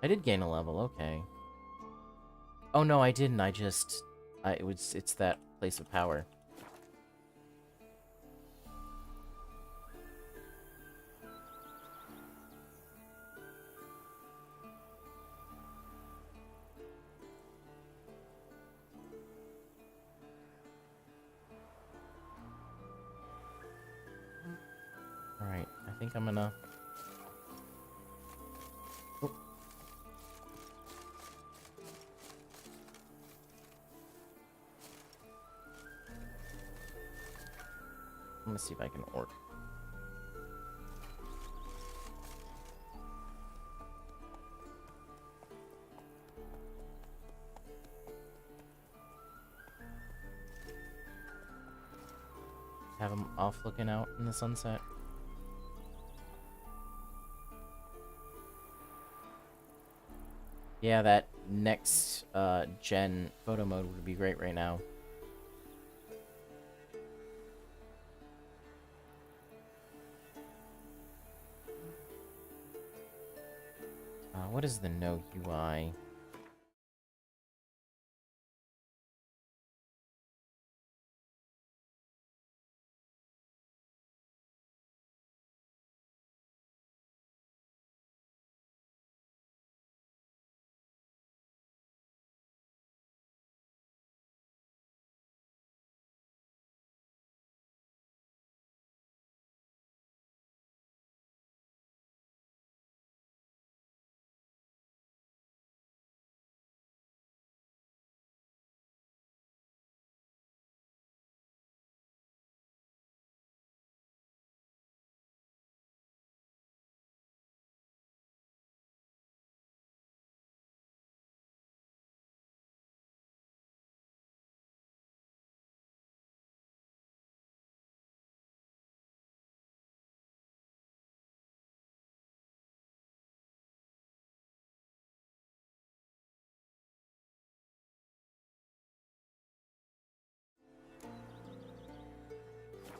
I did gain a level, okay. Oh no, I didn't. It's that place of power. Alright, I think I'm gonna... Oh. I'm gonna see if I can orc. Have them off looking out in the sunset. Yeah, that next gen photo mode would be great right now. What is the no UI?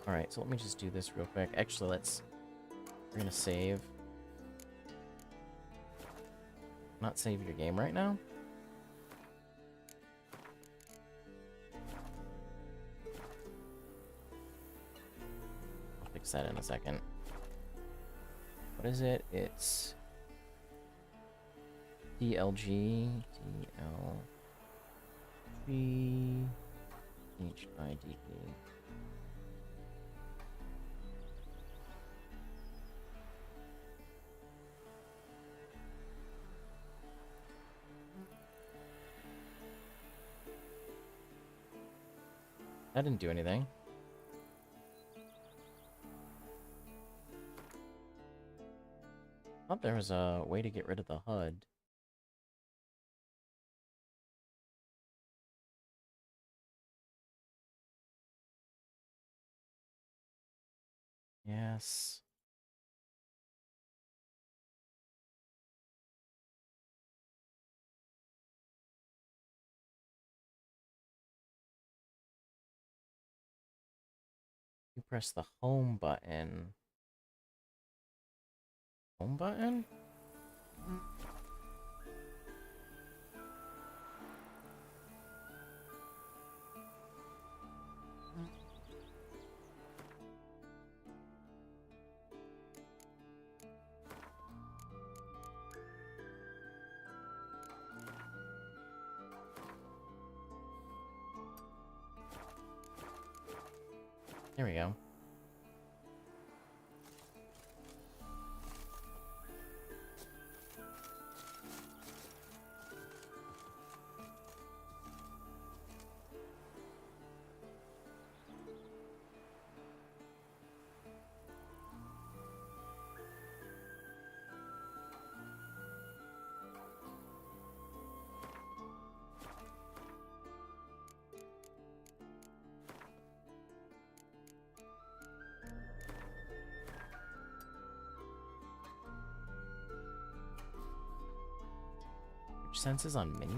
Alright, so let me just do this real quick. Actually, we're gonna save. Not save your game right now? I'll fix that in a second. What is it? It's DLG, DLG, HIDE. That didn't do anything. Thought there was a way to get rid of the HUD. Yes. You press the home button. Home button? There we go. Which senses on mini?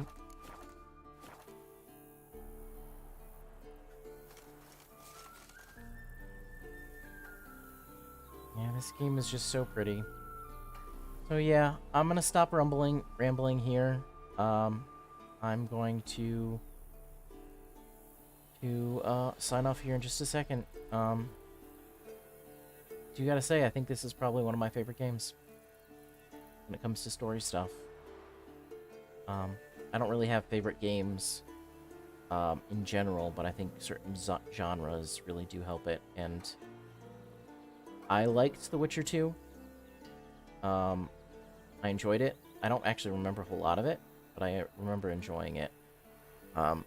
Yeah, this game is just so pretty. So yeah, I'm gonna stop rambling here. I'm going to sign off here in just a second. You gotta say, I think this is probably one of my favorite games when it comes to story stuff. I don't really have favorite games in general, but I think certain genres really do help it, and I liked The Witcher 2. I enjoyed it. I don't actually remember a whole lot of it, but I remember enjoying it. I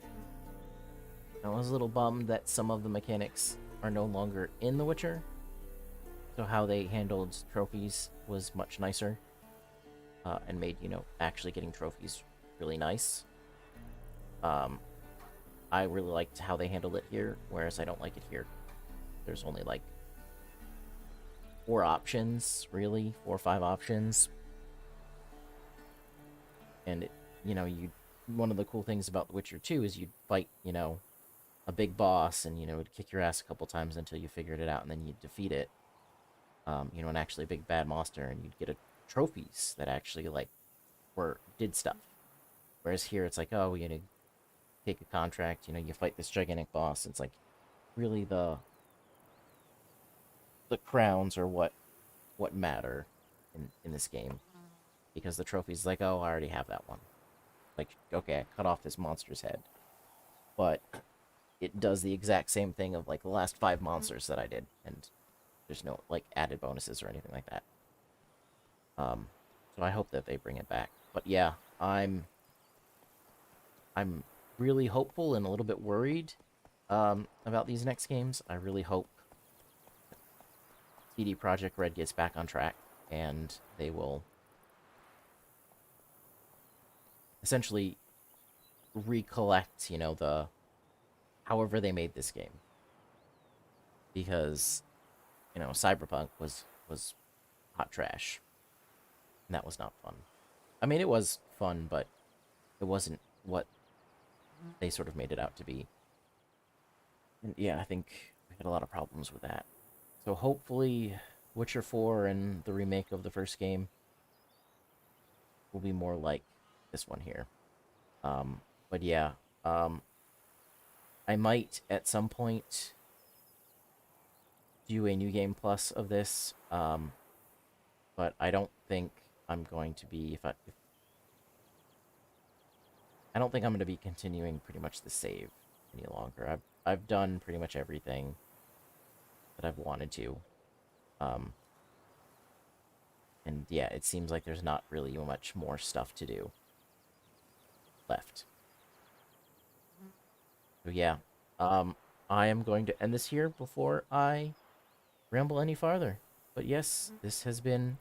was a little bummed that some of the mechanics are no longer in The Witcher, so how they handled trophies was much nicer, and made, actually getting trophies really nice. I really liked how they handled it here, whereas I don't like it here. there's only like 4 options, really, 4 or 5 options. And it, you know, one of the cool things about The Witcher 2 is you'd fight, you know, a big boss, and, you know, it'd kick your ass a couple times until you figured it out, and then you'd defeat it. You know, and actually a big bad monster, and you'd get trophies that actually, like, did stuff. Whereas here, it's like, oh, you know, take a contract, you know, you fight this gigantic boss. It's like, really the crowns are what matter in this game. Because the trophy's like, oh, I already have that one. Like, okay, I cut off this monster's head. But it does the exact same thing of, like, the last 5 monsters that I did. And there's no, like, added bonuses or anything like that. So I hope that they bring it back. But yeah, I'm really hopeful and a little bit worried about these next games. I really hope CD Projekt Red gets back on track, and they will essentially recollect, you know, however they made this game. Because, you know, Cyberpunk was hot trash. And that was not fun. I mean, it was fun, but it wasn't what they sort of made it out to be. And yeah, I think we had a lot of problems with that. So hopefully Witcher 4 and the remake of the first game will be more like this one here. But yeah, I might at some point do a New Game Plus of this, but I don't think I'm going to be, I don't think I'm going to be continuing pretty much the save any longer. I've done pretty much everything that I've wanted to. And yeah, it seems like there's not really much more stuff to do left. So yeah, I am going to end this here before I ramble any farther. But yes, this has been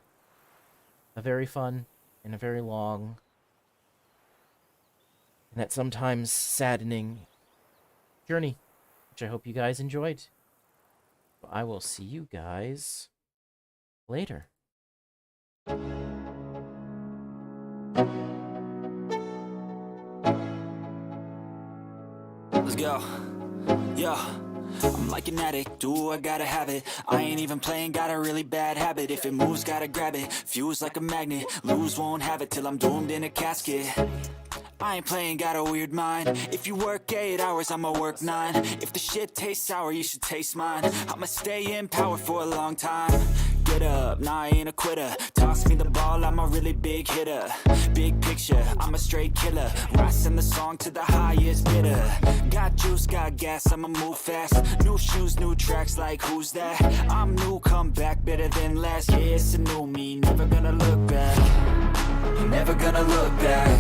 a very fun and a very long and at sometimes saddening journey, which I hope you guys enjoyed. I will see you guys later. Let's go. Yo, I'm like an addict, do I gotta have it. I ain't even playing, got a really bad habit. If it moves, gotta grab it, fuse like a magnet. Lose, won't have it till I'm doomed in a casket. I ain't playing, got a weird mind. If you work 8 hours, I'ma work 9. If the shit tastes sour, you should taste mine. I'ma stay in power for a long time. Get up, nah, I ain't a quitter. Toss me the ball, I'm a really big hitter. Big picture, I'm a straight killer. Rising the song to the highest bidder. Got juice, got gas, I'ma move fast. New shoes, new tracks, like who's that? I'm new, come back, better than last. Yeah, it's a new me, never gonna look back. Never gonna look back.